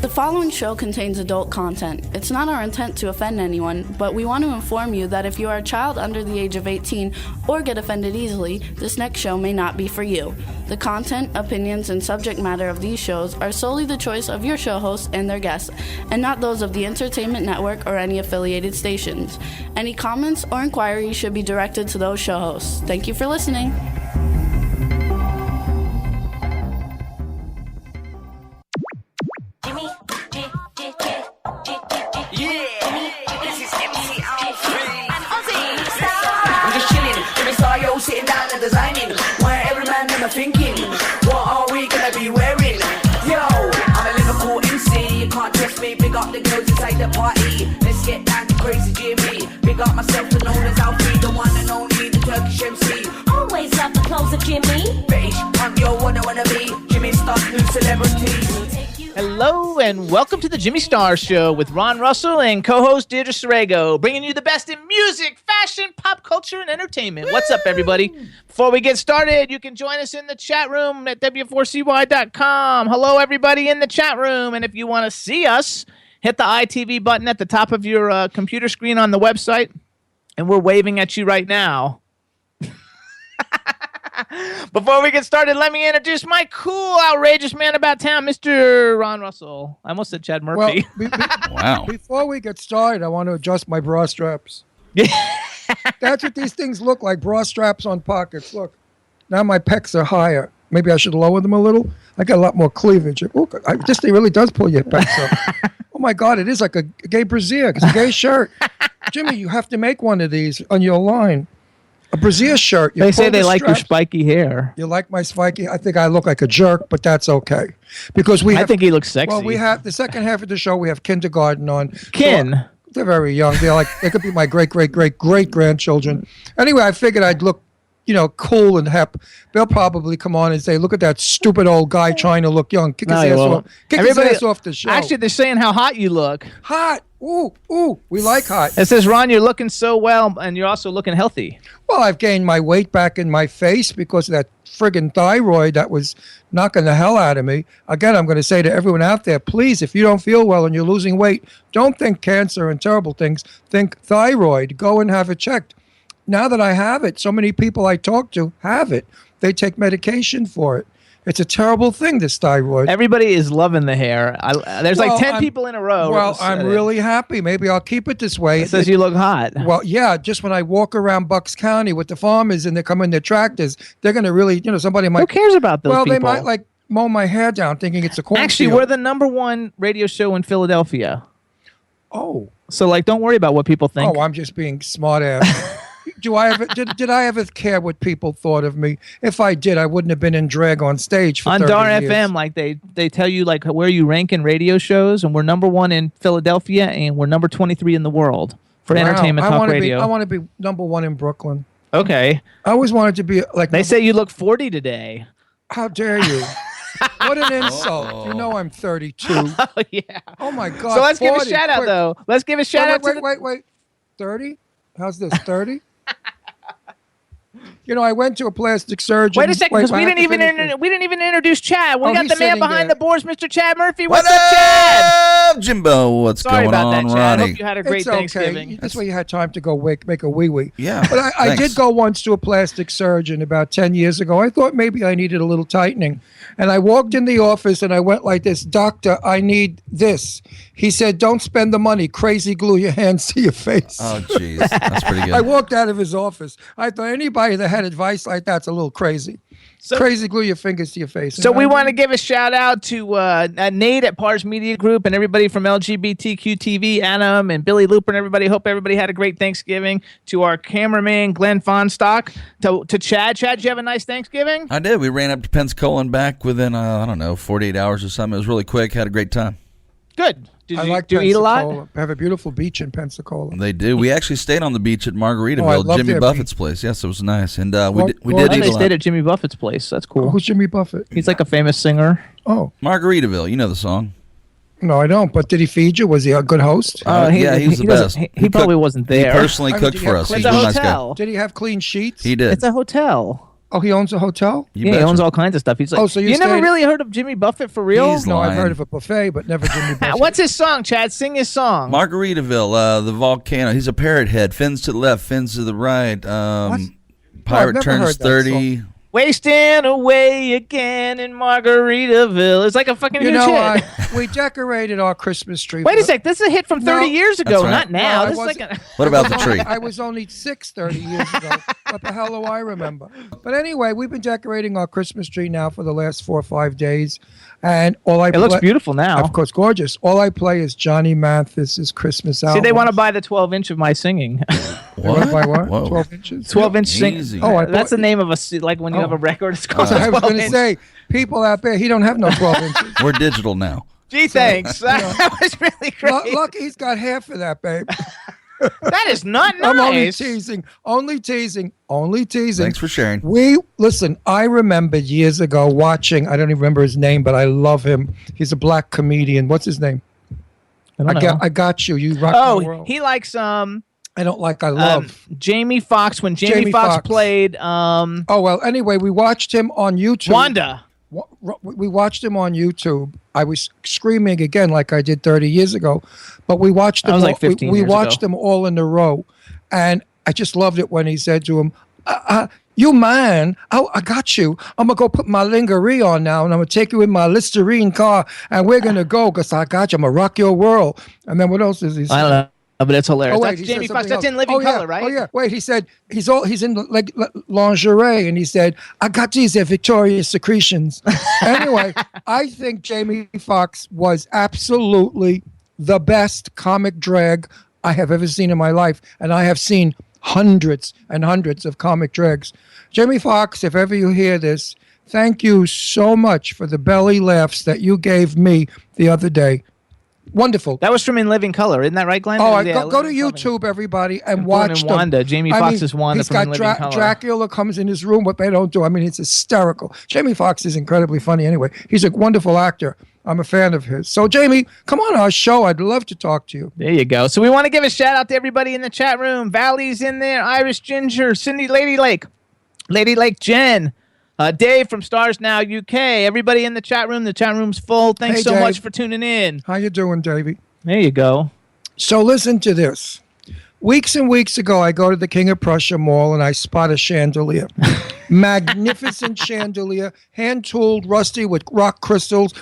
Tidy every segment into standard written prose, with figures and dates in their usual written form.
The following show contains adult content. It's not our intent to offend anyone, but we want to inform you that if you are a child under the age of 18 or get offended easily, this next show may not be for you. The content, opinions, and subject matter of these shows are solely the choice of your show hosts and their guests, and not those of the Entertainment Network or any affiliated stations. Any comments or inquiries should be directed to those show hosts. Thank you for listening. Sitting down and designing, where every man never thinking, what are we gonna be wearing? Yo, I'm a Liverpool MC, you can't trust me. Big up the girls inside the party. Let's get down to crazy Jimmy. Big up myself and known as Alfie, the one and only, the Turkish MC. Always love the clothes of Jimmy. Bitch, I'm your one I wanna be. Jimmy Star, new celebrity. Hello and welcome to the Jimmy Star Show with Ron Russell and co-host Deirdre Sorego, bringing you the best in music, fashion, pop culture, and entertainment. What's up, everybody? Before we get started, you can join us in the chat room at w4cy.com. Hello, everybody in the chat room. And if you want to see us, hit the ITV button at the top of your computer screen on the website. And we're waving at you right now. Before we get started, let me introduce my cool, outrageous man about town, Mr. Ron Russell. I almost said Chad Murphy. Well, Wow. Before we get started, I want to adjust my bra straps. That's what these things look like, bra straps on pockets. Look, now my pecs are higher. Maybe I should lower them a little. I got a lot more cleavage. Oh, this thing really does pull your pecs up. Oh, my God, it is like a gay brassiere. It's a gay shirt. Jimmy, you have to make one of these on your line. A brassiere shirt. They say they like your spiky hair. You like my spiky? I think I look like a jerk, but that's okay. Because I think he looks sexy. Well, we have the second half of the show, we have kindergarten on. Kin? So, they're very young. They could be my great-great-great-great-grandchildren. Anyway, I figured I'd look, cool and hep. They'll probably come on and say, look at that stupid old guy trying to look young. Kick his ass off the show. Actually, they're saying how hot you look. Hot. Ooh, we like hot. It says, Ron, you're looking so well, and you're also looking healthy. Well, I've gained my weight back in my face because of that friggin' thyroid that was knocking the hell out of me. Again, I'm going to say to everyone out there, please, if you don't feel well and you're losing weight, don't think cancer and terrible things. Think thyroid. Go and have it checked. Now that I have it, so many people I talk to have it. They take medication for it. It's a terrible thing, this thyroid. Everybody is loving the hair. There's like 10 people in a row. Well, I'm really happy. Maybe I'll keep it this way. It says you look hot. Well, yeah, just when I walk around Bucks County with the farmers and they come in their tractors, they're going to really, somebody might. Who cares about those people? Well, they might mow my hair down thinking it's a cornfield. Actually, we're the #1 radio show in Philadelphia. Oh. So, don't worry about what people think. Oh, I'm just being smart ass. Did I ever care what people thought of me? If I did, I wouldn't have been in drag on stage for 30 years. On DAR FM, they tell you where you rank in radio shows, and we're #1 in Philadelphia, and we're number 23 in the world for entertainment talk radio. I want to be #1 in Brooklyn. Okay. I always wanted to be like. They say you look 40 today. How dare you? What an insult. Oh. You know I'm 32. Oh, yeah. Oh, my God. So let's give a shout out, though. Let's give a shout out to Wait. 30? How's this, 30? I went to a plastic surgeon. Wait a second, because we didn't even introduce Chad. We got the man behind the boards, Mr. Chad Murphy. What's up, Chad? Jimbo, what's Sorry going about on, that, Chad. Ronnie? I hope you had a great Thanksgiving. Okay. That's why you had time to go make a wee-wee. Yeah. But I did go once to a plastic surgeon about 10 years ago. I thought maybe I needed a little tightening. And I walked in the office and I went like this, Doctor, I need this. He said, don't spend the money. Crazy glue your hands to your face. Oh, jeez. That's pretty good. I walked out of his office. I thought anybody that had advice like that's a little crazy. Crazy glue your fingers to your face. So we want to give a shout out to Nate at Pars Media Group and everybody from LGBTQ TV, Adam and Billy Looper and everybody. Hope everybody had a great Thanksgiving. To our cameraman, Glenn Fonstock. To Chad. Chad, did you have a nice Thanksgiving? I did. We ran up to Pensacola and back within, 48 hours or something. It was really quick. Had a great time. Good. Do you eat a lot? Have a beautiful beach in Pensacola. They do. We actually stayed on the beach at Margaritaville, Jimmy Buffett's place. Yes, it was nice. And we did eat a lot. They stayed at Jimmy Buffett's place. That's cool. Oh, who's Jimmy Buffett? He's like a famous singer. Oh. Margaritaville. You know the song. No, I don't. But did he feed you? Was he a good host? Yeah, he was the best. He probably wasn't there. He personally cooked for us. It's a hotel. Did he have clean sheets? He did. It's a hotel. Oh, he owns a hotel? You He betcha. owns all kinds of stuff. He's like, Oh, so you never stayed- really heard of Jimmy Buffett for real? He's No, I've lying. heard of a buffet, but never Jimmy Buffett. What's his song, Chad? Sing his song. Margaritaville, the volcano. He's a parrot head. Fins to the left, fins to the right. Pirate never heard turns that 30. Wasting away again in Margaritaville. It's like a fucking You huge know, hit. we decorated our Christmas tree. Wait a for- sec. This is a hit from 30 No. years ago, That's right. not now. No, I this is like wasn't- a... What about the tree? I was only 30 years ago. What the hell do I remember? But anyway, we've been decorating our Christmas tree now for the last 4 or 5 days. And all I It looks beautiful now. Of course, gorgeous. All I play is Johnny Mathis's Christmas album. See, they want to buy the 12-inch of my singing. They wanna buy what? Whoa. 12 inches? 12-inch sing. Easy. Oh, I That's thought- the name of like when you Oh. have a record. It's called I was going to 12-inch. say, people out there, he don't have no 12 inches. We're digital now. Gee, thanks. That was really great. Lucky he's got half of that, babe. That is not nice. I'm only teasing. Only teasing. Thanks for sharing. Listen, I remember years ago watching, I don't even remember his name, but I love him. He's a black comedian. What's his name? I don't know. I got you. You rock my Oh, world. he likes I don't like I love. Jamie Foxx when Jamie Jamie Foxx Foxx. played Oh, well, anyway, we watched him on YouTube. Wanda. We watched him on YouTube. I was screaming again like I did 30 years ago, but we watched them. That was all, like 15 we years watched ago. them all in a row, and I just loved it when he said to him, "You man, I got you. I'm gonna go put my lingerie on now, and I'm gonna take you in my Listerine car, and we're gonna go because I got you. I'm gonna rock your world." And then what else is he? I don't know, but it's hilarious. Oh, wait, That's he said Jamie Foxx. something That's else. in Living Oh, yeah. Color, right? Oh yeah. Wait, he said he's in like lingerie, and he said, "I got these Victoria's secretions." Anyway, I think Jamie Foxx was absolutely the best comic drag I have ever seen in my life, and I have seen hundreds and hundreds of comic drags. Jamie Foxx, if ever you hear this, thank you so much for the belly laughs that you gave me the other day. Wonderful. That was from In Living Color, isn't that right, Glenn? Oh, Yeah, go to Living Color. YouTube, everybody, and Born watch in them. Wanda. Jamie I Foxx mean, is Wanda he's from got In Living Color. Dracula comes in his room. What they don't do. I mean, it's hysterical. Jamie Foxx is incredibly funny anyway. He's a wonderful actor. I'm a fan of his. So, Jamie, come on our show. I'd love to talk to you. There you go. So we want to give a shout out to everybody in the chat room. Valley's in there. Irish Ginger. Cindy Lady Lake Jen. Dave from Stars Now UK. Everybody in the chat room. The chat room's full. Thanks Hey, so Dave. much for tuning in. How you doing, Davey? There you go. So listen to this. Weeks and weeks ago, I go to the King of Prussia Mall and I spot a chandelier. Magnificent chandelier, hand-tooled, rusty with rock crystals.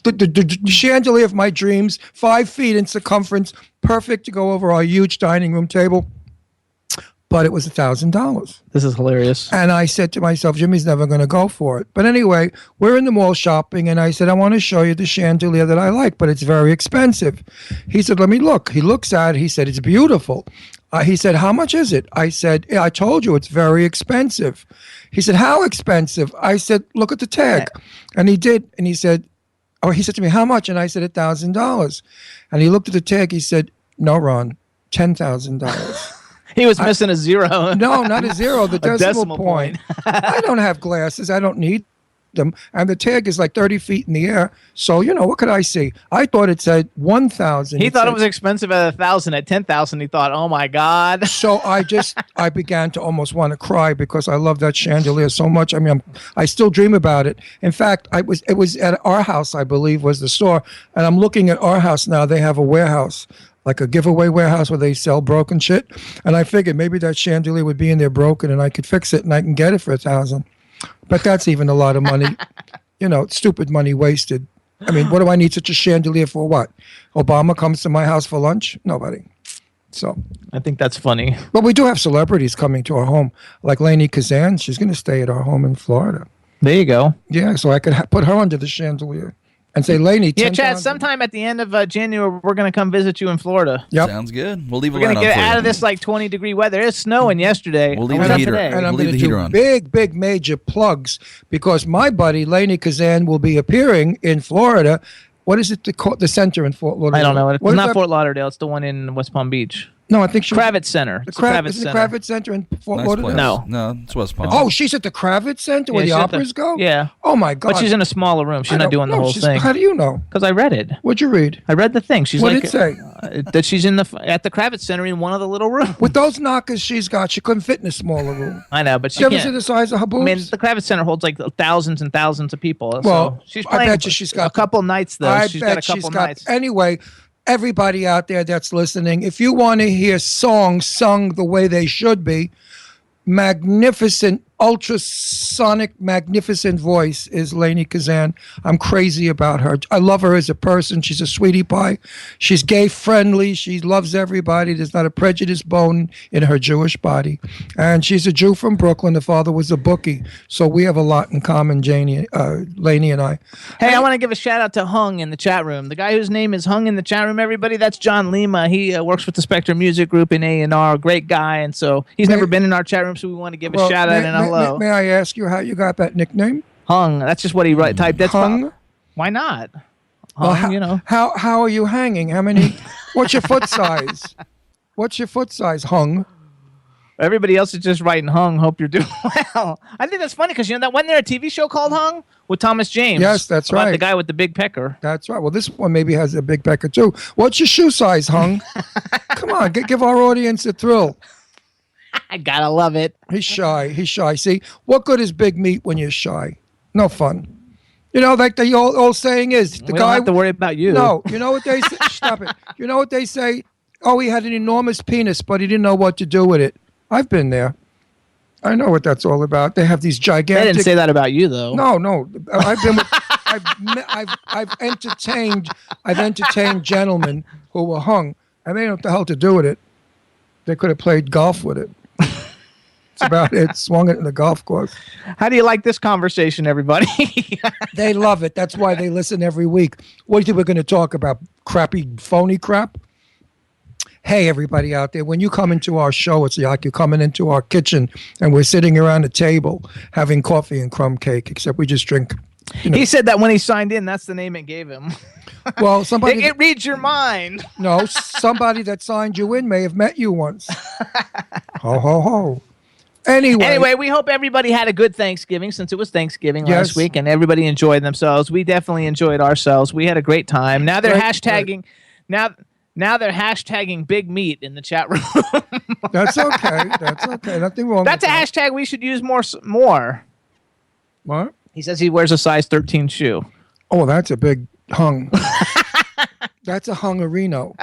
The chandelier of my dreams, 5 feet in circumference, perfect to go over our huge dining room table. But it was $1,000. This is hilarious. And I said to myself, Jimmy's never going to go for it. But anyway, we're in the mall shopping, and I said, I want to show you the chandelier that I like, but it's very expensive. He said, let me look. He looks at it. He said, it's beautiful. He said, how much is it? I said, yeah, I told you it's very expensive. He said, how expensive? I said, look at the tag. And he did. And he said to me, how much? And I said, $1,000. And he looked at the tag. He said, no, Ron, $10,000. He was missing a zero. No, not a zero. The A decimal point. I don't have glasses. I don't need them. And the tag is like 30 feet in the air. So, what could I see? I thought it said 1,000. He thought it was expensive at 1,000. At 10,000, he thought, "Oh my God!" So I began to almost want to cry because I love that chandelier so much. I mean, I still dream about it. In fact, it was at our house, I believe, was the store. And I'm looking at our house now. They have a warehouse, like a giveaway warehouse where they sell broken shit. And I figured maybe that chandelier would be in there broken and I could fix it and I can get it for $1,000. But that's even a lot of money. Stupid money wasted. I mean, what do I need such a chandelier for? What? Obama comes to my house for lunch? Nobody. So, I think that's funny. but we do have celebrities coming to our home, like Lainey Kazan. She's going to stay at our home in Florida. There you go. Yeah, so I could put her under the chandelier and say, Lainey, Yeah, 10,000. Chad. Sometime at the end of January, we're gonna come visit you in Florida. Yep. Sounds good. We'll leave a We're gonna light on get for out you. of this like 20-degree weather. It's snowing yesterday. We'll leave What's the up heater- today? And I'm Leave going the to heater do on. big major plugs because my buddy Lainey Kazan will be appearing in Florida. What is it? The center in Fort Lauderdale. I don't know. It's What is not that? Fort Lauderdale. It's the one in West Palm Beach. No, I think she. Kravitz Center. It's the Kravitz Is it the Center. Kravitz Center in Fort Nice Lauderdale? place. No. No, it's West Palm. Oh, she's at the Kravitz Center where Yeah, the she's at the- operas go? Yeah. Oh, my God. But she's in a smaller room. She's I not don't doing the know. whole thing. How do you know? Because I read it. What'd you read? I read the thing. She's What like, did it say? that she's in at the Kravitz Center in one of the little rooms. With those knockers she's got, she couldn't fit in a smaller room. I know, but she You ever can't. see the size of her boobs? I mean, the Kravitz Center holds like thousands and thousands of people. Well, so she's I playing bet you she's got a couple nights though. I She's bet got a couple she's got. nights. Anyway, everybody out there that's listening, if you want to hear songs sung the way they should be, magnificent, ultrasonic, magnificent voice is Lainey Kazan. I'm crazy about her. I love her as a person. She's a sweetie pie. She's gay friendly. She loves everybody. There's not a prejudiced bone in her Jewish body. And she's a Jew from Brooklyn. The father was a bookie. So we have a lot in common, Lainey and I. Hey, I want to give a shout out to Hung in the chat room. The guy whose name is Hung in the chat room, everybody, that's John Lima. He works with the Spectrum Music Group in A&R. Great guy. And so he's never been in our chat room, so we want to give a shout out and a hello. May I ask you how you got that nickname? Hung. That's just what he typed. That's Hung? Why not? Well, Hung, How are you hanging? How many? What's your foot size? What's your foot size? Hung. Everybody else is just writing Hung. Hope you're doing well. I think that's funny because that wasn't there a TV show called Hung with Thomas James? Yes, that's about right. The guy with the big pecker. That's right. Well, this one maybe has a big pecker too. What's your shoe size, Hung? Come on, give our audience a thrill. I gotta love it. He's shy. He's shy. See, what good is big meat when you're shy? No fun. You know, like the old saying is, the We guy. don't have to worry about you. No, you know what they say? Stop it. You know what they say? Oh, he had an enormous penis, but he didn't know what to do with it. I've been there. I know what that's all about. They have these gigantic. They didn't say that about you, though. No. I've been with. I've entertained gentlemen who were hung, and they didn't know what the hell to do with it. They could have played golf with it. It's about it. Swung it in the golf course. How do you like this conversation, everybody? They love it. That's why they listen every week. What do you think we're going to talk about? Crappy, phony crap? Hey, everybody out there, when you come into our show, it's like you're coming into our kitchen and we're sitting around a table having coffee and crumb cake, except we just drink. He said that when he signed in, that's the name it gave him. Well, somebody. It reads your mind. No, somebody that signed you in may have met you once. Ho, ho, ho. Anyway, we hope everybody had a good Thanksgiving since it was Thanksgiving Yes. last week and everybody enjoyed themselves. We definitely enjoyed ourselves. We had a great time. Now they're Right, hashtagging now they're hashtagging big meat in the chat room. that's okay. That's okay. Nothing wrong That's with a that. hashtag we should use more. What? He says he wears a size 13 shoe. Oh, that's a big hung. That's a hungarino.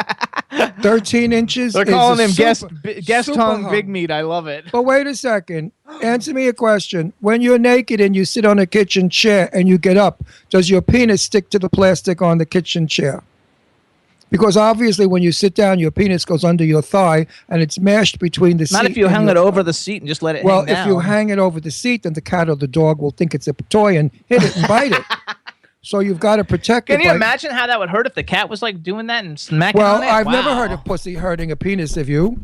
13 inches. They're is calling a him super- guest super hung hung. big meat. I love it. But wait a second. Answer me a question. When you're naked and you sit on a kitchen chair and you get up, does your penis stick to the plastic on the kitchen chair? Because obviously when you sit down, your penis goes under your thigh and it's mashed between the seat. Not if you and hung your it over thigh. the seat and just let it Well, hang down. if you hang it over the seat, then the cat or the dog will think it's a toy and hit it and bite it. So you've got to protect it. Can you by- imagine how that would hurt if the cat was like doing that and smacking Well, on it? I've never Wow. heard of pussy hurting a penis. Have you?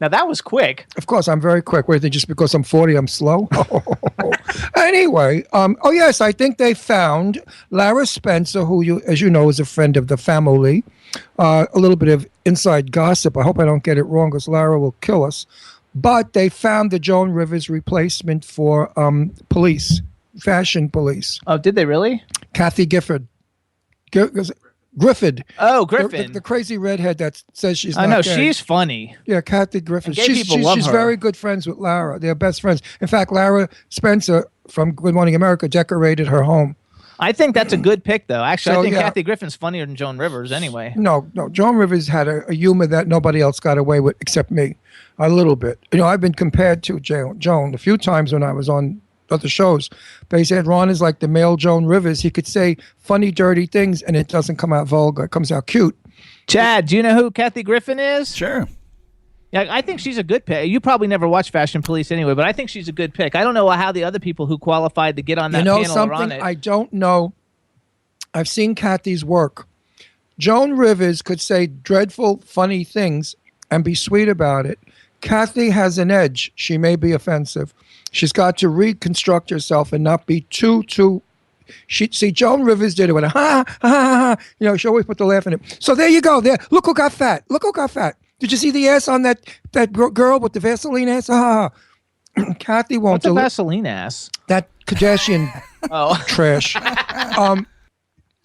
Now that was quick. Of course, I'm very quick. What do you think? Just because I'm 40, I'm slow? Anyway, oh yes, I think they found Lara Spencer, who, as you know, is a friend of the family. A little bit of inside gossip. I hope I don't get it wrong because Lara will kill us. But they found the Joan Rivers replacement for police, fashion police. Oh, did they really? Kathy Gifford. Griffith. Oh, The, Griffin. the crazy redhead that says she's I not know gay. she's funny. Yeah, Kathy Griffin. And gay people love she's her. very good friends with Lara. They're best friends. In fact, Lara Spencer from Good Morning America decorated her home. I think that's a good pick, though. Actually, So, I think yeah. Kathy Griffin's funnier than Joan Rivers, anyway. No. Joan Rivers had a humor that nobody else got away with except me, a little bit. You know, I've been compared to Joan a few times when I was on other shows. They said Ron is like the male Joan Rivers. He could say funny, dirty things, and it doesn't come out vulgar. It comes out cute. Chad, do you know who Kathy Griffin is? Sure. Yeah, I think she's a good pick. You probably never watched Fashion Police anyway, but I think she's a good pick. I don't know how the other people who qualified to get on that You know panel are on something? it. I don't know. I've seen Kathy's work. Joan Rivers could say dreadful, funny things and be sweet about it. Kathy has an edge. She may be offensive. She's got to reconstruct herself and not be too. See, Joan Rivers did it with a ha, ha, ha, ha. You know, she always put the laugh in it. So there you go. There, look who got fat. Look who got fat. Did you see the ass on that girl with the Vaseline ass? Ha, ha, ha. Kathy won't What's a do Vaseline ass? that Kardashian Oh, trash.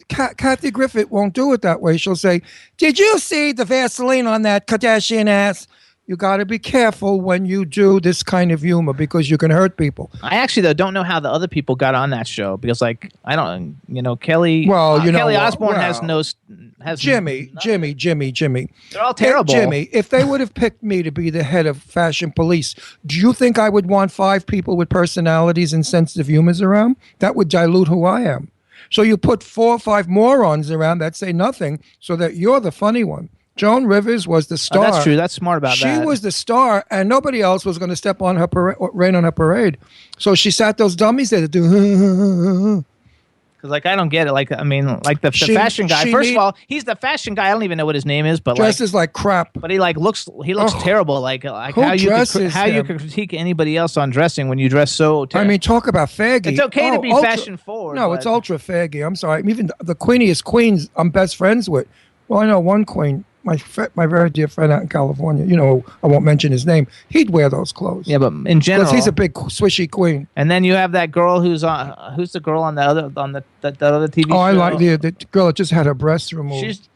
Kathy Griffith won't do it that way. She'll say, "Did you see the Vaseline on that Kardashian ass?" You got to be careful when you do this kind of humor because you can hurt people. I actually though don't know how the other people got on that show because like I don't, Kelly. Well, Kelly Osbourne has Jimmy. They're all terrible. Jimmy, if they would have picked me to be the head of fashion police, do you think I would want 5 people with personalities and sensitive humors around? That would dilute who I am. So you put 4 or 5 morons around that say nothing so that you're the funny one. Joan Rivers was the star. Oh, that's true. That's smart about that. She was the star, and nobody else was going to step on her rain on her parade. So she sat those dummies there to do. Because like I don't get it. Like I mean, like the fashion guy. First of all, he's the fashion guy. I don't even know what his name is, but dresses like crap. But he looks terrible. Like how you could critique anybody else on dressing when you dress so terrible. I mean, talk about faggy. It's okay to be fashion forward. No, it's ultra faggy. I'm sorry. Even the queeniest queens I'm best friends with. Well, I know one queen. My very dear friend out in California, I won't mention his name. He'd wear those clothes. Yeah, but in general, because he's a big swishy queen. And then you have that girl who's the girl on the other TV show. Oh, I like the girl that just had her breasts removed.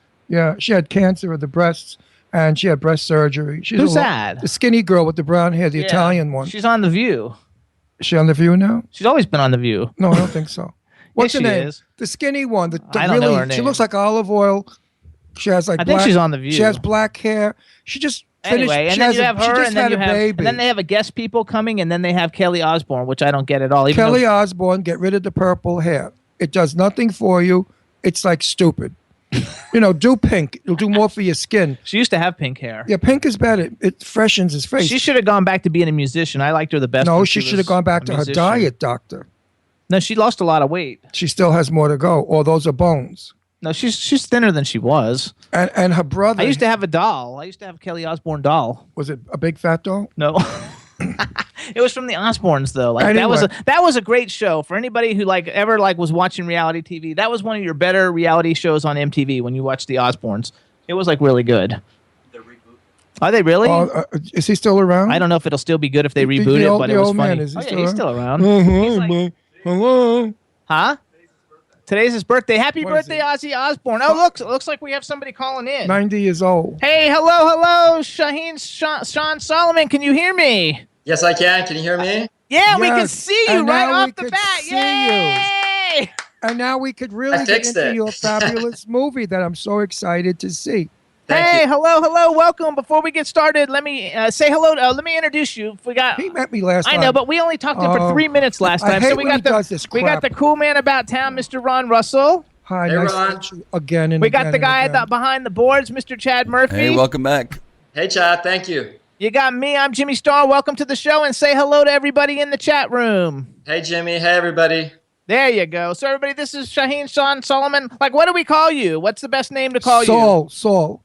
She had cancer of the breasts and she had breast surgery. Who's that? The skinny girl with the brown hair, the Italian one. She's on The View. Is she on The View now? She's always been on The View. No, I don't think so. What's her name? Is. The skinny one. I don't know her name. She looks like olive oil. She has I think she's on The View. She has black hair. She just finished. Anyway, and then you have her, and then you have, baby. and then they have a guest people coming, and then they have Kelly Osbourne, which I don't get at all. Kelly Osbourne, get rid of the purple hair. It does nothing for you. It's like stupid. Do pink. It'll do more for your skin. She used to have pink hair. Yeah, pink is better. It freshens his face. She should have gone back to being a musician. I liked her the best. No, she should have gone back to her diet doctor. No, she lost a lot of weight. She still has more to go. Or those are bones. No, she's thinner than she was. And her brother. I used to have a doll. I used to have a Kelly Osbourne doll. Was it a big fat doll? No. It was from the Osbournes though. Like anyway. that was a great show for anybody who ever was watching reality TV. That was one of your better reality shows on MTV when you watched the Osbournes. It was really good. Are they really? Is he still around? I don't know if it'll still be good if they reboot it, but it was funny. Man, he's still around. Hello. Huh? Today's his birthday. Happy birthday, Ozzy Osbourne. Oh, looks like we have somebody calling in. 90 years old. Hey, hello. Shahin, Sean Solomon, can you hear me? Yes, I can. Can you hear me? Yeah, we can see you right off the bat. Yay! And now we could really get into your fabulous movie that I'm so excited to see. Hey, hello. Welcome. Before we get started, let me say hello. Let me introduce you. He met me last time. I know, but we only talked to him for 3 minutes last time. So we got the cool man about town, Mr. Ron Russell. Hi, nice to meet you again and we got the guy behind the boards, Mr. Chad Murphy. Hey, welcome back. Hey, Chad. Thank you. You got me. I'm Jimmy Starr. Welcome to the show, and say hello to everybody in the chat room. Hey, Jimmy. Hey, everybody. There you go. So, everybody, this is Shahin Sean Solomon. What do we call you? What's the best name to call you? Saul.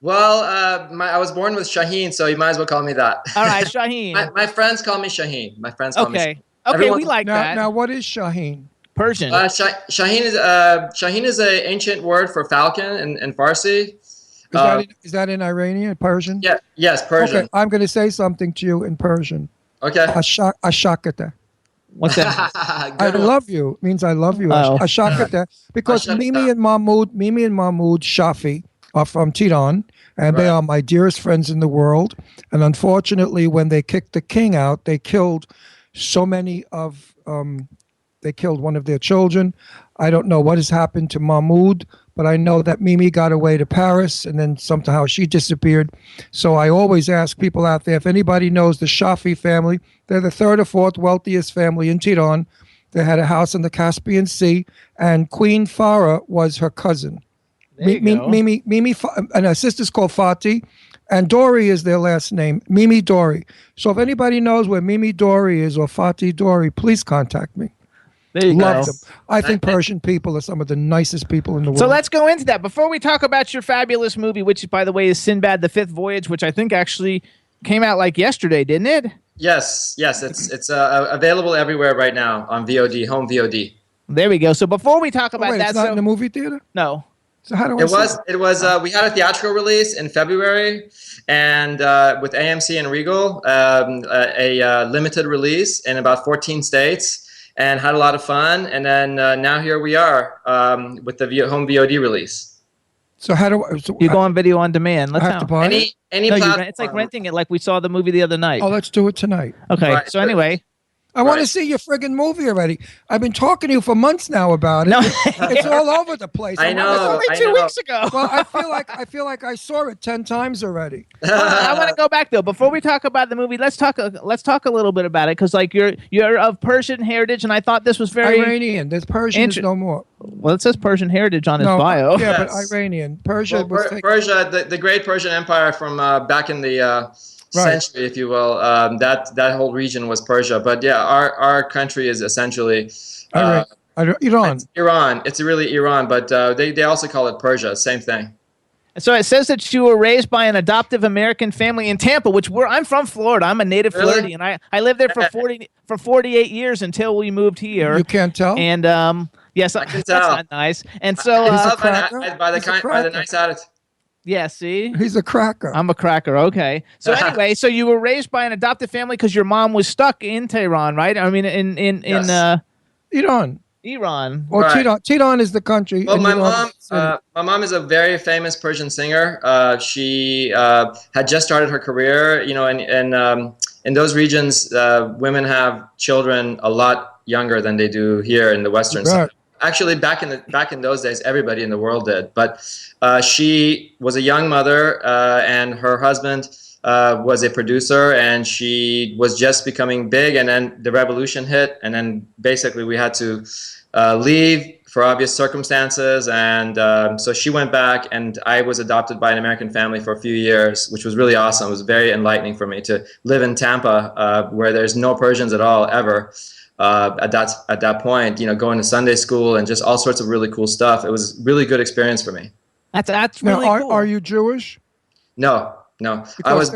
Well, I was born with Shahin, so you might as well call me that. All right, Shahin. my friends call me Shahin. My friends call me Shahin. Okay, we like that. Now, what is Shahin? Persian. Shahin is an ancient word for falcon in Farsi. Is that in Iranian, Persian? Yeah. Yes, Persian. Okay, I'm going to say something to you in Persian. Okay. Ashakata. What's that? I love you. It means I love you. Oh. Ashakata. Because Mimi and Mahmoud Shafi are from Tehran, and they are my dearest friends in the world. And unfortunately, when they kicked the king out, they killed so many of they killed one of their children. I don't know what has happened to Mahmoud, but I know that Mimi got away to Paris, and then somehow she disappeared. So I always ask people out there, if anybody knows the Shafi family, they're the 3rd or 4th wealthiest family in Tehran. They had a house in the Caspian Sea, and Queen Farah was her cousin. Mimi, and her sister's called Fatih, and Dori is their last name, Mimi Dori. So if anybody knows where Mimi Dori is or Fatih Dori, please contact me. There you Love go. them. I think Persian people are some of the nicest people in the world. So let's go into that. Before we talk about your fabulous movie, which, by the way, is Sinbad the Fifth Voyage, which I think actually came out yesterday, didn't it? Yes. It's available everywhere right now on VOD, home VOD. There we go. So before we talk about that, it's not in the movie theater? No. So how do I It was. We had a theatrical release in February, and with AMC and Regal, a limited release in about 14 states. and had a lot of fun. And then now here we are with the home VOD release. So how do I? So You go on video on demand. I Let's have to buy it? Any No, platform. it's like renting it, like we saw the movie the other night. Oh, let's do it tonight. Okay. Right. So anyway, I want to Right. see your friggin' movie already. I've been talking to you for months now about it. No. It's all over the place. I know. only I 2 know. weeks ago. Well, I feel like I saw it 10 times already. I want to go back though. Before we talk about the movie, let's talk a little bit about it, because like you're of Persian heritage, and I thought this was very Iranian. There's Persians no more. well. It says Persian heritage on his No, bio. yeah, but Yes. Iranian. Persia Well, was taken. Persia, the great Persian Empire from back in the century, if you will, that whole region was Persia. But yeah, our country is essentially Iran. Iran. it's Iran. It's really Iran, but they also call it Persia. Same thing. So it says that you were raised by an adoptive American family in Tampa, which I'm from Florida. I'm a native Really? Floridian. I lived there for 48 years until we moved here. You can't tell? And yes, I can that's tell. not nice. And so He's a By cracker. by He's a the cracker. nice attitude. yeah, see. He's a cracker. I'm a cracker. Okay. So anyway, so you were raised by an adoptive family because your mom was stuck in Tehran, right? I mean, in Yes. Iran. Iran. Well, Right. Tehran is the country. Well, and my Iran is the city. my mom is a very famous Persian singer. She had just started her career, you know, and in those regions, women have children a lot younger than they do here in the Western Right. side. Actually, back in those days, everybody in the world did. But she was a young mother, and her husband was a producer, and she was just becoming big. And then the revolution hit, and then basically we had to leave for obvious circumstances. And so she went back, and I was adopted by an American family for a few years, which was really awesome. It was very enlightening for me to live in Tampa, where there's no Persians at all ever. At that point, you know, going to Sunday school and just all sorts of really cool stuff. It was a really good experience for me. That's Now, really cool. are you Jewish? No. Because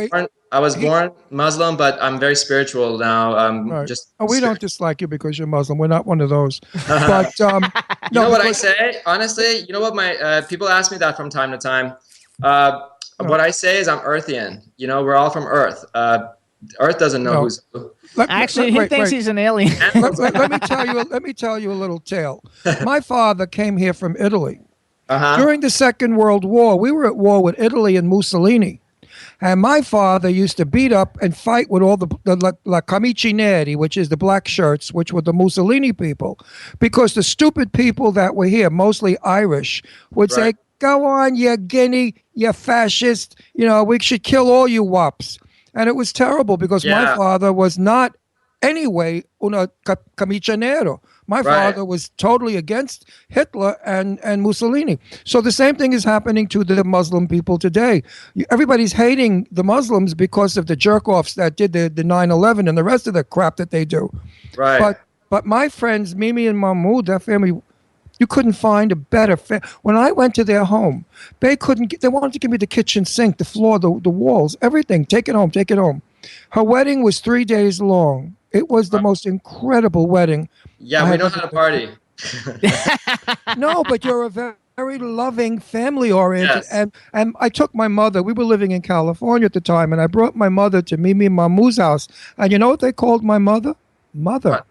I was born Muslim, but I'm very spiritual now. Right. Just We don't dislike you because you're Muslim. We're not one of those. But You know what I because- say? Honestly, you know what my people ask me that from time to time. What I say is I'm Earthian. You know, we're all from Earth. Earth doesn't know No. who's who. Actually, he thinks he's an alien. Let me tell you a little tale. My father came here from Italy. Uh-huh. During the Second World War, we were at war with Italy and Mussolini. And my father used to beat up and fight with all the la camici neri, which is the black shirts, which were the Mussolini people. Because the stupid people that were here, mostly Irish, would say, Right. go on, you guinea, you fascist. You know, we should kill all you wops. And it was terrible because my Yeah. father was not anyway una camicia nero. My Right. father was totally against Hitler and Mussolini. So the same thing is happening to the Muslim people today. Everybody's hating the Muslims because of the jerk-offs that did the 9/11 and the rest of the crap that they do. Right. But my friends, Mimi and Mahmoud, that family, you couldn't find a better when I went to their home, they wanted to give me the kitchen sink, the floor, the walls, everything. Take it home, take it home. Her wedding was 3 days long. It was the most incredible wedding. Yeah, we know how to party. No, but you're a very loving, family-oriented. Yes. And I took my mother. We were living in California at the time, and I brought my mother to Mimi and Mahmoud's house. And you know what they called my mother? Mother. What?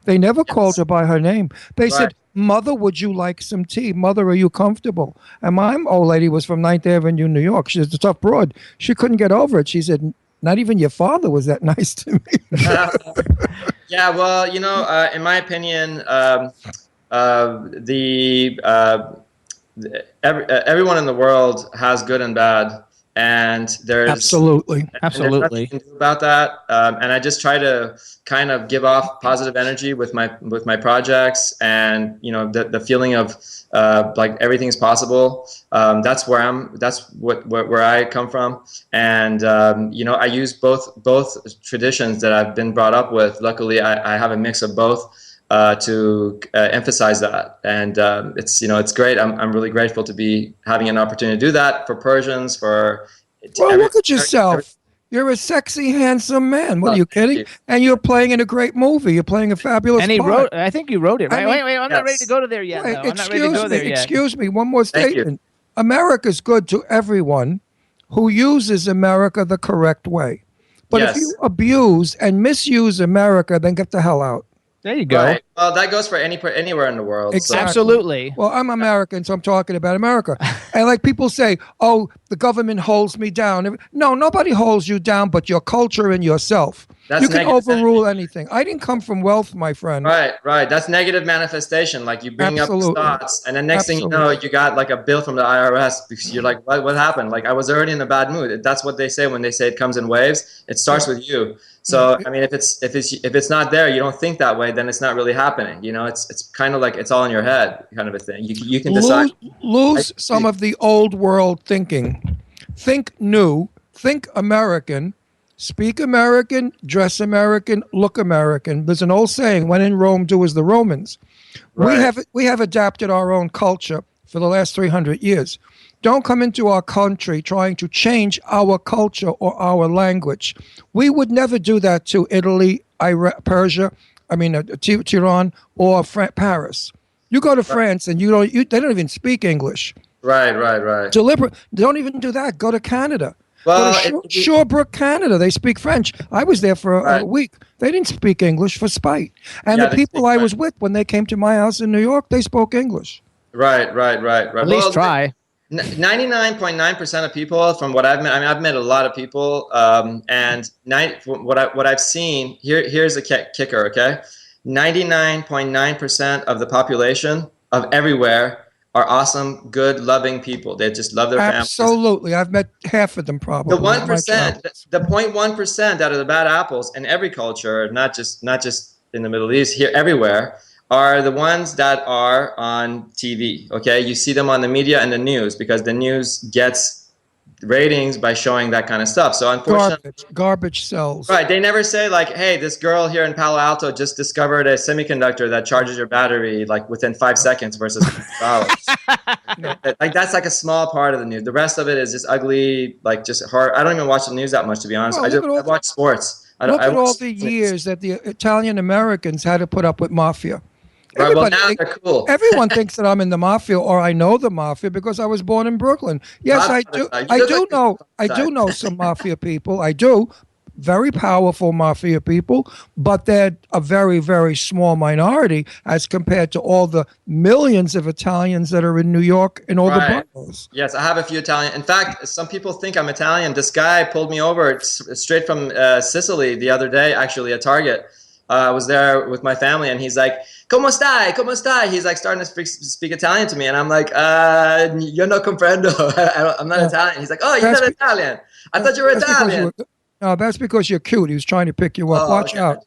They never called her by her name. They Right. said, Mother, would you like some tea? Mother, are you comfortable? And my old lady was from 9th Avenue, New York. She's a tough broad. She couldn't get over it. She said, not even your father was that nice to me. Yeah, well, you know, in my opinion, everyone in the world has good and bad, and there's Absolutely. and there's Absolutely. nothing you can do about that. And I just try to kind of give off positive energy with my projects, and you know, the feeling of like everything's possible. That's where I come from, and you know, I use both traditions that I've been brought up with. Luckily, I have a mix of both to emphasize that, and it's great. I'm really grateful to be having an opportunity to do that for Persians. Well, look at yourself. You're a sexy, handsome man. What are you Thank kidding? you. And you're playing in a great movie. You're playing a fabulous And he part. wrote. I think you wrote it, I right? mean- wait, I'm not ready Yes. to go to there yet. Wait, though. I'm not ready to go there yet. excuse me. One more Thank you. statement. America's good to everyone who uses America the correct way. But if Yes. you abuse and misuse America, then get the hell out. There you go. Right. Well, that goes for anywhere in the world. Exactly. Absolutely. Well, I'm American, so I'm talking about America. And like people say, oh, the government holds me down. No, nobody holds you down but your culture and yourself. That's You can negative. overrule anything. I didn't come from wealth, my friend. Right. That's negative manifestation. Like you bring Absolutely. up thoughts, and then next thing you know, Absolutely. you got like a bill from the IRS because you're like, what happened? Like I was already in a bad mood. That's what they say when they say it comes in waves. It starts with you. So I mean, if it's not there, you don't think that way, then it's not really happening. You know, it's kind of like it's all in your head, kind of a thing. You can decide. Lose some of the old world thinking. Think new. Think American. Speak American, dress American, look American. There's an old saying, when in Rome, do as the Romans. Right. We have adapted our own culture for the last 300 years. Don't come into our country trying to change our culture or our language. We would never do that to Italy, Persia, Tehran, or Paris. You go to France and they don't even speak English. Right. Don't even do that. Go to Canada. Well, Go to Shorebrook, Canada. They speak French. I was there for a week. They didn't speak English for spite. And Yeah, the they people speak I French. was with when they came to my house in New York, they spoke English. Right. At least try. 99.9% of people, from what I've met, I mean, I've met a lot of people, and what I've seen here's a kicker. Okay, 99.9% of the population of everywhere are awesome, good, loving people. They just love their families. Absolutely. I've met half of them probably. The 1%, the 0.1% out of the bad apples in every culture, not just in the Middle East, here everywhere, are the ones that are on TV. Okay, you see them on the media and the news because the news gets ratings by showing that kind of stuff. So unfortunately, garbage sells. right, they never say like, hey, this girl here in Palo Alto just discovered a semiconductor that charges your battery like within 5 seconds versus $100. Like that's like a small part of the news. The rest of it is just ugly, like just hard. I don't even watch the news that much, to be honest. Well, I watch sports. Look at all watch the years that the Italian Americans had to put up with mafia. Right, well, now Everybody- they're cool. Everyone thinks that I'm in the mafia or I know the mafia because I was born in Brooklyn. Yes, I do. I do know some mafia people. I do. Very powerful mafia people, but they're a very, very small minority as compared to all the millions of Italians that are in New York and all the boroughs. Yes, I have a few Italian. In fact, some people think I'm Italian. This guy pulled me over straight from Sicily the other day, actually, at Target. I was there with my family, and he's like, "Come stai? Come stai?" He's like starting to speak Italian to me, and I'm like, "Yo no comprendo. I'm not Italian." He's like, "Oh, you're not Italian. I thought you were Italian." No, that's because you're cute. He was trying to pick you up. Watch out.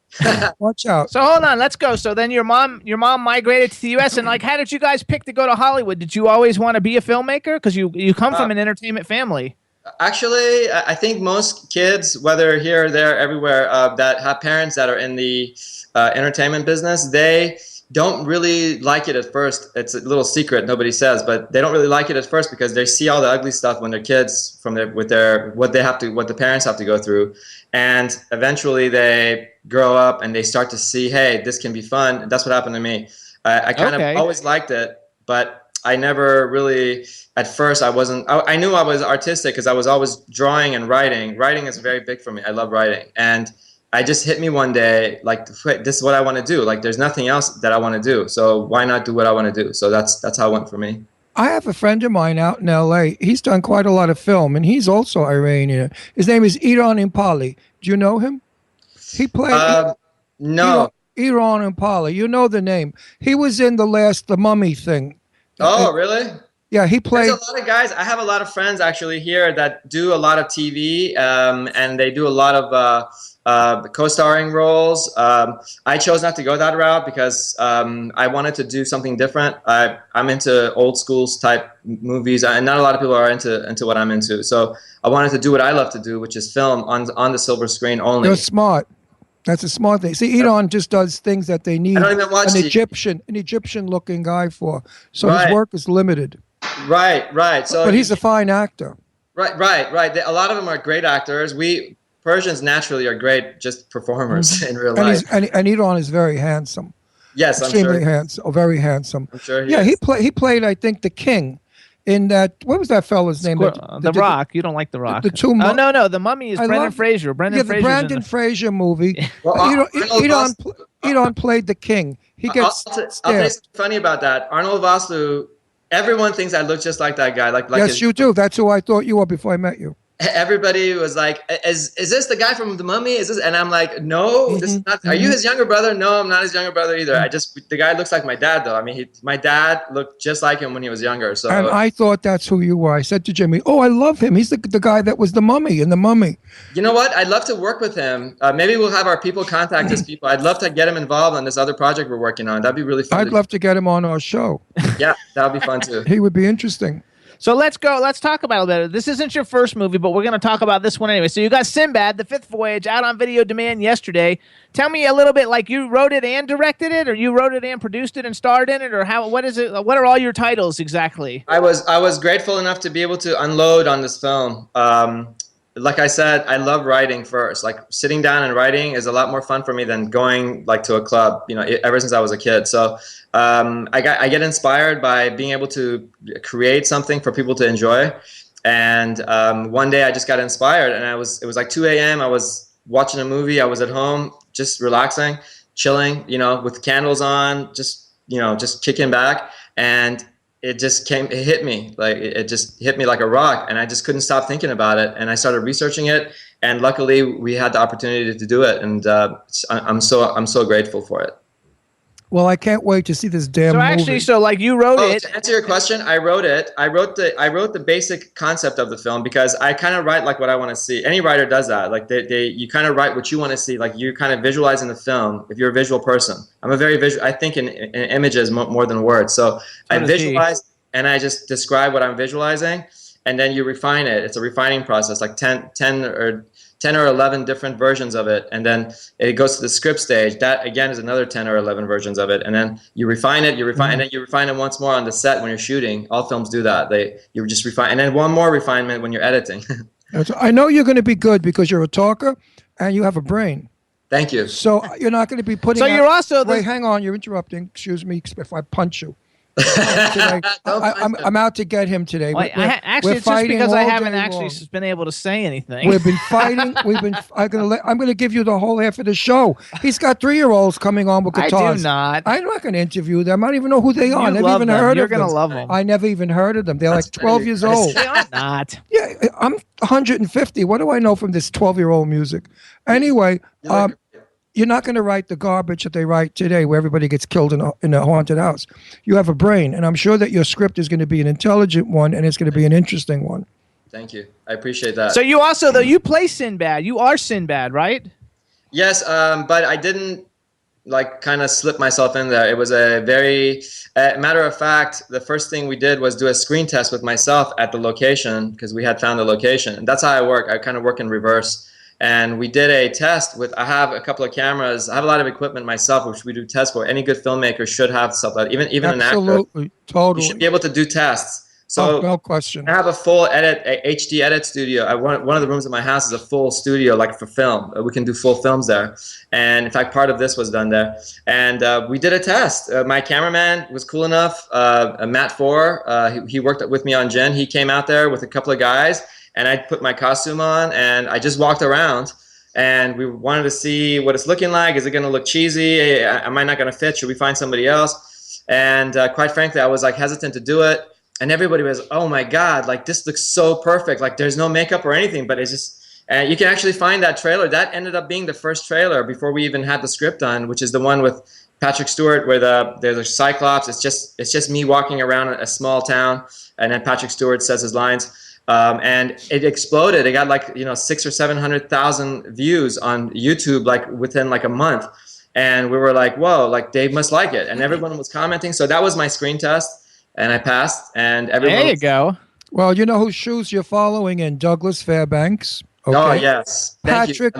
Watch out. So hold on, let's go. So then your mom migrated to the U.S. and like, how did you guys pick to go to Hollywood? Did you always want to be a filmmaker? Because you come from an entertainment family. Actually, I think most kids, whether here or there, everywhere, that have parents that are in the entertainment business, they don't really like it at first. It's a little secret, nobody says, but they don't really like it at first because they see all the ugly stuff when they're kids what the parents have to go through, and eventually they grow up and they start to see, hey, this can be fun. That's what happened to me. I kind of always liked it, but I never really, at first I knew I was artistic because I was always drawing and writing. Writing is very big for me. I love writing. And I just hit me one day, like, this is what I want to do. Like, there's nothing else that I want to do. So why not do what I want to do? So that's how it went for me. I have a friend of mine out in L.A. He's done quite a lot of film, and he's also Iranian. His name is Iran Impali. Do you know him? He played... No. Iran Impali. You know the name. He was in the Mummy thing. Oh, really? Yeah, he played... There's a lot of guys. I have a lot of friends actually here that do a lot of TV, and they do a lot of co-starring roles. I chose not to go that route because I wanted to do something different. I'm into old schools type movies, and not a lot of people are into what I'm into. So I wanted to do what I love to do, which is film on the silver screen only. You're smart. That's a smart thing. See, Iran just does things that they need I don't even watch an Egyptian-looking guy for. So Right. his work is limited. Right. So But he's a fine actor. Right. A lot of them are great actors. Persians naturally are great, just performers in real And life. and Iran is very handsome. Yes, I'm Extremely sure. handsome. Oh, very handsome. I'm sure. Yeah, is. he played, I think, the king in that. What was that fella's name? The Rock. You don't like The Rock. the two Oh, no. The Mummy is I Brendan love- Fraser. Yeah, the Brandon Fraser movie. Well, Iran, Arnold Iran, Edon played the king. He gets I'll tell you stabbed. something funny about that. Arnold Vosloo, everyone thinks I look just like that guy. Like Yes, his, you do. That's who I thought you were before I met you. everybody was like, "Is this the guy from The Mummy? Is this?" And I'm like, "No, this is not. Are you his younger brother?" No, I'm not his younger brother either. The guy looks like my dad though. I mean, my dad looked just like him when he was younger. So And I thought that's who you were. I said to Jimmy, "Oh, I love him. He's the guy that was the mummy in the Mummy." you know what? I'd love to work with him. Maybe we'll have our people contact his people. I'd love to get him involved on this other project we're working on. That'd be really fun. I'd love to get him on our show. Yeah, that would be fun too. He would be interesting. So let's go. Let's talk about it a bit. This isn't your first movie, but we're going to talk about this one anyway. So you got Sinbad, The Fifth Voyage, out on video demand yesterday. Tell me a little bit, like you wrote it and directed it, or you wrote it and produced it and starred in it, or how? What is it? What are all your titles exactly? I was grateful enough to be able to unload on this film. Like I said, I love writing first. Like sitting down and writing is a lot more fun for me than going like to a club. You know, ever since I was a kid. So I get inspired by being able to create something for people to enjoy. And one day I just got inspired, and it was like 2 a.m. I was watching a movie. I was at home, just relaxing, chilling. You know, with candles on, just kicking back, and it hit me like a rock, and I just couldn't stop thinking about it, and I started researching it, and luckily we had the opportunity to do it, and I'm so grateful for it. Well, I can't wait to see this damn So movie. actually, so like you wrote it. To answer your question, I wrote it. I wrote the basic concept of the film because I kind of write like what I want to see. Any writer does that. Like you kind of write what you want to see. Like you're kind of visualizing the film. If you're a visual person, I'm a very visual. I think in images more than words. So I visualize and I just describe what I'm visualizing, and then you refine it. It's a refining process, like 10 or 11 different versions of it, and then it goes to the script stage. That again is another 10 or 11 versions of it, and then you refine it, and then you refine it once more on the set when you're shooting. All films do that. You just refine, and then one more refinement when you're editing. I know you're going to be good because you're a talker and you have a brain. Thank you. So you're not going to be putting. So you're also wait. Hang on, you're interrupting. Excuse me. If I punch you. Today, I'm out to get him today. Well, actually, it's just because I haven't actually been able to say anything. We've been fighting. I'm going to give you the whole half of the show. He's got 3-year-olds coming on with guitars. I do not. I'm not going to interview them. I don't even know who they are. I never love even them. heard You're of them. You're going to love them. I never even heard of them. They're like 12 years old. They are not. Yeah, I'm 150. What do I know from this 12-year-old music? Anyway, you're not going to write the garbage that they write today where everybody gets killed in a haunted house. You have a brain, and I'm sure that your script is going to be an intelligent one, and it's going to be an interesting one. Thank you. I appreciate that. So you also, though, you play Sinbad. You are Sinbad, right? Yes, but I didn't kind of slip myself in there. It was a very matter of fact. The first thing we did was do a screen test with myself at the location because we had found the location. And that's how I work. I kind of work in reverse. And we did a test I have a couple of cameras. I have a lot of equipment myself, which we do tests for. Any good filmmaker should have stuff like that. Even an actor. Absolutely, totally. You should be able to do tests. So no question. I have a full HD edit studio. One of the rooms in my house is a full studio, like for film. We can do full films there. And in fact, part of this was done there. And we did a test. My cameraman was cool enough. Matt Four, he worked with me on Jen. He came out there with a couple of guys, and I put my costume on, and I just walked around. And we wanted to see what it's looking like. Is it going to look cheesy? Am I not going to fit? Should we find somebody else? And quite frankly, I was like hesitant to do it. And everybody was, oh my God, like this looks so perfect. Like there's no makeup or anything, but it's just, and you can actually find that trailer. That ended up being the first trailer before we even had the script done, which is the one with Patrick Stewart where there's a Cyclops. It's just me walking around a small town, and then Patrick Stewart says his lines. And it exploded. It got 600,000 or 700,000 views on YouTube within a month. And we were like, whoa, they must like it. And everyone was commenting. So that was my screen test. And I passed, and everyone. There you go. Well, you know whose shoes you're following in Douglas Fairbanks. Okay? Oh yes, Patrick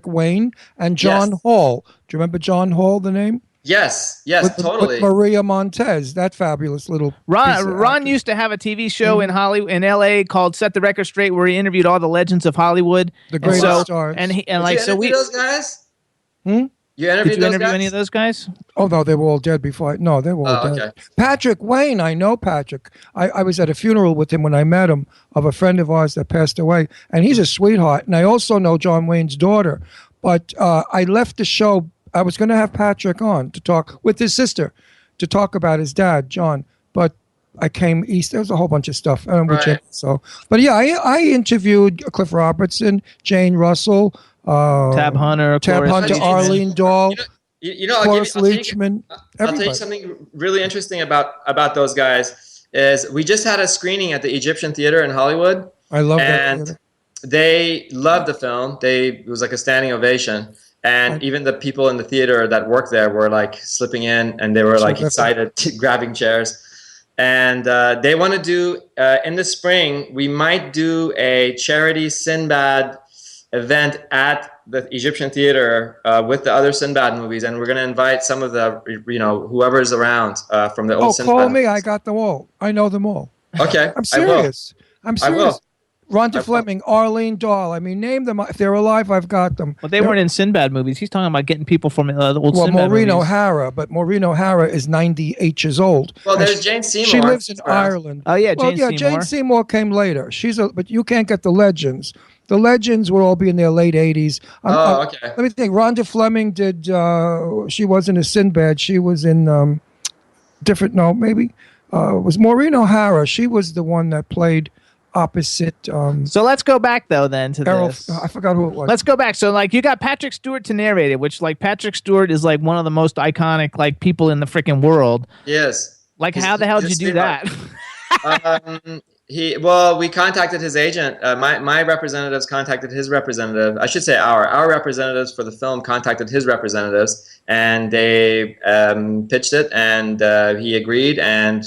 Wayne, and John Hall. Do you remember John Hall? The name? Yes, totally. With Maria Montez, that fabulous little. Ron used to have a TV show in Hollywood, in L.A. called "Set the Record Straight," where he interviewed all the legends of Hollywood, the great stars. Those guys. You Did you interview guys? any of those guys? Oh, no, they were all dead before. No, they were all dead. Okay. Patrick Wayne, I know Patrick. I was at a funeral with him when I met him of a friend of ours that passed away, and he's a sweetheart. And I also know John Wayne's daughter. But I left the show I was going to have Patrick on to talk with his sister, to talk about his dad, John, but I came east. There was a whole bunch of stuff. Right. But yeah, I interviewed Cliff Robertson, Jane Russell, Tab Hunter, Tab Cloris Hunter, Leachman. Arlene Dahl, Cloris I'll I'll Leachman, tell you everybody. something really interesting about those guys is we just had a screening at the Egyptian Theater in Hollywood. I love that And theater. they loved the film. It was like a standing ovation. And even the people in the theater that worked there were like slipping in, and they were like excited, grabbing chairs. And they want to do in the spring. We might do a charity Sinbad event at the Egyptian Theater with the other Sinbad movies, and we're going to invite some of the whoever's around from the old Sinbad. Call me. movies. I got them all. I know them all. Okay, I'm serious. I'm I will. serious. Rhonda Fleming, Arlene Dahl. I mean, name them. If they're alive, I've got them. But they weren't in Sinbad movies. He's talking about getting people from the old Well, Sinbad Maureen movies. O'Hara, but Maureen O'Hara is 98 years old. Well, And there's Jane Seymour. She lives in Ireland. Oh, yeah, Well, Jane yeah, Seymour. Jane Seymour came later. But you can't get the legends. The legends will all be in their late 80s. Okay. Let me think. Rhonda Fleming did. She wasn't a Sinbad. She was in different. No, maybe it was Maureen O'Hara. She was the one that played opposite. So let's go back though then to Errol. this. I forgot who it was. Let's go back. So like you got Patrick Stewart to narrate it, which like Patrick Stewart is like one of the most iconic like people in the freaking world. Yes. Like how the hell did you do that? We contacted his agent. My representatives contacted his representative. I should say our representatives for the film contacted his representatives, and they pitched it, and he agreed, and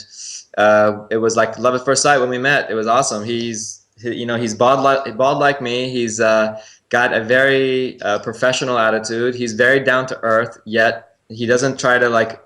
it was like love at first sight when we met. It was awesome. He's bald like me. He's got a very professional attitude. He's very down to earth, yet he doesn't try to like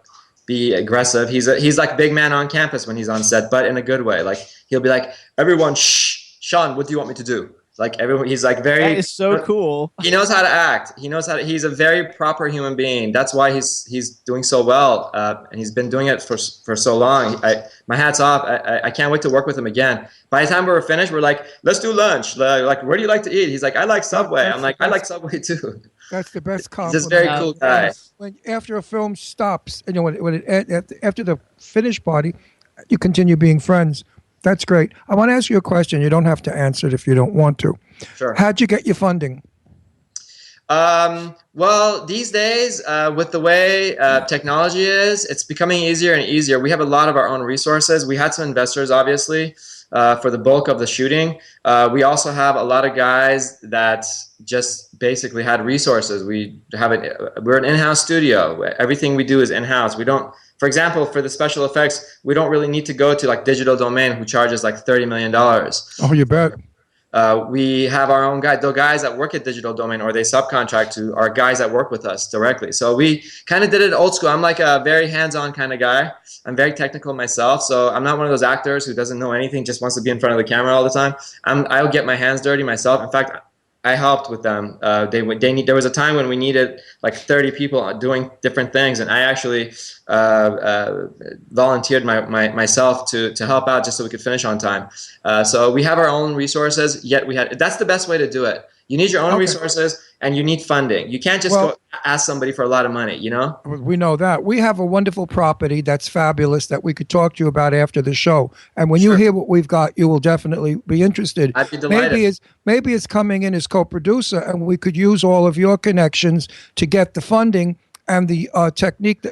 be aggressive. He's like big man on campus when he's on set, but in a good way. Like he'll be like, everyone, shh, Sean, what do you want me to do? Like everyone, he's like very. That is so cool. He knows how to act. He knows how to. He's a very proper human being. That's why he's doing so well, and he's been doing it for so long. My hat's off. I can't wait to work with him again. By the time we're finished, we're like, let's do lunch. Like, where do you like to eat? He's like, I like Subway. I'm like, I like Subway too. That's the best He's compliment. just very cool guy. When after a film stops, after the finish party, you continue being friends. That's great. I want to ask you a question. You don't have to answer it if you don't want to. Sure. How'd you get your funding? Well, these days, with the way technology is, it's becoming easier and easier. We have a lot of our own resources. We had some investors, obviously, for the bulk of the shooting. We also have a lot of guys that just basically had resources. We're an in-house studio. Everything we do is in-house. We don't. For example, for the special effects, we don't really need to go to like Digital Domain, who charges like $30 million. Oh, you bet. We have our own guys. The guys that work at Digital Domain or they subcontract to are guys that work with us directly. So we kind of did it old school. I'm like a very hands-on kind of guy. I'm very technical myself. So I'm not one of those actors who doesn't know anything, just wants to be in front of the camera all the time. I'll get my hands dirty myself. In fact, I helped with them. There was a time when we needed like 30 people doing different things, and I actually volunteered myself to help out just so we could finish on time. So we have our own resources. Yet that's the best way to do it. You need your own resources, and you need funding. You can't just go ask somebody for a lot of money. You know. We know that. We have a wonderful property that's fabulous that we could talk to you about after the show. And when you hear what we've got, you will definitely be interested. I'd be delighted. Maybe it's coming in as co-producer, and we could use all of your connections to get the funding and the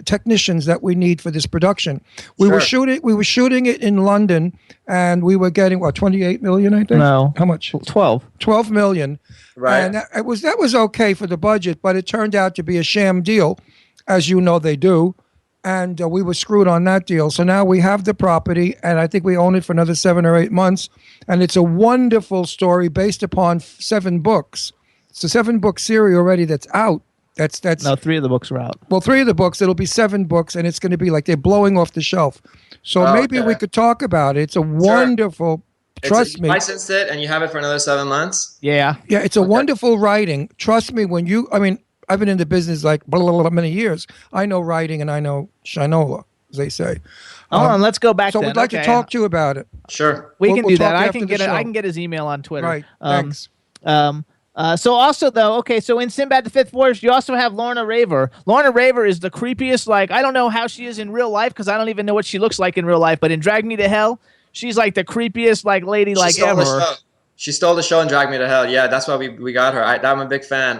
technicians that we need for this production. We were shooting it in London, and we were getting 28 million, I think. No. How much? 12 million. Right. And that was okay for the budget, but it turned out to be a sham deal, as you know they do. And we were screwed on that deal. So now we have the property, and I think we own it for another 7 or 8 months. And it's a wonderful story based upon 7 books. It's a 7-book series already that's out. That's No, 3 of the books are out. Well, 3 of the books. It'll be 7 books, and it's going to be like they're blowing off the shelf. So maybe we could talk about it. It's a wonderful. Trust me. You licensed it, and you have it for another 7 months. Yeah. Yeah, it's a wonderful writing. Trust me. I've been in the business like many years. I know writing, and I know Shinola, as they say. Hold on, let's go back. So we'd like to talk to you about it. Sure. We can do that. talk I after can the get it. show. I can get his email on Twitter. Right. Thanks. So also though, okay, so in Sinbad the Fifth Voyage, you also have Lorna Raver. Lorna Raver is the creepiest. Like, I don't know how she is in real life because I don't even know what she looks like in real life. But in Drag Me to Hell, she's like the creepiest like lady like ever. She stole the show and dragged me to hell. Yeah, that's why we got her. I'm a big fan.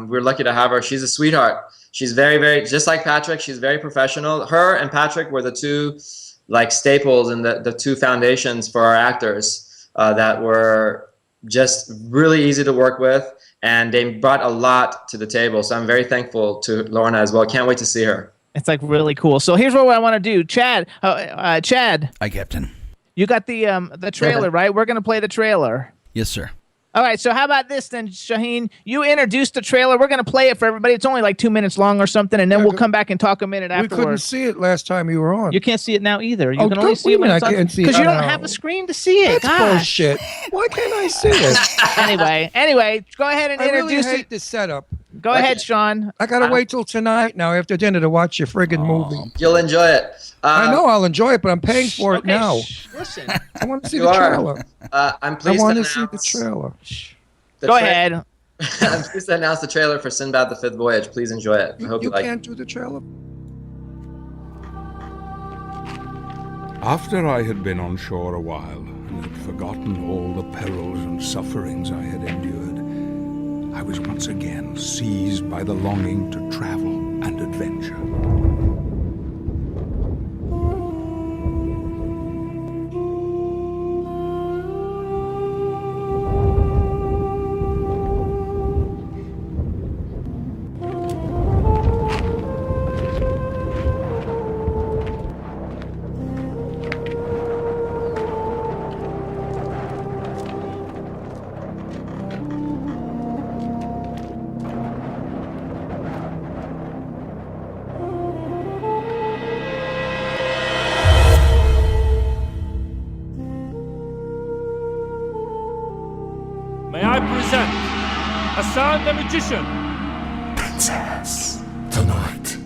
We're lucky to have her. She's a sweetheart. She's very, very, just like Patrick, she's very professional. Her and Patrick were the two like staples and the two foundations for our actors that were just really easy to work with, and they brought a lot to the table. So I'm very thankful to Lorna as well. Can't wait to see her. It's like really cool. So here's what I want to do. Chad. Hi, Captain. You got the trailer, right? We're going to play the trailer. Yes, sir. All right, so how about this then, Shahin? You introduced the trailer. We're going to play it for everybody. It's only like 2 minutes long or something, and then we'll come back and talk a minute afterwards. We couldn't see it last time you were on. You can't see it now either. You Oh, can only see it when it's on. Because you don't have a screen to see it. That's bullshit. Why can't I see it? Anyway, go ahead and introduce really hate it. this setup. Go ahead, Sean. I gotta wait till tonight now after dinner to watch your friggin' movie. You'll enjoy it. I know I'll enjoy it, but I'm paying for it now. Listen. I want to see the trailer. I'm pleased I want to to see the announce trailer. Go ahead. I'm pleased to announce the trailer for Sinbad the Fifth Voyage. Please enjoy it. I hope you like it. You can't do the trailer? After I had been on shore a while and had forgotten all the perils and sufferings I had endured, I was once again seized by the longing to travel and adventure. May I present Hassan the Magician. Princess, tonight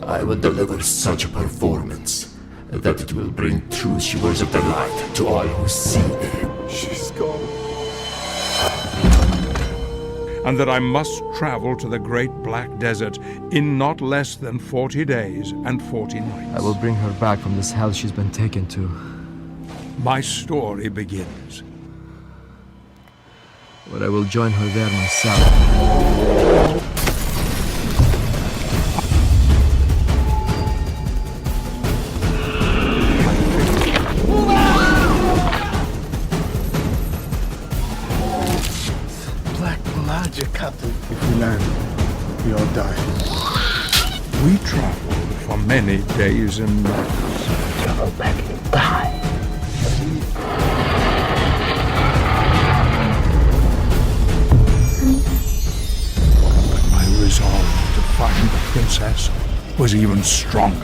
I will deliver such a performance that it will bring true shivers of delight to all who see it. She's gone. And that I must travel to the great black desert in not less than 40 days and 40 nights. I will bring her back from this hell she's been taken to. My story begins. But I will join her there myself. Black magic, Captain. If we land, we all die. We traveled for many days and nights. Travel back in time. My resolve to find the princess was even stronger.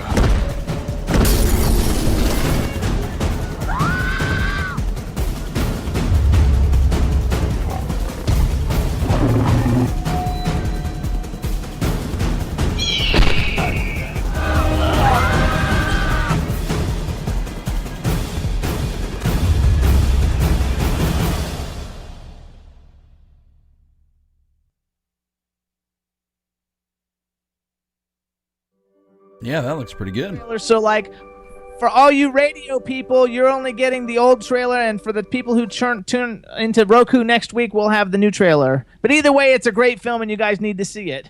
Yeah, that looks pretty good. So, like, for all you radio people, you're only getting the old trailer, and for the people who tune into Roku next week, we'll have the new trailer. But either way, it's a great film, and you guys need to see it.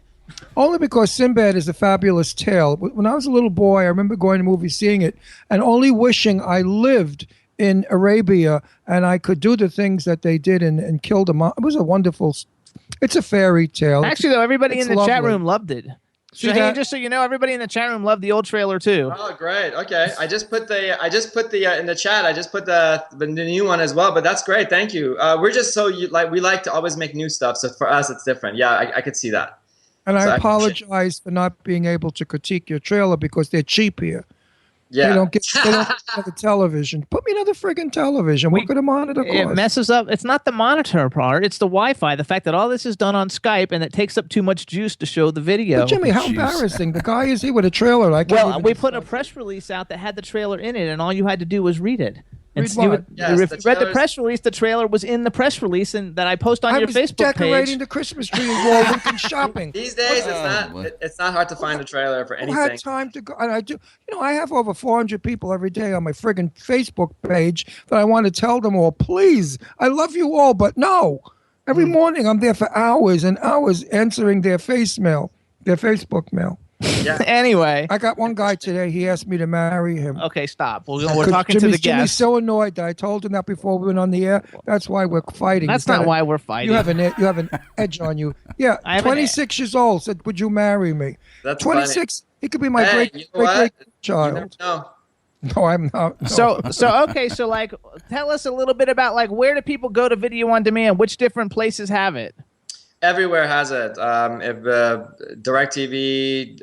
Only because Sinbad is a fabulous tale. When I was a little boy, I remember going to movies, seeing it, and only wishing I lived in Arabia and I could do the things that they did and kill them. It was a wonderful. It's a fairy tale. Actually, though, everybody in the chat room loved it. See Shahin, that? just so you know, everybody in the chat room loved the old trailer too. Oh, great. Okay, I just put the in the chat. I just put the new one as well. But that's great. Thank you. We're just so we like to always make new stuff. So for us, it's different. Yeah, I could see that. And So I apologize for not being able to critique your trailer because they're cheap here. Yeah. They don't get the television. Put me another friggin' television. What could a monitor cost? It messes up. It's not the monitor part. It's the Wi-Fi. The fact that all this is done on Skype and it takes up too much juice to show the video. But Jimmy, how embarrassing. The guy is here with a trailer. Well, we put a press release out that had the trailer in it, and all you had to do was read it. And Read what? Yes, if the you read the trailers- press release, the trailer was in the press release and that I post on I your was Facebook decorating page. the Christmas tree while weekend shopping. These days, boy. it's not hard to find a trailer for Who anything. had time to go? And I do. I have over 400 people every day on my friggin' Facebook page that I want to tell them all, please, I love you all, but no. Every morning I'm there for hours and hours answering their Facebook mail. Yeah. Anyway. I got one guy today. He asked me to marry him. Okay, stop. We're talking to the Jimmy's guest. so annoyed that I told him that before we went on the air. That's why we're fighting. That's not why we're fighting. You have an edge on you. Yeah, I have an 26 years old. Said, "Would you marry me?" That's 26. funny. He could be my Hey, great you know what? child. No. No, I'm not. No. So like, tell us a little bit about like where do people go to video on demand? Which different places have it? Everywhere has it. If DirecTV,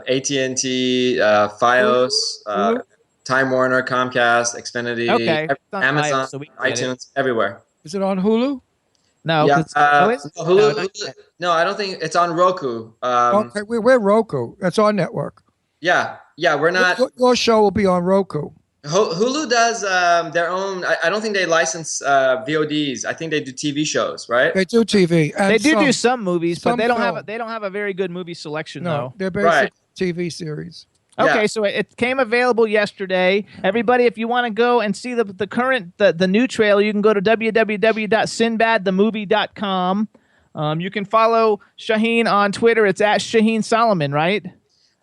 AT&T, FiOS, Time Warner, Comcast, Xfinity, Okay. Amazon, So we get it. iTunes, everywhere. Is it on Hulu? No. Yeah, 'cause- oh, is it? Hulu, No, not Hulu- yet. no, I don't think it's on Roku. Okay, we're Roku. That's our network. Yeah, we're not. Your show will be on Roku. Hulu does their own. I don't think they license VODs. I think they do TV shows, right? They do TV. And They do some movies, but some they don't film. have a very good movie selection No, though. they're basic TV series. Okay, Yeah. so it came available yesterday. Everybody, if you want to go and see the new trailer, you can go to www.sinbadthemovie.com. You can follow Shahin on Twitter. It's at Shahin Solomon, right?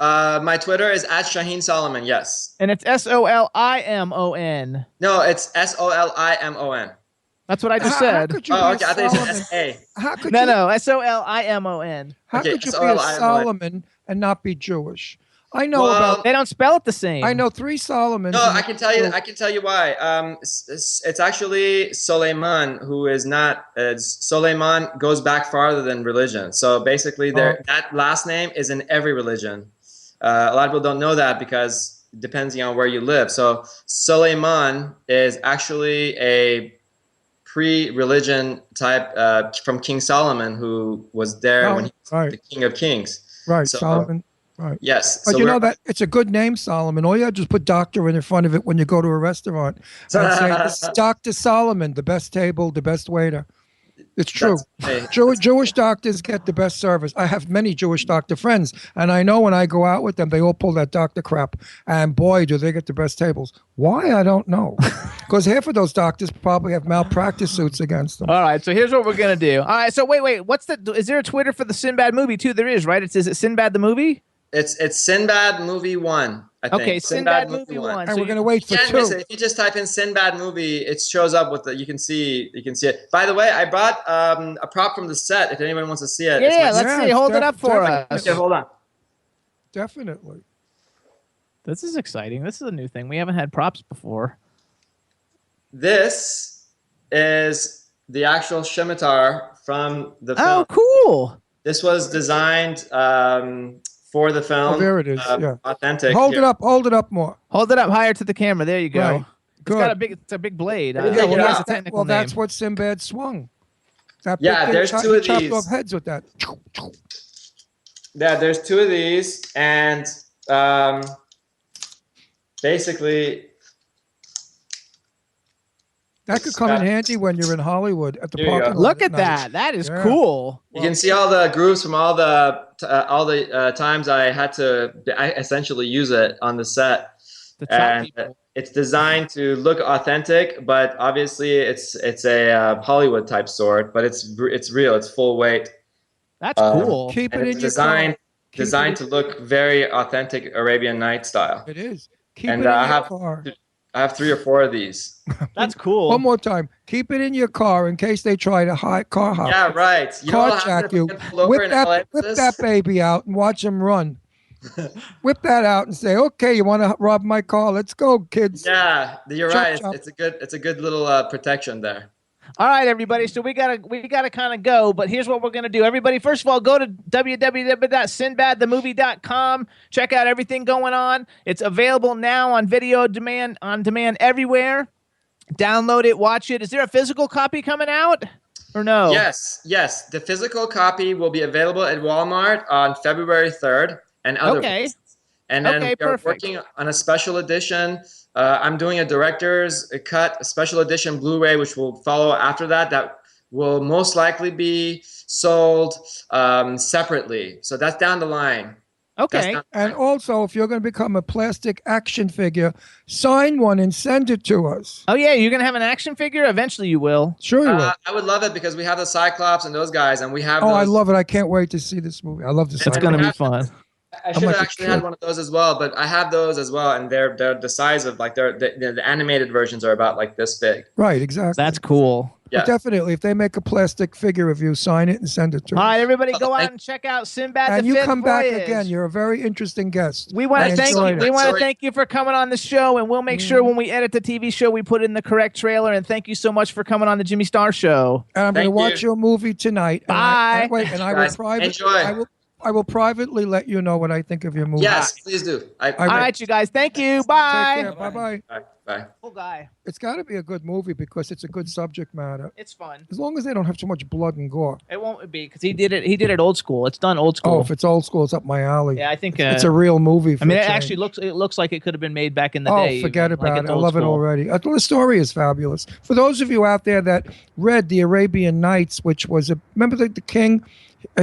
My Twitter is at Shahin Solomon. Yes. And it's Solimon. No, it's Solimon. That's what I just How said. could you Oh, be okay. I think Solomon? it's SA. How could No, you, no, Solimon. How Okay, could you be a Solimon. Solomon and not be Jewish? I know Well, about. They don't spell it the same. I know 3 Solomons. No, in I the can tell you. world. I can tell you why. It's actually Solimon, who is not. Solimon goes back farther than religion. So basically, that last name is in every religion. A lot of people don't know that because depending on where you live. So Solimon is actually a pre-religion type from King Solomon, who was there when he was the King of Kings. Right, So, Solomon. Right. Yes. But so you know we're- that it's a good name, Solomon. All you have to do is put doctor in front of it when you go to a restaurant and say, "This is Dr. Solomon, the best table, the best waiter." It's true. Hey, Jewish doctors get the best service. I have many Jewish doctor friends, and I know when I go out with them, they all pull that doctor crap. And boy, do they get the best tables. Why? I don't know. Because half of those doctors probably have malpractice suits against them. All right, so here's what we're gonna do. All right, so wait, is there a Twitter for the Sinbad movie too? There is, right? Is it Sinbad the movie? It's Sinbad Movie 1, I think. Okay, Sinbad Movie 1. And we're going to wait for You can't 2. miss it. If you just type in Sinbad Movie, it shows up with you can see it. By the way, I brought a prop from the set if anyone wants to see it. Yeah, let's see. Hold it up for us. Okay, hold on. Definitely. This is exciting. This is a new thing. We haven't had props before. This is the actual scimitar from the film. Oh, cool. This was designed for the film. Oh, there it is. Yeah. Authentic. Hold it up. Hold it up more. Hold it up higher to the camera. There you go. Right. Good. It's a big blade. Yeah, Well, yeah. that's a technical name. That's what Sinbad swung. That Yeah, big there's thing, 2 of he chopped these. off heads with that. Yeah, there's 2 of these, and basically. That could come in handy when you're in Hollywood at the Here you parking go. lot. Look at night. that. That is Yeah. cool. You can see all the grooves from all the times I had to essentially use it on the set. The chop And people. it's designed to look authentic, but obviously it's a Hollywood type sword, but it's real. It's full weight. That's cool. Keep And it it's in your designed car. designed to look very authentic Arabian Night style. It is. Keep And it in I your have car. I have 3 or 4 of these. That's cool. One more time. Keep it in your car in case they try to car hop. Yeah, right. You know how Carjack to you. get pulled over in LA for Whip this? that baby out and watch him run. Whip that out and say, "Okay, you want to rob my car? Let's go, kids." Yeah, you're Chop, right. chop. It's a good little protection there. All right, everybody. So we gotta kind of go, but here's what we're gonna do. Everybody, first of all, go to www.sinbadthemovie.com. Check out everything going on. It's available now on on demand everywhere. Download it, watch it. Is there a physical copy coming out, or no? Yes. The physical copy will be available at Walmart on February 3rd and other Okay. places. And then Okay, we are perfect. working on a special edition. I'm doing a director's cut, a special edition Blu-ray, which will follow after that. That will most likely be sold separately. So that's down the line. Okay. And also, if you're going to become a plastic action figure, sign one and send it to us. Oh yeah, you're gonna have an action figure. Eventually, you will. Sure you will. I would love it because we have the Cyclops and those guys, and we have. Oh, those, I love it. I can't wait to see this movie. I love the It's gonna be fun. I should have actually had one of those as well, but I have those as well, and they're the size of like the animated versions are about like this big. Right, exactly. That's cool. But Yeah. definitely, if they make a plastic figure of you, sign it and send it to All us. right, everybody, go out and check out Sinbad And the you Fifth come back Voyage. again. You're a very interesting guest. We want I to thank you. enjoyed it. We want to thank you for coming on the show, and we'll make sure when we edit the TV show, we put in the correct trailer. And thank you so much for coming on the Jimmy Star Show. And I'm going to Thank watch you. your movie tonight. Bye. And I will Guys, privately. enjoy. I will privately let you know what I think of your movie. Yes, please do. I All will. right, you guys. Thank you. Take Bye. care. Bye-bye. Bye. Cool guy. It's got to be a good movie because it's a good subject matter. It's fun. As long as they don't have too much blood and gore. It won't be because he did it. He did it old school. It's done old school. Oh, if it's old school, it's up my alley. Yeah, I think It's a real movie. For I mean, a it change. actually looks like it could have been made back in the Oh, day. forget even, about like it. it's I old love it school. already. The story is fabulous. For those of you out there that read The Arabian Nights, which was remember the king,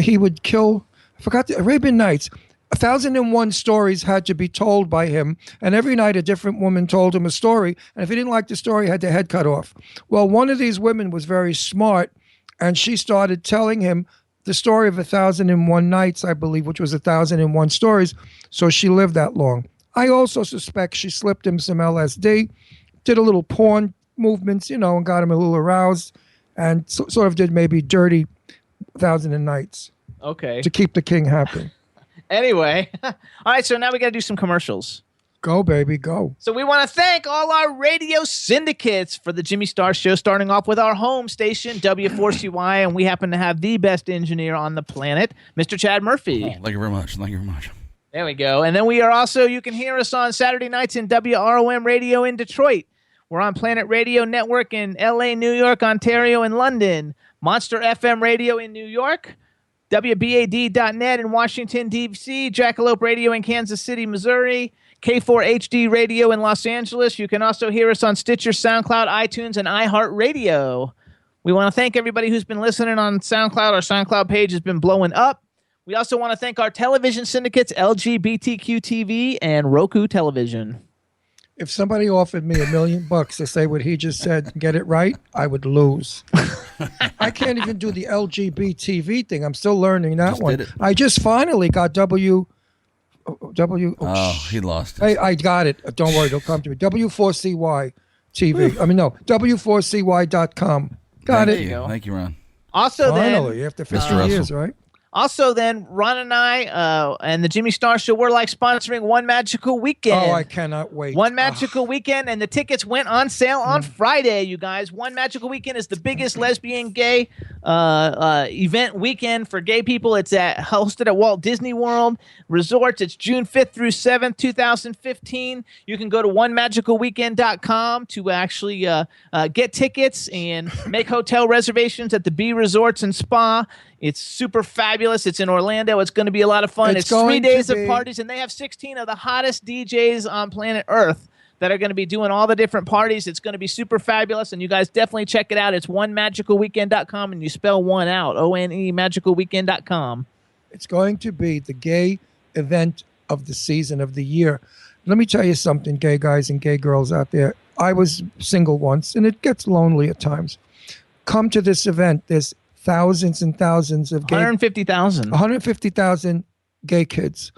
he would kill. I forgot the Arabian Nights. 1,001 stories had to be told by him, and every night a different woman told him a story. And if he didn't like the story, he had their head cut off. Well, one of these women was very smart, and she started telling him the story of 1,001 Nights, I believe, which was 1,001 stories. So she lived that long. I also suspect she slipped him some LSD, did a little porn movements, and got him a little aroused, and sort of did maybe dirty 1,000 Nights Okay. to keep the king happy. Anyway, all right. So now we got to do some commercials. Go, baby, go. So we want to thank all our radio syndicates for the Jimmy Star Show, starting off with our home station, W4CY, and we happen to have the best engineer on the planet, Mr. Chad Murphy. Oh, thank you very much. Thank you very much. There we go. And then we are also, you can hear us on Saturday nights in WROM Radio in Detroit. We're on Planet Radio Network in LA, New York, Ontario, and London. Monster FM Radio in New York. WBAD.net in Washington, D.C., Jackalope Radio in Kansas City, Missouri, K4HD Radio in Los Angeles. You can also hear us on Stitcher, SoundCloud, iTunes, and iHeartRadio. We want to thank everybody who's been listening on SoundCloud. Our SoundCloud page has been blowing up. We also want to thank our television syndicates, LGBTQ TV and Roku Television. If somebody offered me $1 million to say what he just said and get it right, I would lose. I can't even do the LGBTV thing. I'm still learning that one. did it. I just finally got W. He lost it. Hey, I got it. Don't worry, it'll come to me. W4CY TV. I mean, no, W4CY.com. Got Thank it. you. Thank you, Ron. Also, Finally, after 50 Mr. years, Russell. right? Also, then, Ron and I and the Jimmy Star Show, we're like sponsoring One Magical Weekend. Oh, I cannot wait. One Magical Weekend, and the tickets went on sale on Friday, you guys. One Magical Weekend is the biggest lesbian gay event weekend for gay people. It's hosted at Walt Disney World Resorts. It's June 5th through 7th, 2015. You can go to onemagicalweekend.com to actually get tickets and make hotel reservations at the B Resorts and Spa. It's super fabulous. It's in Orlando. It's going to be a lot of fun. It's 3 going to days of be. parties, and they have 16 of the hottest DJs on planet Earth that are going to be doing all the different parties. It's going to be super fabulous, and you guys definitely check it out. It's onemagicalweekend.com, and you spell one out, O-N-E, magicalweekend.com. It's going to be the gay event of the season of the year. Let me tell you something, gay guys and gay girls out there. I was single once, and it gets lonely at times. Come to this event. There's thousands and thousands of gay 150,000 gay kids.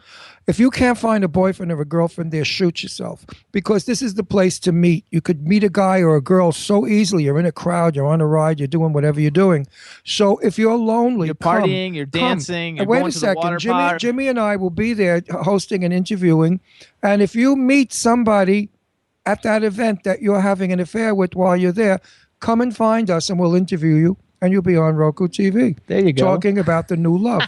If you can't find a boyfriend or a girlfriend there, shoot yourself, because this is the place to meet. You could meet a guy or a girl so easily. You're in a crowd, you're on a ride, you're doing whatever you're doing. So if you're lonely, You're partying, you're dancing, you're and wait going a to the water second, park. Jimmy and I will be there hosting and interviewing. And if you meet somebody at that event that you're having an affair with while you're there, come and find us and we'll interview you. And you'll be on Roku TV. There you go. Talking about the new love.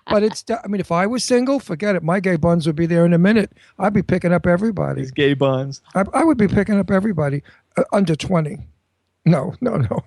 But if I was single, forget it. My gay buns would be there in a minute. I'd be picking up everybody. These gay buns. I would be picking up everybody under 20. No,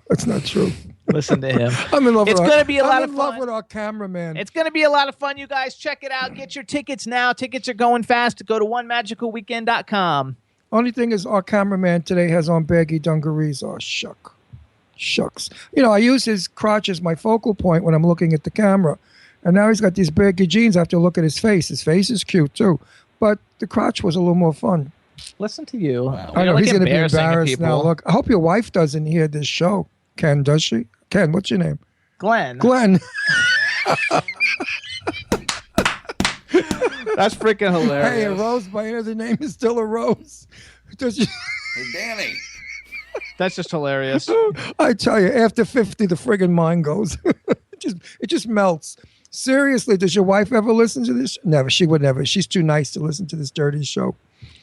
that's not true. Listen to him. I'm in love. It's with going to be a lot of I'm in fun. love with our cameraman. It's going to be a lot of fun, you guys. Check it out. Get your tickets now. Tickets are going fast. Go to onemagicalweekend.com. Only thing is, our cameraman today has on baggy dungarees. Oh, shucks. You know, I use his crotch as my focal point when I'm looking at the camera. And now he's got these baggy jeans. I have to look at his face. His face is cute, too. But the crotch was a little more fun. Listen to you. Wow. I know, Like he's going to be embarrassing embarrassed people. now. Look, I hope your wife doesn't hear this show. Ken, does she? Ken, what's your name? Glenn. That's freaking hilarious. Hey, a rose by any other name is still a rose. Does she? Hey, Danny. That's just hilarious. I tell you, after 50, the friggin' mind goes. it just melts. Seriously, does your wife ever listen to this? Never. She would never. She's too nice to listen to this dirty show.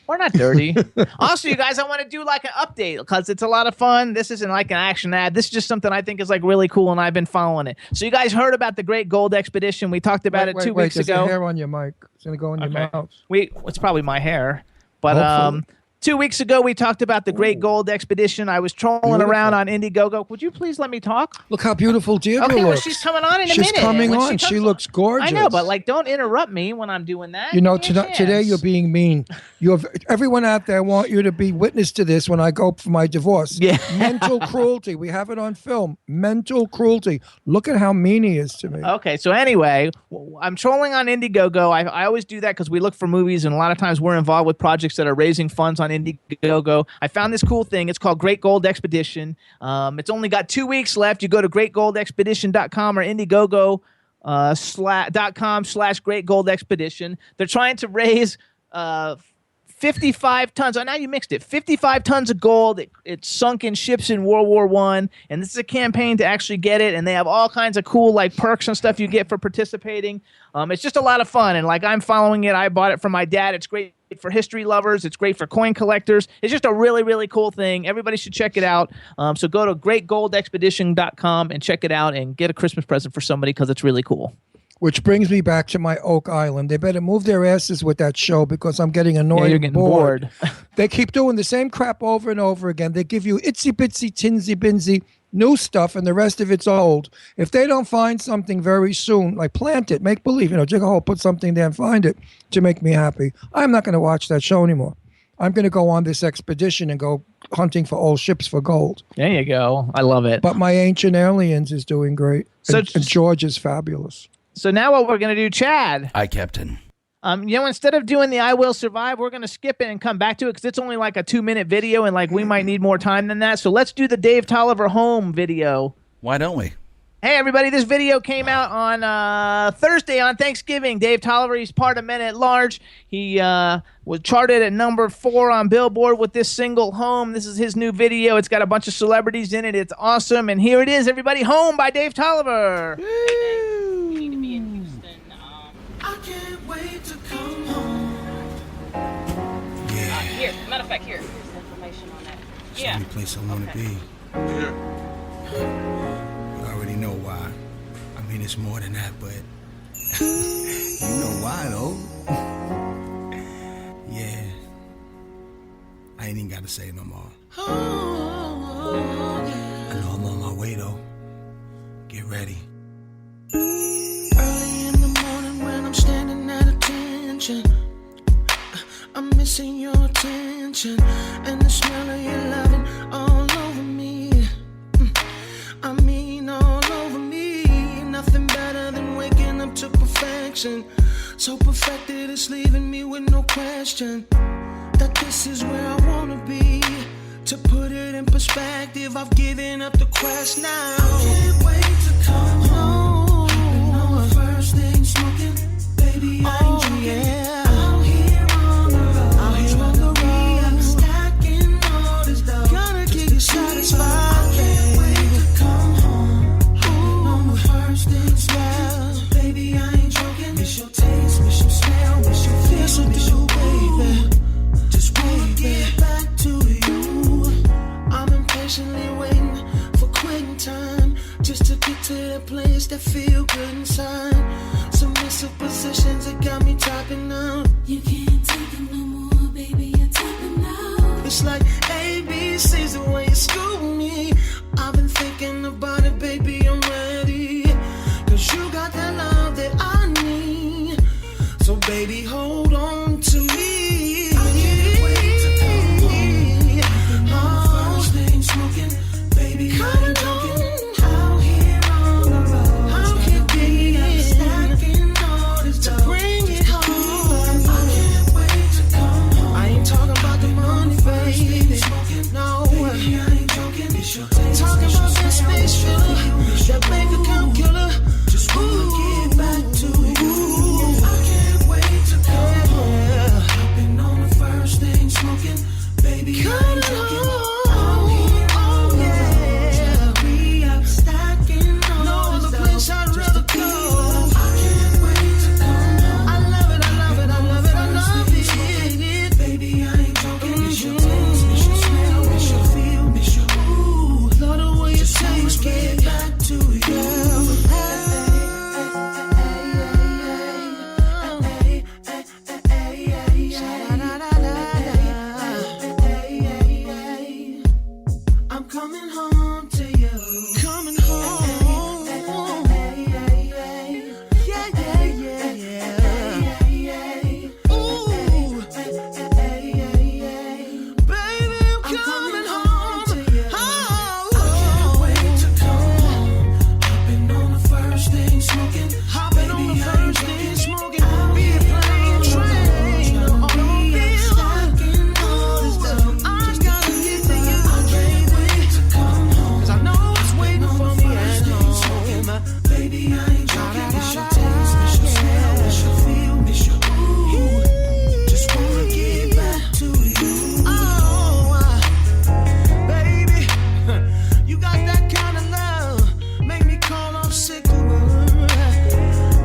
We're not dirty. Also, you guys, I want to do like an update because it's a lot of fun. This isn't like an action ad. This is just something I think is like really cool, and I've been following it. So you guys heard about the Great Gold Expedition. We talked about it 2 weeks There's ago. a hair on your mic. It's going to go in your mouth. It's probably my hair. But Hopefully. 2 weeks ago, we talked about the Great Gold Expedition. I was trolling around on Indiegogo. Would you please let me talk? Look how beautiful Deirdre Okay, well, looks. she's coming on in a She's minute. coming When on. She looks gorgeous. I know, but like, don't interrupt me when I'm doing that. You know, Give me a today chance. you're being mean. Everyone out there, I want you to be witness to this when I go for my divorce. Yeah. Mental cruelty. We have it on film. Mental cruelty. Look at how mean he is to me. Okay, so anyway, I'm trolling on Indiegogo. I always do that because we look for movies, and a lot of times we're involved with projects that are raising funds on Indiegogo. I found this cool thing. It's called Great Gold Expedition. It's only got 2 weeks left. You go to greatgoldexpedition.com or Indiegogo.com/Great Gold Expedition. They're trying to raise 55 tons. Oh, now you mixed it. 55 tons of gold. It sunk in ships in World War I. And this is a campaign to actually get it. And they have all kinds of cool like perks and stuff you get for participating. It's just a lot of fun. And like I'm following it. I bought it from my dad. It's great for history lovers. It's great for coin collectors. It's just a really, really cool thing. Everybody should check it out. So go to greatgoldexpedition.com and check it out and get a Christmas present for somebody because it's really cool. Which brings me back to my Oak Island. They better move their asses with that show because I'm getting annoyed. Yeah, you're and getting bored. bored. They keep doing the same crap over and over again. They give you itsy bitsy tinsy binsy new stuff and the rest of it's old. If they don't find something very soon, like plant it, make believe, dig a hole, put something there and find it to make me happy. I'm not going to watch that show anymore. I'm going to go on this expedition and go hunting for old ships for gold. There you go. I love it. But my Ancient Aliens is doing great. So- and George is fabulous. So now what we're going to do, Chad. Hi, Captain. Instead of doing the I Will Survive, we're going to skip it and come back to it because it's only like a 2-minute video and like we might need more time than that. So let's do the Dave Tolliver home video. Why don't we? Hey, everybody, this video came out on Thursday on Thanksgiving. Dave Tolliver, he's part of Men at Large. He was charted at number 4 on Billboard with this single, Home. This is his new video. It's got a bunch of celebrities in it. It's awesome. And here it is, everybody, Home by Dave Tolliver. You need to be in Houston. I can't wait to come home. Here, matter of fact, here's the information on that. It's the only place I want to be. You already know why. I mean, it's more than that, but you know why, though. Yeah. I ain't even got to say it no more. I know I'm on my way, though. Get ready. Early in the morning when I'm standing at attention, I'm missing your attention and the smell of your loving all over me. I mean all over me. Nothing better than waking up to perfection. So perfected it's leaving me with no question that this is where I wanna be. To put it in perspective, I've given up the quest now. I can't wait to come home. First thing smoking, baby, I ain't joking. Yeah. Out here on the road, I'm stacking all this dough. Gonna keep you satisfied. I can't wait to come home. On the first thing smoking, baby, I ain't joking. Miss your taste, miss your smell, miss your feel, miss your baby. Just wait, get back to you. I'm impatiently waiting for quitting time, just to get to that place that feel good inside. Submissive positions that got me topping out. You can't take it no more, baby, you're tapping out. It's like ABC's the way you school me. I've been thinking about it, baby. Your bank account killer. Just wanna get back to you. I can't wait to come home. Hopping on the first thing smoking. Baby, I ain't joking. I'm here all yeah. We up stacking all the place I'd rather go. I can't wait to come home. I love it, I love it, I love it, I love it. Baby, I ain't joking. Miss your taste, miss your smell, miss your feel, miss your ooh. Love the way you taste, get back to you. I'm coming home to you. Coming home. Yeah, yeah, yeah, yeah. Ooh. Baby, I'm coming home to you. Oh, I can't wait to come home. Hopping on the first thing smoking. Hopping on the first thing smoking. Be it plane, train, or automobile. Stacking all this stuff. I gotta get to you. I can't wait to come home. 'Cause I know it's waiting for me at home. Baby, I ain't joking. Miss your taste, miss your smell, miss your feel, miss your ooh. Just wanna get back to you. Oh, baby, you got that kind of love. Make me call off sick.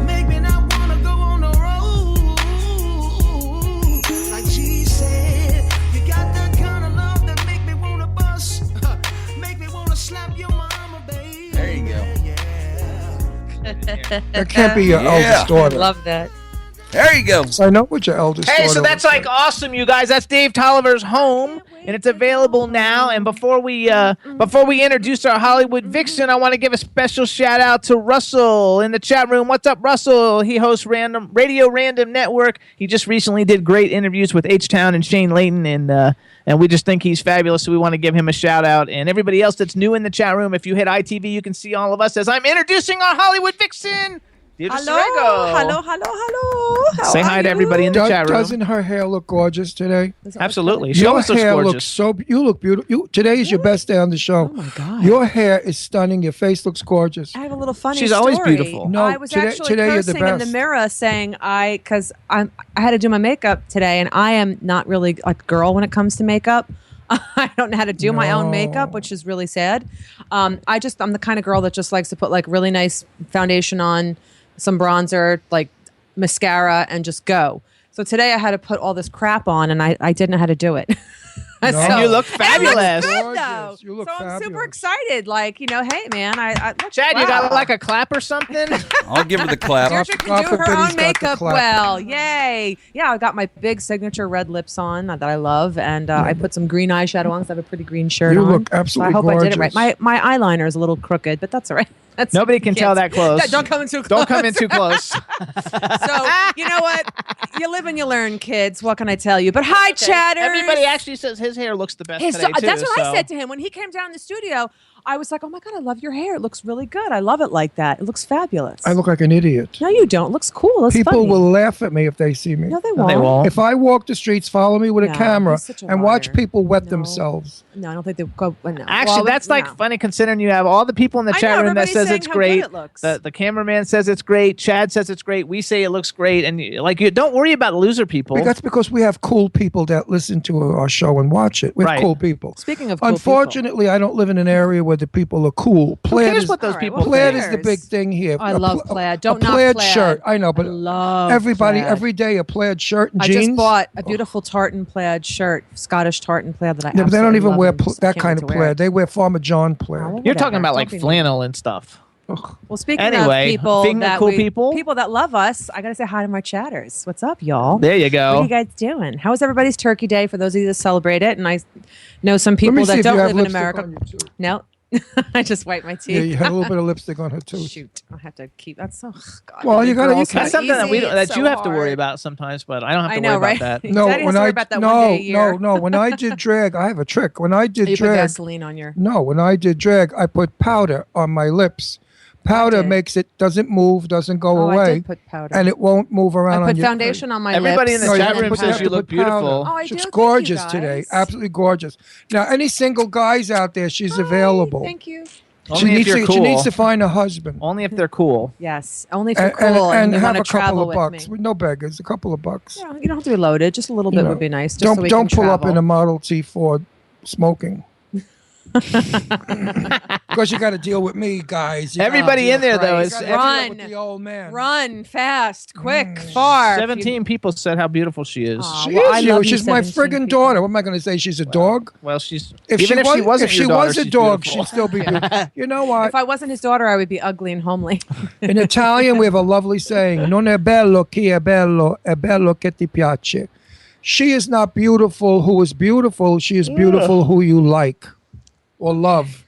Make me not wanna go on the road. Like G said, you got that kind of love that make me wanna bust. Make me wanna slap your mama, baby. There you go. That can't be your eldest daughter. Love that. There you go. I know what your eldest Hey, daughter so that's was. like awesome, you guys. That's Dave Tolliver's Home, and it's available now. And before we introduce our Hollywood Vixen, I want to give a special shout out to Russell in the chat room. What's up, Russell? He hosts Radio Random Network. He just recently did great interviews with H-Town and Shane Layton, and we just think he's fabulous. So we want to give him a shout out. And everybody else that's new in the chat room, if you hit ITV, you can see all of us as I'm introducing our Hollywood Vixen. Hello. How Say are hi to you? everybody in the chat room. Doesn't her hair look gorgeous today? Absolutely. She Your always looks hair gorgeous. looks so. You look beautiful. Today is your best day on the show. Oh my God. Your hair is stunning. Your face looks gorgeous. I have a little funny She's story. always beautiful. No, I was today- actually today you're the cursing in the best. mirror saying because I had to do my makeup today, and I am not really a girl when it comes to makeup. I don't know how to do my own makeup, which is really sad. I'm the kind of girl that just likes to put like really nice foundation on, some bronzer, like mascara, and just go. So today I had to put all this crap on, and I didn't know how to do it. And you look fabulous. Though. You look so I'm fabulous. super excited. Like, hey, man, I look, Chad, wow. you got like a clap or something? I'll give her the clap. Deirdre can do her own makeup well. Yay. Yeah, I got my big signature red lips on that I love, and I put some green eyeshadow on because I have a pretty green shirt You on. look absolutely so I hope I did it right. gorgeous. My eyeliner is a little crooked, but that's all right. That's Nobody can tell that close. Yeah, don't come in too close. Don't come in too close. So, you know what? You live and you learn, kids. What can I tell you? But hi, chatters. Everybody actually says his hair looks the best today, too. That's what I so- said to him when he came down in the studio. I was like, oh my God, I love your hair. It looks really good. I love it like that. It looks fabulous. I look like an idiot. No, you don't. It looks cool. It's People funny. will laugh at me if they see me. No, they won't. If I walk the streets, follow me with No, a camera he's such a and watch liar. people wet themselves. No, I don't think they go. No. Actually, Well, that's like no. funny considering you have all the people in the I chat know, room that everybody's says saying it's how great. good it looks. The cameraman says it's great. Chad says it's great. We say it looks great. And you don't worry about loser people. That's because we have cool people that listen to our show and watch it. We have Right. cool people. Speaking of cool Unfortunately, I don't live in an area where the people are cool. Plaid cares is, what those All right, people well, plaid who is the cares? big thing here. I love plaid. Don't a knock plaid plaid. shirt. I know, but I love everybody plaid. every day a plaid shirt and I jeans. just bought a beautiful tartan plaid shirt, Scottish tartan plaid that I Yeah, but they don't absolutely even love wear and just that can't kind wait of to wear plaid. it. They wear Farmer John plaid. well, You're talking whatever. about like Don't be flannel and stuff. Well, speaking Anyway, of people being the that cool people. people that love us, I gotta say hi to my chatters. What's up, y'all? There you What go. are you guys doing? How was everybody's Turkey Day for those of you that celebrate it? And I know some Let me people see that if don't you have live in lipstick America. on you, too. No, I just wiped my teeth. Yeah, you had a little bit of lipstick on her too. Shoot, I have to keep. That's so. God, Well, being you a gotta- you girl's can't- That's not something that we easy. don't, that It's you so have to worry hard. about sometimes, but I don't have to I know, worry right? about that. No, Daddy has when to worry I about that one day a year. no, when I did drag, I have a trick. When I did You put drag, Vaseline on your. no, when I did drag, I put powder on my lips. Powder did. makes it doesn't move, doesn't go Oh, I away, did put powder. and it won't move around I on put your foundation on my Everybody lips. in the No, chat you room have to says put you look the powder. beautiful. Oh, I She do. looks Thank gorgeous you, today, guys. absolutely gorgeous. Now, any single guys out there, she's available. Thank you. Only if you're cool. She needs to find a husband. Only if they're cool. Yes, only if you're cool and and you have want to a couple travel of with bucks. me. No beggars, a couple of bucks. You don't have to be loaded. Just a little bit would be nice. Just Don't so we don't can pull up travel. in a Model T Ford smoking. Because you got to deal with me, guys. You Everybody gotta in there, deal though, with- is you gotta deal run, with the old man. run fast, quick, far. 17 people said how beautiful she is. She well, I is love you. you, She's my 17 friggin' daughter. What am I going to say? She's a dog. Well, she's If even she if was, she wasn't if your she daughter, was a she's dog, beautiful. she'd still be beautiful. You know what? If I wasn't his daughter, I would be ugly and homely. In Italian, we have a lovely saying: "Non è bello chi è bello, è bello che ti piace." She is not beautiful who is beautiful. She is beautiful who you like or love.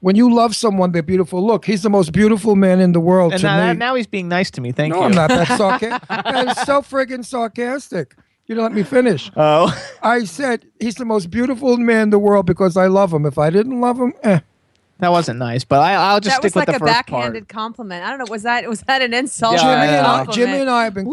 When you love someone, they're beautiful. Look, he's the most beautiful man in the world And to me. now he's being nice to me. Thank No, you. I'm not that sarcastic. That is so friggin' sarcastic. You don't let me finish. Oh. I said he's the most beautiful man in the world because I love him. If I didn't love him, That wasn't nice, but I'll just That stick was with like the a first backhanded compliment. I don't know. Was that an insult? Yeah, Jimmy and I have been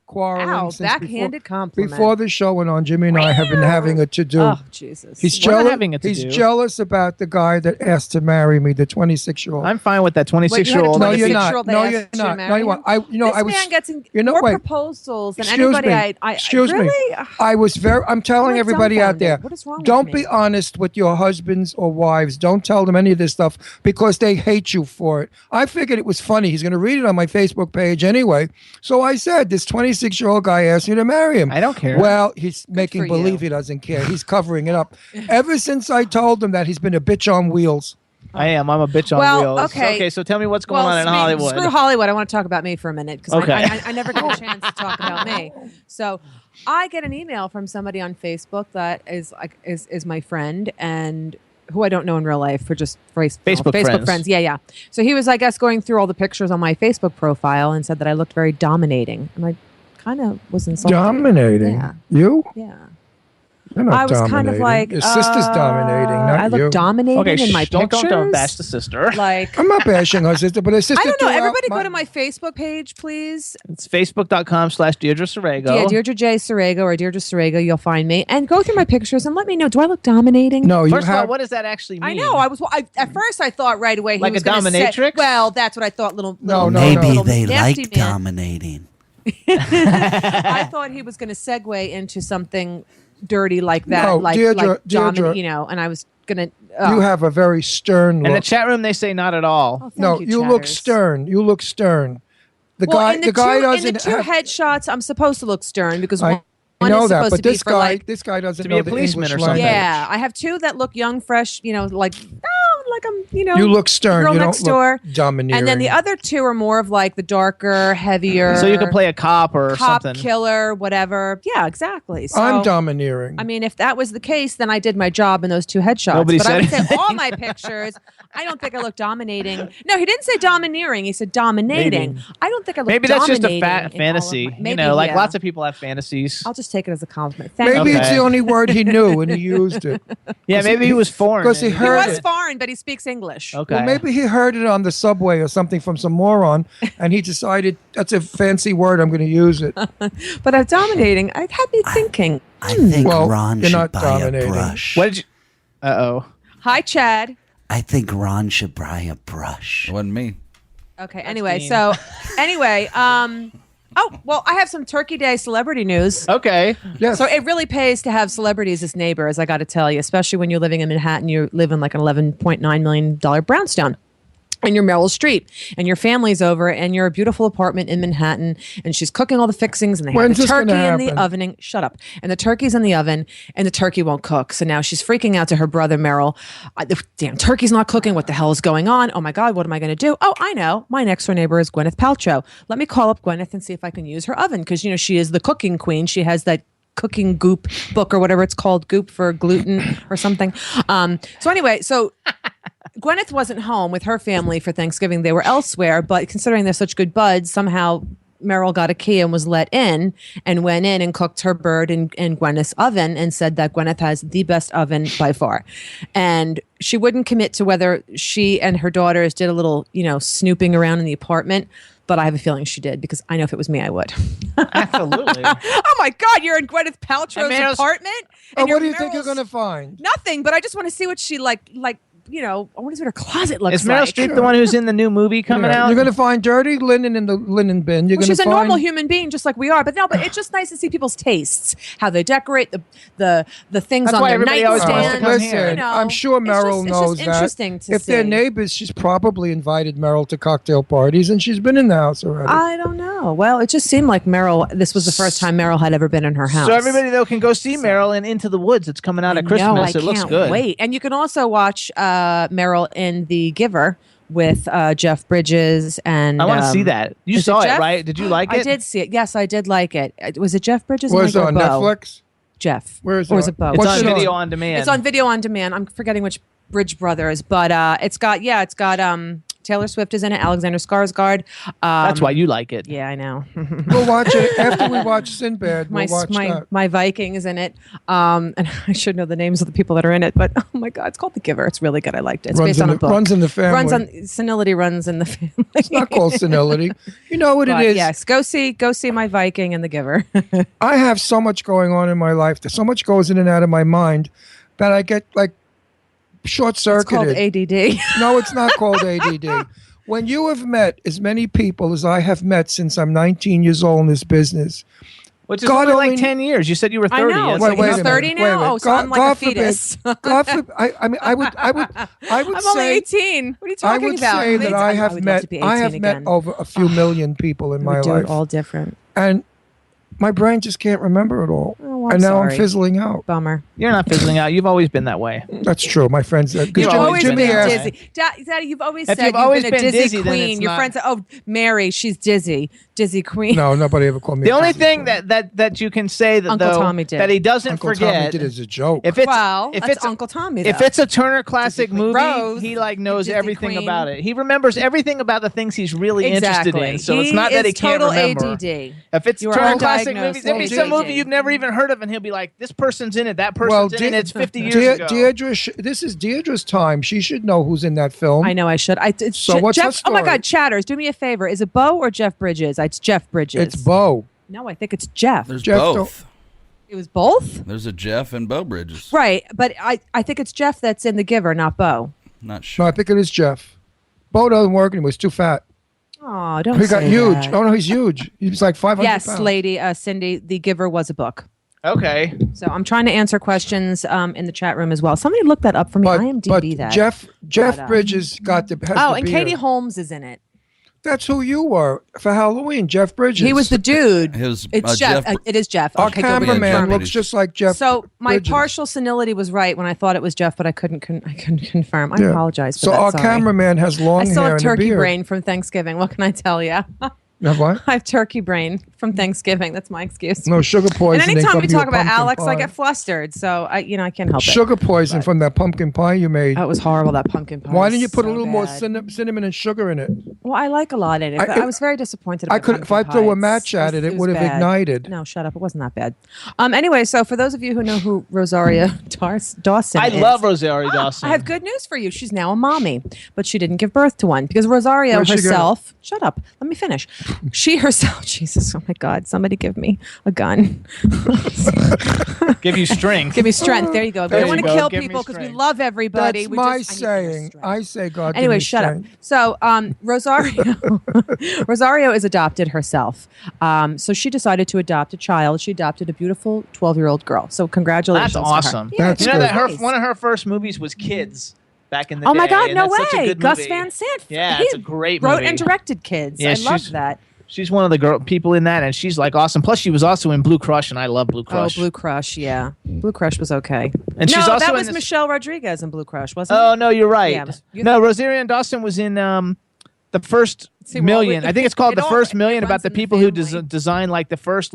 quarreling Ow, since backhanded compliment. before the show went on. Jimmy and I have been having a to-do. Oh, Jesus. He's We're not jealous. having a He's to-do. jealous about the guy that asked to marry me, the 26-year-old. I'm fine with that 26-year-old. No, you're 26-year-old not. that No, asked you're you to not. marry No, you him? want. I was. man gets You know, more wait. proposals than Excuse anybody. me. I Excuse me. really? I was very. I'm telling I'm everybody out there. dumbfounded. What is wrong with Don't me? be honest with your husbands or wives. Don't tell them any of this stuff because they hate you for it. I figured it was funny. He's going to read it on my Facebook page anyway. So I said, this 26-year-old guy asked me to marry him. I don't care. Well, he's making for believe you. he doesn't care. He's covering it up. Ever since I told him that, he's been a bitch on wheels. I am. I'm a bitch on Well, wheels. okay. So tell me what's going on in Hollywood. Screw Hollywood. I want to talk about me for a minute because Okay. I never get a chance to talk about me. So I get an email from somebody on Facebook that is my friend and who I don't know in real life for just Facebook friends. Yeah. So he was, I guess, going through all the pictures on my Facebook profile and said that I looked very dominating. And I kind of was insulted. Dominating? Yeah. You? Yeah. You're not I was dominating. kind of like, your sister's dominating, not I look you. dominating Okay, in my pictures. don't bash the sister. Like, I'm not bashing her sister, but her sister. I don't know. threw out Everybody go to my Facebook page, please. It's facebook.com/Deirdre Sorego. Yeah, Deirdre J. Sorego or Deirdre Sorego, you'll find me. And go through my pictures and let me know, do I look dominating? No, you First of all, have. what does that actually mean? I know. At first, I thought right away he Like was a gonna say- dominatrix? well, that's what I thought. No, Maybe little they nasty like man. dominating. I thought he was going to segue into something dirty like that, No, like Deirdre, dominate, and I was going to. You have a very stern In look. the chat room, they say not at all. Thank No, you look chatters. stern. You look stern. The Well, guy, in the guy two, doesn't. in the two have, headshots, I'm supposed to look stern because I one know is that, supposed but to be this for guy, like, this guy doesn't to be know a the policeman English or something. language. yeah, I have two that look young, fresh, like like I'm, You look stern. girl You next don't look door. domineering. And then the other two are more of like the darker, heavier. So you can play a cop or cop, something. killer, whatever. Yeah, exactly. So, I'm domineering. I mean, if that was the case, then I did my job in those two headshots. Nobody but I said would say anything. all my pictures, I don't think I look dominating. No, he didn't say domineering. He said dominating. Maybe. I don't think I look Maybe that's just a dominating in all of fantasy. my- You maybe, know, like yeah. lots of people have fantasies. I'll just take it as a compliment. Thank Maybe you. it's the only word he knew and he used it. Yeah, maybe he was foreign. Because he He heard was it. foreign, but he speaks English. Okay. Well, maybe he heard it on the subway or something from some moron, and he decided that's a fancy word. I'm going to use it. But I'm dominating. It had me thinking. I think Well, Ron you're should not buy dominating. a brush. What did you? Uh-oh. Hi, Chad. I think Ron should buy a brush. It wasn't me. Okay. Anyway, mean. so oh well, I have some Turkey Day celebrity news. Okay. Yes. So it really pays to have celebrities as neighbors, I got to tell you, especially when you're living in Manhattan. You live in like an $11.9 million brownstone. And you're Meryl Streep, and your family's over, and you're a beautiful apartment in Manhattan, and she's cooking all the fixings, and they When's have the this gonna turkey in the happen? oven. Shut up! And the turkey's in the oven, and the turkey won't cook. So now she's freaking out to her brother Meryl. The damn turkey's not cooking. What the hell is going on? Oh my God, what am I going to do? Oh, I know. My next door neighbor is Gwyneth Paltrow. Let me call up Gwyneth and see if I can use her oven because she is the cooking queen. She has that cooking goop book or whatever it's called, goop for gluten or something. So anyway, Gwyneth wasn't home with her family for Thanksgiving. They were elsewhere, but considering they're such good buds, somehow Meryl got a key and was let in and went in and cooked her bird in Gwyneth's oven and said that Gwyneth has the best oven by far. And she wouldn't commit to whether she and her daughters did a little, snooping around in the apartment. But I have a feeling she did because I know if it was me, I would. Absolutely. Oh my God, you're in Gwyneth Paltrow's Meryl's- apartment? Oh, And what do you're you think you're Meryl's- going to find? Nothing, but I just want to see what she like I want to see what her closet looks Is Meryl like. Streep the one who's in the new movie coming out? You're going to find dirty linen in the linen bin. You're Well, going she's to a find normal human being, just like we are. But it's just nice to see people's tastes, how they decorate the things That's on why their everybody always wants to nightstand. come Listen, here. I'm sure Meryl it's knows just that. interesting to If they're see. neighbors, she's probably invited Meryl to cocktail parties, and she's been in the house already. I don't know. Well, it just seemed like this was the first time Meryl had ever been in her house. So everybody though can go see Meryl in Into the Woods. It's coming out at Christmas. No, I It looks can't good. wait. And you can also watch Meryl in The Giver with Jeff Bridges and I want to see that. You is saw it, Jeff? right? Did you like it? I did see it. Yes, I did like it. Was it Jeff Bridges? Was it or on Bo? Netflix? Jeff. Where is or it was on? it Bo? It's What's on it video on? on demand. It's on video on demand. I'm forgetting which Bridge brother is, but it's got Taylor Swift is in it. Alexander Skarsgård. That's why you like it. Yeah, I know. We'll watch it after we watch Sinbad. We'll watch that. my Viking is in it. And I should know the names of the people that are in it, but oh my God, it's called The Giver. It's really good. I liked it. It's based on a book. Runs in the family. Senility runs in the family. It's not called senility. You know what it is. Yes, go see my Viking and The Giver. I have so much going on in my life. So much goes in and out of my mind that I get like short-circuited. It's called ADD. No, it's not called ADD. When you have met as many people as I have met since I'm 19 years old in this business, which is only like 10 years. You said you were 30. I know. That's Wait, like he's 30 now? Oh, so I'm like a fetus. God forbid. I mean, I would I'm say only 18. What are you talking I would about? say that I have would love met to be I 18 have met again. over a few million people in We my do life, it all different. and my brain just can't remember it all. Oh, I'm and now sorry. I'm fizzling out. Bummer. You're not fizzling out. You've always been that way. That's true. My friends. You've always Jimmy been asked, dizzy. Daddy, you've always If said you've you've always been a been dizzy, dizzy, then queen. it's Your not- friends say, "Oh, Mary, she's dizzy queen." No, nobody ever called me. The a only dizzy thing queen. that you can say that Uncle though Tommy did. that he doesn't Uncle forget Tommy did as a joke. if it's Well, if that's it's Uncle Tommy. if though. it's a Turner Classic movie, Rose, he like knows Disney everything queen. about it. He remembers everything about the things he's really interested Exactly. in. So it's He not that he is can't total remember. ADD. If it's You are Turner Classic undiagnosed movies, there'll be some ADD. movie you've never even heard of, and he'll be like, "This person's in it. That Well, person's in it. It's 50 years ago." Deirdre, this is Deirdre's time. She should know who's in that film. I know I should. So what's her Jeff? Oh my story? God, Chatters, do me a favor. Is it Bo or Jeff Bridges? It's Jeff Bridges. It's Bo. No, I think it's Jeff. There's Jeff both. It was both? There's a Jeff and Bo Bridges. Right, but I think it's Jeff that's in The Giver, not Bo. Not sure. No, I think it is Jeff. Bo doesn't work anymore. He's too fat. Oh, don't He say got huge. that. Oh no, he's huge. He's like 500 Yes, pounds. lady, Cindy, The Giver was a book. Okay. So I'm trying to answer questions in the chat room as well. Somebody look that up for me. But IMDb that. Jeff But, Bridges got the. has Oh, the and beard. Katie Holmes is in it. That's who you were for Halloween. Jeff Bridges. He was the dude. His, It's Jeff. Jeff- It is Jeff. Our Okay, good. We cameraman confirmed it. looks just like Jeff. So my Bridges. partial senility was right when I thought it was Jeff, but I couldn't confirm. I Yeah. apologize for So that. our Sorry. cameraman has long I still hair have and a turkey beard. brain from Thanksgiving. What can I tell you? You have what? I have turkey brain from Thanksgiving. That's my excuse. No sugar And poisoning. anytime from we your talk about pumpkin Alex, I pie. get flustered. So I can't help it. Sugar poison from that pumpkin pie you made. Oh, it was horrible. That pumpkin pie. Why was didn't you put a so little more bad. cinnamon and sugar in it? Well, I like a lot in it, but I was very disappointed. I about could, if I pumpkin threw pie. a match at it, it was would have bad. ignited. No, shut up. It wasn't that bad. Anyway, so for those of you who know who Rosario Dawson I is, love Rosario Dawson. I have good news for you. She's now a mommy, but she didn't give birth to one because Rosario Where'd she get it? herself. Shut up. Let me finish. She herself. Jesus. Oh my God. Somebody give me a gun. Give you strength. Give me strength. There you go. We There don't you want to go. kill Give me people because we strength. love everybody. That's we my just, I need to give us saying. strength. I say God. give Anyway, me shut up. strength. So, Rosario is adopted herself. So she decided to adopt a child. She adopted a beautiful 12-year-old girl. So congratulations. That's to her. awesome. Yeah, That's you know good. that one of her first movies was Kids back in the Oh day. my God, and no that's such a way. good Gus movie. Van Sant. Yeah, he it's a great wrote movie. and directed Kids. Yeah, I she's- love that. She's one of the people in that, and she's like awesome. Plus, she was also in Blue Crush, and I love Blue Crush. Oh, Blue Crush, yeah. Blue Crush was okay. And no, she's also that in was this- Michelle Rodriguez in Blue Crush, wasn't Oh it? no, you're right. Yeah, you- no, Rosario Dawson was in the first See, well, million. I think it's called it the all- first it million, runs about the in the people who family. designed like the first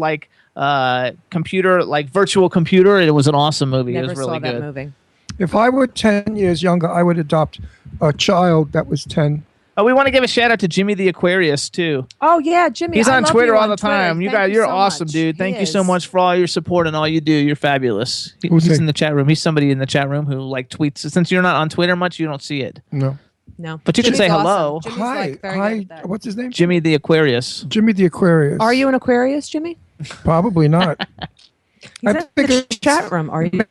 computer, like virtual computer. It was an awesome movie. Never it was really saw that good. movie. If I were 10 years younger, I would adopt a child that was 10. Oh, we want to give a shout out to Jimmy the Aquarius too. Oh yeah, Jimmy. He's I on love Twitter you all on the time. Twitter. You Thank guys, you're so awesome, much. dude. He Thank you so is. much for all your support and all you do. You're fabulous. Who's He's he? in the chat room. He's somebody in the chat room who like tweets. Since you're not on Twitter much, you don't see it. No. No, But you can Jimmy's say awesome. hello. Jimmy's Hi. like very good Hi. at that. What's his name? Jimmy the Aquarius. Jimmy the Aquarius. Are you an Aquarius, Jimmy? Probably not. He's in the chat room. Are you?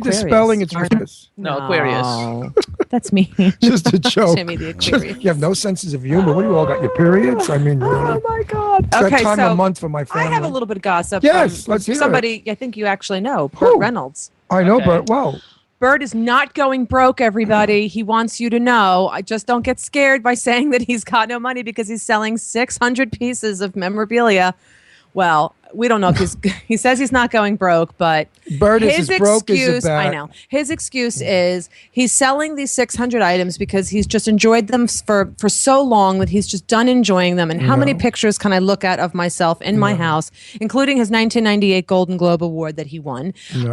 me the Aquarius. spelling. It's ridiculous. No, Aquarius. That's me. Just a joke. Jimmy the Aquarius. You have no senses of humor. What do you all got? Your periods? I mean, Oh my God. it's that Okay, time so of month for my family. I have a little bit of gossip. Yes, from let's hear it. somebody I think you actually know, Burt Reynolds. I know, Burt well. Burt is not going broke, everybody. He wants you to know. I just don't get scared by saying that he's got no money because he's selling 600 pieces of memorabilia. Well, we don't know if he says he's not going broke, but Burt is his as broke as a excuse, bat. I know. His excuse is he's selling these 600 items because he's just enjoyed them for so long that he's just done enjoying them. And how many pictures can I look at of myself in my house, including his 1998 Golden Globe Award that he won? He's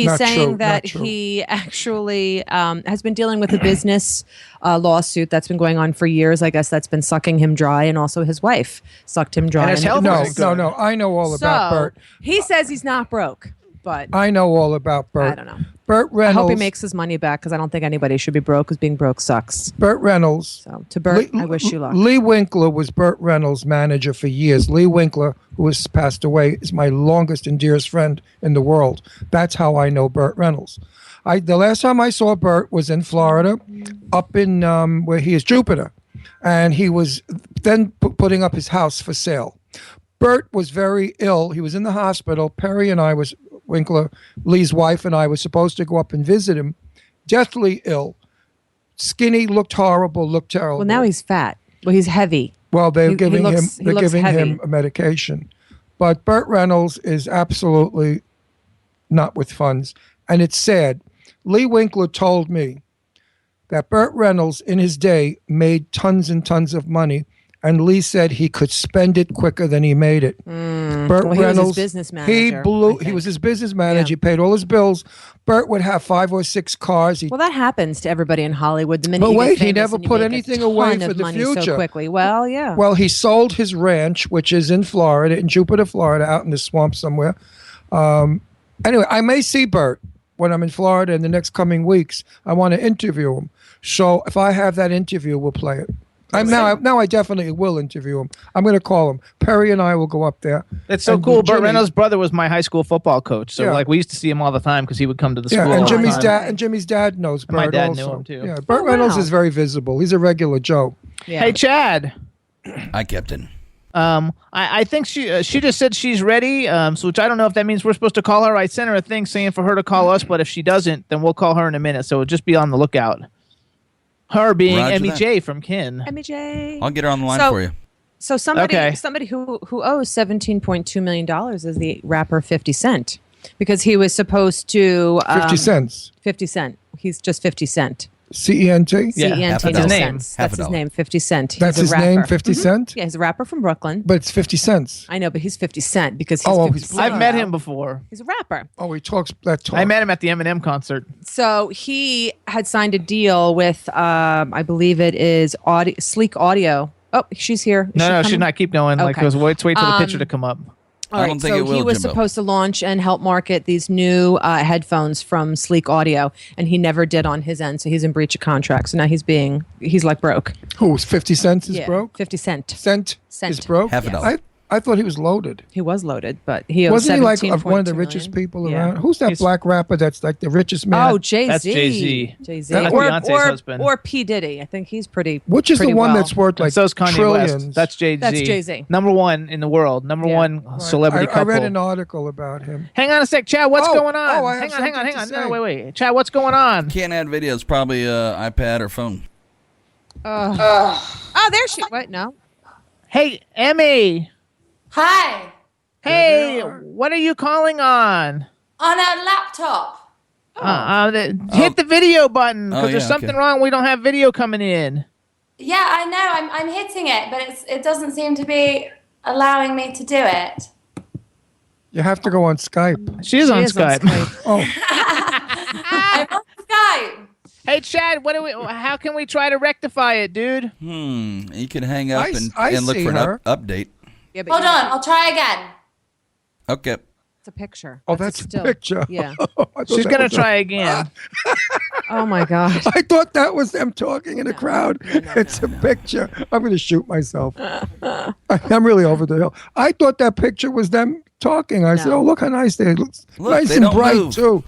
Not saying true, that not true. he actually has been dealing with a business lawsuit that's been going on for years. I guess that's been sucking him dry, and also his wife sucked him dry. And his health No, wasn't good. no. I know all about Burt. He says he's not broke, but I know all about Burt. I don't know. Burt I Reynolds. hope he makes his money back because I don't think anybody should be broke because being broke sucks. Burt Reynolds. So to Burt, I wish you luck. Lee Winkler was Burt Reynolds' manager for years. Lee Winkler, who has passed away, is my longest and dearest friend in the world. That's how I know Burt Reynolds. The last time I saw Burt was in Florida, up in where he is, Jupiter, and he was then putting up his house for sale. Burt was very ill. He was in the hospital. Perry and I Winkler, Lee's wife, and I were supposed to go up and visit him. Deathly ill, skinny, looked horrible, looked terrible. Well, now he's fat. Well, he's heavy. Well, they're He giving looks heavy. him a medication, but Burt Reynolds is absolutely not with funds, and it's sad. Lee Winkler told me that Burt Reynolds, in his day, made tons and tons of money, and Lee said he could spend it quicker than he made it. Burt Well, he was his Reynolds, business he manager, blew. He was his business manager. He paid all his bills. Burt would have 5 or 6 cars. Well, that happens to everybody in Hollywood. The minute But you wait, get he famous never and you put make a anything away ton for of the money future. so quickly. Well, yeah. Well, he sold his ranch, which is in Florida, in Jupiter, Florida, out in the swamp somewhere. Anyway, I may see Burt when I'm in Florida in the next coming weeks. I want to interview him. So if I have that interview, we'll play it. Now I definitely will interview him. I'm going to call him. Perry and I will go up there. That's so And cool. Burt Jimmy- Reynolds' brother was my high school football coach, so Yeah. like we used to see him all the time because he would come to the school. Yeah, all and the Jimmy's time. dad and Jimmy's dad knows Burt My dad knew also. him, too. Yeah, Burt Reynolds is very visible. He's a regular Joe. Hey, Chad. Hi, Captain. I think she just said she's ready. So which I don't know if that means we're supposed to call her. I sent her a thing saying for her to call us, but if she doesn't, then we'll call her in a minute. So just be on the lookout. Her being Roger Emmy that. J from Kin. Emmy J. I'll get her on the line So- for you. So somebody Okay. who owes $17.2 million is the rapper 50 Cent because he was supposed to 50 cents. 50 Cent. He's just 50 Cent. CENT? CENT, half a no dollar. cents. Half That's a his dollar. name, 50 Cent. He's That's a his name, rapper. 50 Cent? Yeah, he's a rapper from Brooklyn. But it's 50 cents. I know, but he's 50 Cent because he's Oh, 50 he's- Cent. I've met him before. He's a rapper. Oh, he talks that talk. I met him at the Eminem concert. So he had signed a deal with, I believe it is Sleek Audio. Oh, she's here. Is No, she she's coming? not. Keep going. Like, Okay. let's wait till the picture to come up. All I right, don't think so it will, he was Jimbo. supposed to launch and help market these new headphones from Sleek Audio, and he never did on his end. So he's in breach of contract. So now he's like broke. Who's 50 cents is Yeah, broke? 50 Cent. Cent is broke? Half a dollar. I thought he was loaded. He was loaded, but he owes Wasn't he like 17.2 one of the million. richest people Yeah. around? Who's that He's- black rapper that's like the richest man? Oh, Jay-Z. That's Jay-Z. Jay-Z. That's or, Beyonce's or, husband. or P. Diddy. I think he's pretty Which is the pretty one well. that's worth like So's Kanye trillions? West. That's Jay-Z. That's Jay-Z. Number one in the world. Number one celebrity I couple. read an article about him. Hang on a sec, Chad. What's Oh, going on? oh, I have hang on. something to No, say. wait. Chad, what's going on? Can't add videos. Probably iPad or phone. Oh, there she. Wait, no. Hey, Emmy. Hi. Hey, what are you calling on? On a laptop. Hit the video button because Oh, there's yeah, something okay. wrong. We don't have video coming in. Yeah, I know. I'm hitting it, but it doesn't seem to be allowing me to do it. You have to go on Skype. She is on Skype. Oh, I'm on Skype. Hey, Chad, how can we try to rectify it, dude? You can hang up I and look see for her. an update. Yeah, but Hold on. I'll try again. Okay. It's a picture. Oh, that's a picture. Yeah. I thought She's that gonna was a- try again. Oh my God. I thought that was them talking in the crowd. It's a picture. I'm going to shoot myself. I'm really over the hill. I thought that picture was them talking. I said, "Oh, look how nice they look. Nice they and don't bright move. too."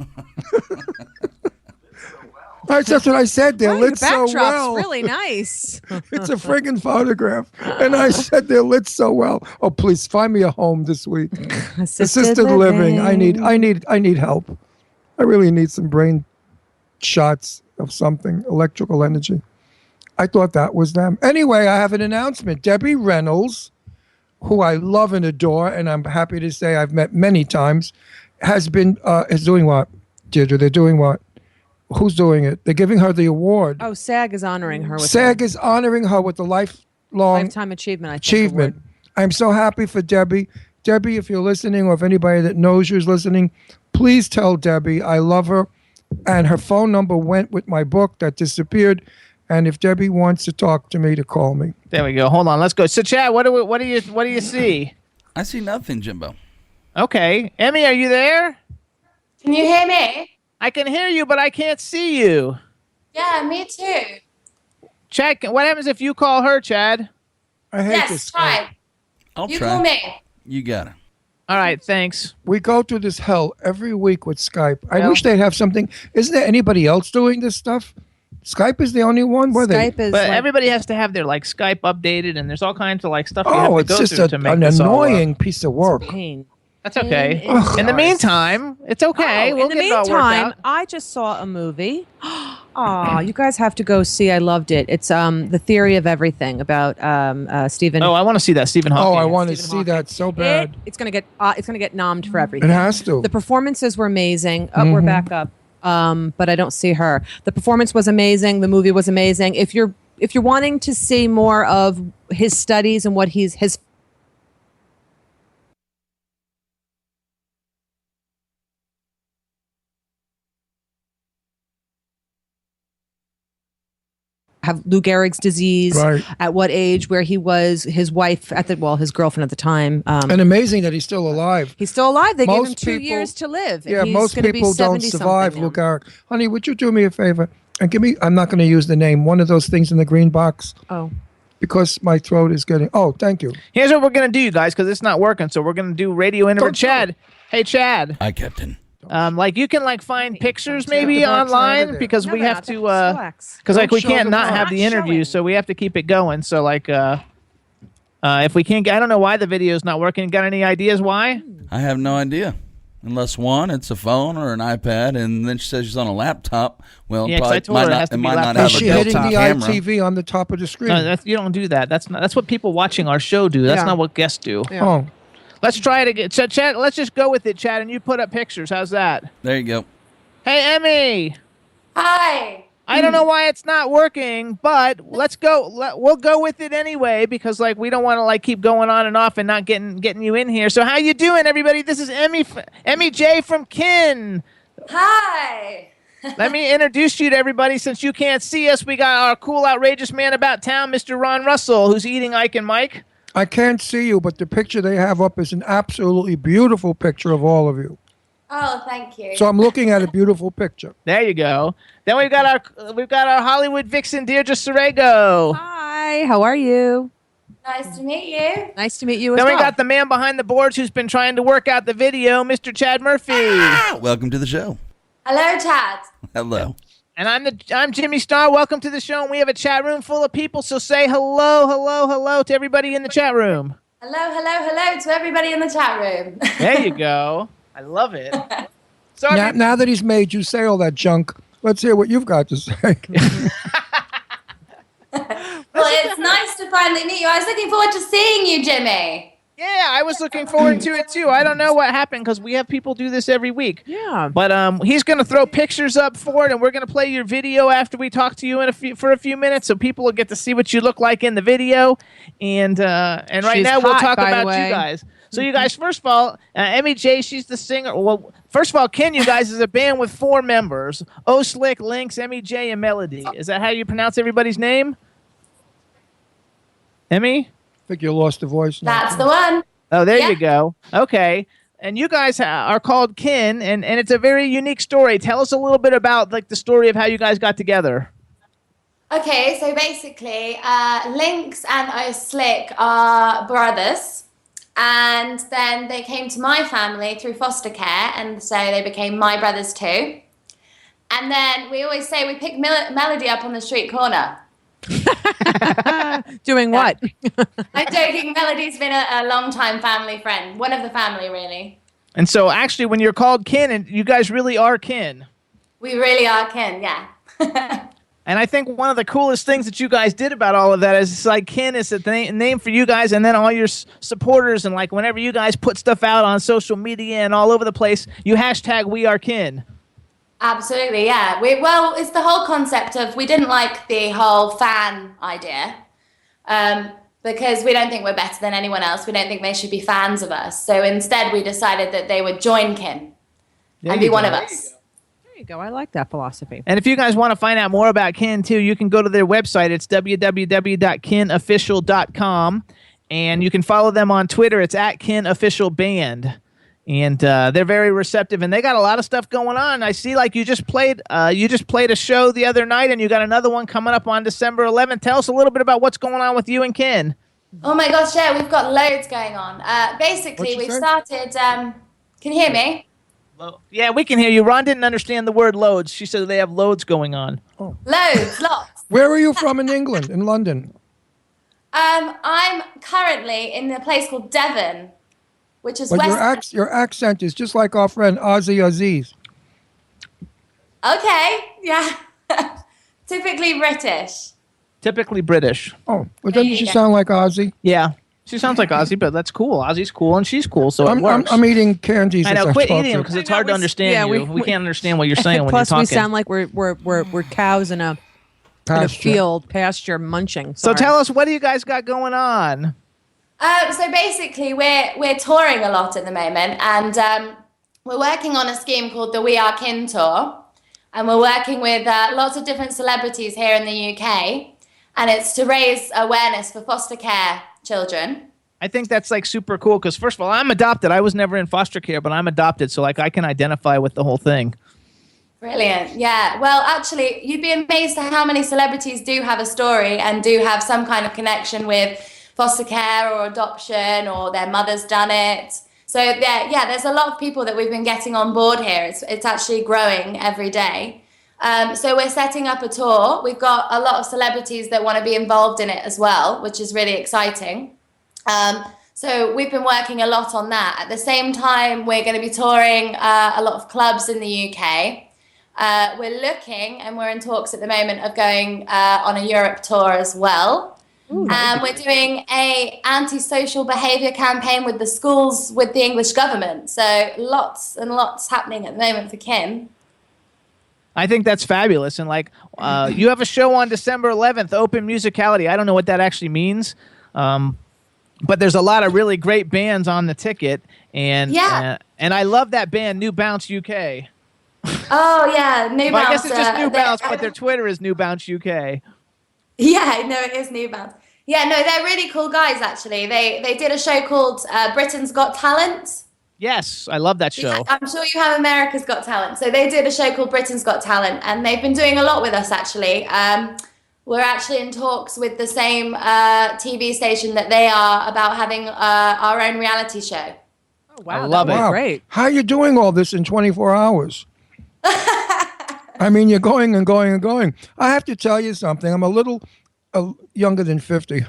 That's what I said. They're Oh, your lit so backdrop's well. really nice. It's a friggin' photograph, and I said they're lit so well. Oh, please find me a home this week. Assisted living. I need help. I really need some brain shots of something, electrical energy. I thought that was them. Anyway, I have an announcement. Debbie Reynolds, who I love and adore, and I'm happy to say I've met many times, is doing what? Deirdre, they're doing what? Who's doing it? They're giving her the award. Oh, SAG is honoring her with SAG is honoring her with the Lifetime Achievement, I think, achievement. award. I'm so happy for Debbie. Debbie, if you're listening, or if anybody that knows you is listening, please tell Debbie I love her. And her phone number went with my book that disappeared. And if Debbie wants to talk to me, to call me. There we go. Hold on. Let's go. So, Chad, what do you see? I see nothing, Jimbo. Okay, Emmy, are you there? Can you hear me? I can hear you, but I can't see you. Yeah, me too. Chad, what happens if you call her, Chad? I hate Yes, this. try. I'll You try. call me. You got it. All right, thanks. We go through this hell every week with Skype. I Yeah. wish they'd have something. Isn't there anybody else doing this stuff? Skype is the only one? Where Skype is But like, everybody has to have their Skype updated, and there's all kinds of stuff you have Oh, to it's go just through to make an this all work. annoying piece of work. pain. That's okay. Pain in In the the meantime, it's okay. Oh, We'll in the get it all worked meantime, out. I just saw a movie. Oh, you guys have to go see. I loved it. It's The Theory of Everything about Stephen. Oh, I want to see that Stephen Oh, Hawking. I want to see that so bad. It's gonna get nommed for everything. It has to. The performances were amazing. Oh, we're back up. But I don't see her. The performance was amazing. The movie was amazing. If you're wanting to see more of his studies and what his have Lou Gehrig's disease, Right. at what age, where he was, his wife his girlfriend at the time. And amazing that he's still alive. He's still alive. They gave him Most 2 people- years to live. and Yeah, he's most gonna be people don't 70 survive, something Lou now. Gehrig. Honey, would you do me a favor and give me? I'm not going to use the name. One of those things in the green box. Oh. Because my throat is getting. Oh, thank you. Here's what we're going to do, you guys, because it's not working. So we're going to do radio interview. Chad. Hey, Chad. Hi, Captain. You can find pictures maybe The box over online there. because No, we they're have not. to They're relax. because Don't we show can't the not box. have the Not interview, showing. so we have to keep it going. So if we can't, I don't know why the video's not working. Got any ideas why? I have no idea. Unless one, it's a phone or an iPad, and then she says she's on a laptop. Well, Yeah, 'cause I probably told her it has to it be might not laptop. have Is a she hitting built-in the camera. ITV on the top of the screen? No, you don't do that. That's what people watching our show do. That's Yeah. not what guests do. Oh, Let's try it again. Chad, let's just go with it, Chad, and you put up pictures. How's that? There you go. Hey, Emmy. Hi. I don't know why it's not working, but let's go. We'll go with it anyway because we don't want to keep going on and off and not getting you in here. So how you doing, everybody? This is Emmy J from Kin. Hi. Let me introduce you to everybody. Since you can't see us, we got our cool, outrageous man about town, Mr. Ron Russell, who's eating Ike and Mike. I can't see you, but the picture they have up is an absolutely beautiful picture of all of you. Oh, thank you. So I'm looking at a beautiful picture. There you go. Then we've got our Hollywood vixen, Deirdre Sorego. Hi, how are you? Nice to meet you. Nice to meet you as Then well. we got the man behind the boards who's been trying to work out the video, Mr. Chad Murphy. Welcome to the show. Hello, Chad. Hello. And I'm Jimmy Starr. Welcome to the show. And we have a chat room full of people. So say hello to everybody in the chat room. Hello to everybody in the chat room. There you go. I love it. So Now that he's made you say all that junk, let's hear what you've got to say. Well, it's nice to finally meet you. I was looking forward to seeing you, Jimmy. Yeah, I was looking forward to it too. I don't know what happened because we have people do this every week. Yeah. But he's going to throw pictures up for it, and we're going to play your video after we talk to you for a few minutes, so people will get to see what you look like in the video. And right She's now we'll hot, talk by the about way. you guys. So you guys, first of all, Emmy J, she's the singer. Well, first of all, Ken, you guys is a band with 4 members: O Slick, Lynx, Emmy J, and Melody. Is that how you pronounce everybody's name? Emmy? I think you lost the voice now. That's the one. Oh, there Yeah. you go. Okay. And you guys are called Kin, and it's a very unique story. Tell us a little bit about like the story of how you guys got together. Okay, so basically, Lynx and O'Slick are brothers, and then they came to my family through foster care, and so they became my brothers too. And then we always say we picked Melody up on the street corner. Doing what? I'm joking. Melody's been a long-time family friend, one of the family, really. And so, actually, when you're called Kin, and you guys really are kin. We really are kin, yeah. And I think one of the coolest things that you guys did about all of that is it's like Kin is a name for you guys, and then all your supporters, and like whenever you guys put stuff out on social media and all over the place, you hashtag We Are Kin. Absolutely, yeah. Well, it's the whole concept of we didn't like the whole fan idea because we don't think we're better than anyone else. We don't think they should be fans of us. So instead, we decided that they would join kin and be one of us. There you go. I like that philosophy. And if you guys want to find out more about Kin, too, you can go to their website. It's www.kinofficial.com. And you can follow them on Twitter. It's @KinOfficialBand. And they're very receptive, and they got a lot of stuff going on. I see, like you just played a show the other night, and you got another one coming up on December 11th. Tell us a little bit about what's going on with you and Kin. Oh my gosh, yeah, we've got loads going on. Basically, we started. Can you hear me? Yeah, we can hear you. Ron didn't understand the word loads. She said they have loads going on. Oh. Loads, lots. Where are you from in England? In London? I'm currently in a place called Devon, which is But west. your accent is just like our friend Ozzy Aziz. Okay, yeah. Typically British. Typically British. Oh, well, doesn't she sound like Ozzy? Yeah, she sounds like Ozzy, but that's cool. Ozzy's cool, and she's cool, so it works. I'm eating candies. I know, quit eating them because it's hard to understand you. We can't understand what you're saying when you're talking. Plus, we sound like we're cows in a field, pasture, munching. So Sorry. tell us, what do you guys got going on? So basically, we're touring a lot at the moment, and we're working on a scheme called the We Are Kin Tour, and we're working with lots of different celebrities here in the UK, and it's to raise awareness for foster care children. I think that's like super cool because, first of all, I'm adopted. I was never in foster care, but I'm adopted, so like I can identify with the whole thing. Brilliant. Yeah. Well, actually, you'd be amazed at how many celebrities do have a story and do have some kind of connection with foster care or adoption, or their mother's done it. So there's a lot of people that we've been getting on board here. It's actually growing every day. So we're setting up a tour. We've got a lot of celebrities that want to be involved in it as well, which is really exciting. So we've been working a lot on that. At the same time, we're going to be touring a lot of clubs in the UK. We're looking, and we're in talks at the moment of going on a Europe tour as well. We're doing a anti-social behaviour campaign with the schools, with the English government. So lots and lots happening at the moment for Kin. I think that's fabulous. And like, you have a show on December 11th, Open Musicality. I don't know what that actually means. But there's a lot of really great bands on the ticket. And and I love that band, New Bounce UK. Oh, yeah, New Bounce. I guess it's just New Bounce, but their Twitter is New Bounce UK. Yeah, no, it is New Bounce. Yeah, no, they're really cool guys, actually. They did a show called Britain's Got Talent. Yes, I love that show. I'm sure you have America's Got Talent. So they did a show called Britain's Got Talent, and they've been doing a lot with us, actually. We're actually in talks with the same TV station that they are about having our own reality show. Oh, wow. I love it. Wow. Great. How are you doing all this in 24 hours? I mean, you're going and going and going. I have to tell you something. I'm a little younger than 50.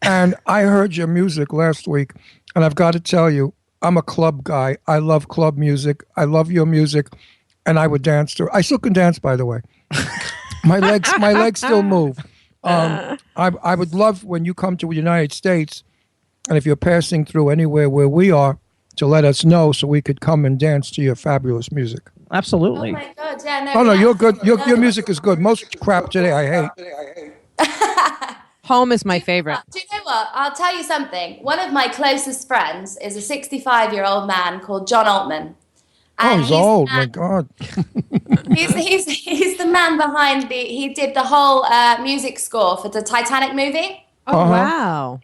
And I heard your music last week, and I've got to tell you, I'm a club guy. I love club music. I love your music, and I would dance to it. I still can dance, by the way. My legs still move. I would love when you come to the United States, and if you're passing through anywhere where we are, to let us know so we could come and dance to your fabulous music. Absolutely. Oh my God, yeah, no. Oh no, you're good. Your music is good. Most crap today I hate. Home is my favorite. Do you know what? I'll tell you something. One of my closest friends is a 65-year-old man called John Altman. Oh, he's old. My God. He's the man behind he did the whole music score for the Titanic movie. Oh, wow.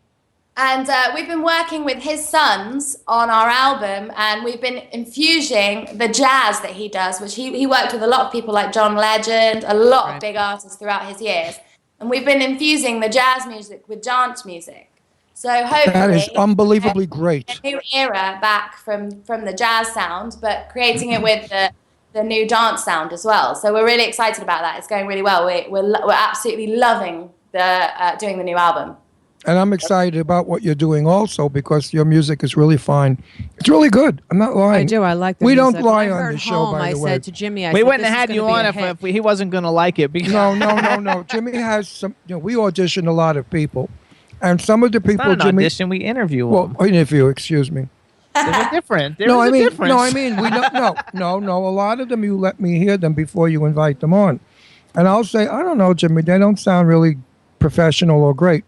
And we've been working with his sons on our album, and we've been infusing the jazz that he does, which he worked with a lot of people like John Legend, a lot of big artists throughout his years. And we've been infusing the jazz music with dance music. So hopefully That is unbelievably great. a new era back from the jazz sound, but creating it with the new dance sound as well. So we're really excited about that. It's going really well. We're absolutely loving doing the new album. And I'm excited about what you're doing also because your music is really fine. It's really good. I'm not lying. I do. I like the We music. don't lie When I on heard the show, Home, by the I way. said to Jimmy, We wouldn't "This have is had you gonna be on a if hit." he wasn't going to like it. Because No. Jimmy has some. We audition a lot of people, and some of the people. not an Jimmy, audition. We interview them. well, interview. Excuse me. There's a difference. There No, is I a mean, difference. no, I mean, we don't. No. A lot of them, you let me hear them before you invite them on, and I'll say, I don't know, Jimmy. They don't sound really professional or great.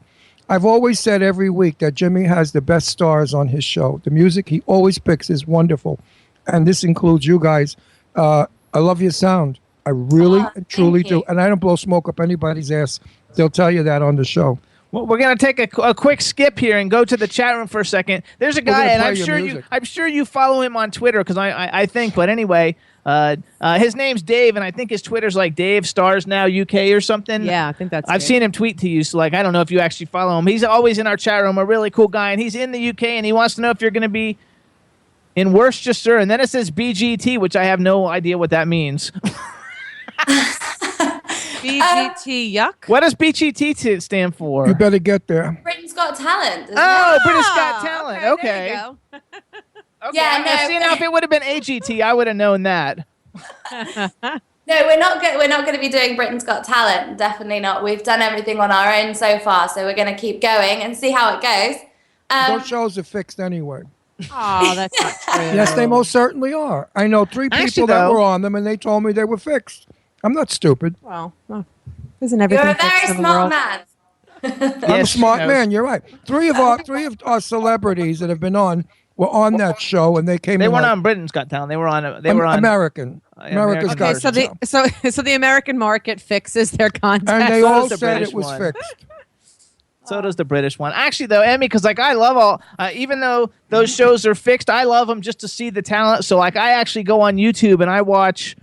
I've always said every week that Jimmy has the best stars on his show. The music he always picks is wonderful, and this includes you guys. I love your sound. I really and truly do, and I don't blow smoke up anybody's ass. They'll tell you that on the show. Well, we're gonna take a quick skip here and go to the chat room for a second. There's a guy, and I'm sure you follow him on Twitter because I think. But anyway, his name's Dave, and I think his Twitter's like Dave Stars Now UK or something. Yeah, I think that's. I've seen him tweet to you, so like I don't know if you actually follow him. He's always in our chat room, a really cool guy, and he's in the UK, and he wants to know if you're gonna be in Worcestershire, and then it says BGT, which I have no idea what that means. BGT yuck. What does BGT stand for? You better get there. Britain's Got Talent. Britain's Got Talent. Okay. There you go. Yeah, no. See, now if it would have been AGT, I would have known that. No, we're not going to be doing Britain's Got Talent. Definitely not. We've done everything on our own so far, so we're going to keep going and see how it goes. Those shows are fixed anyway. Oh, that's not true. Yes, they most certainly are. I know 3 people Actually, that though- were on them, and they told me they were fixed. I'm not stupid. Well, isn't everything You're a very fixed in the smart world? man. I'm a Yes, smart she knows. man. You're right. Three of our celebrities that have been on were on that show, and they came. They in weren't like, on Britain's Got Talent. They were on. They were on American. America's Okay, Got so Talent. so the American market fixes their content. And they So all does the said British it was one. fixed. So does the British one. Actually, though, Emmy, because like I love all, even though those shows are fixed, I love them just to see the talent. So like I actually go on YouTube and I watch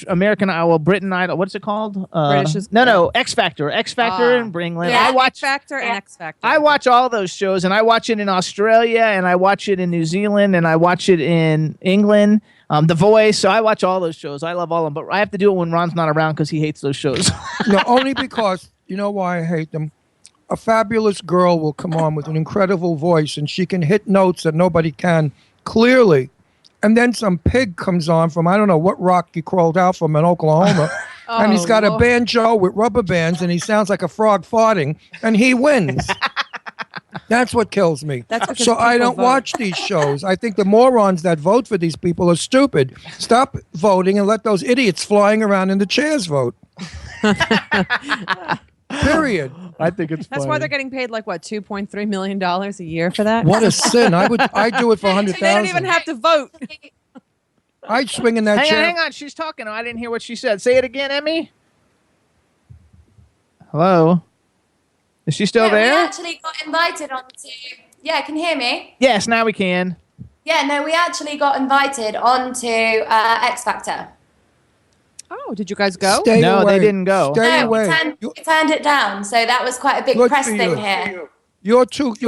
American Idol, Britain Idol. What's it called? No, X Factor, and Bringland. Yeah, I watch X Factor and X Factor. I watch all those shows, and I watch it in Australia, and I watch it in New Zealand, and I watch it in England. The Voice. So I watch all those shows. I love all of them, but I have to do it when Ron's not around because he hates those shows. No, only because you know why I hate them. A fabulous girl will come on with an incredible voice, and she can hit notes that nobody can clearly. And then some pig comes on from I don't know what rock he crawled out from in Oklahoma, and he's got a banjo with rubber bands, and he sounds like a frog farting, and he wins. That's what kills me. That's because So I people don't vote. watch these shows. I think the morons that vote for these people are stupid. Stop voting and let those idiots flying around in the chairs vote. Period. I think it's That's why they're getting paid like what, $2.3 million a year for that. What a sin! I'd do it for They don't even 100,000. have to vote. I'd swing in that Hang on, chair. hang on. She's talking. I didn't hear what she said. Say it again, Emmy. Hello. Is she still We there? actually got invited onto. Yeah, can you hear me? Yes, now we can. Yeah, no, we actually got invited onto X Factor. Oh, did you guys go? Stay No, away. they didn't go. Stay No, away. we turned it down, so that was quite a big Good press for thing you. here. You're too good.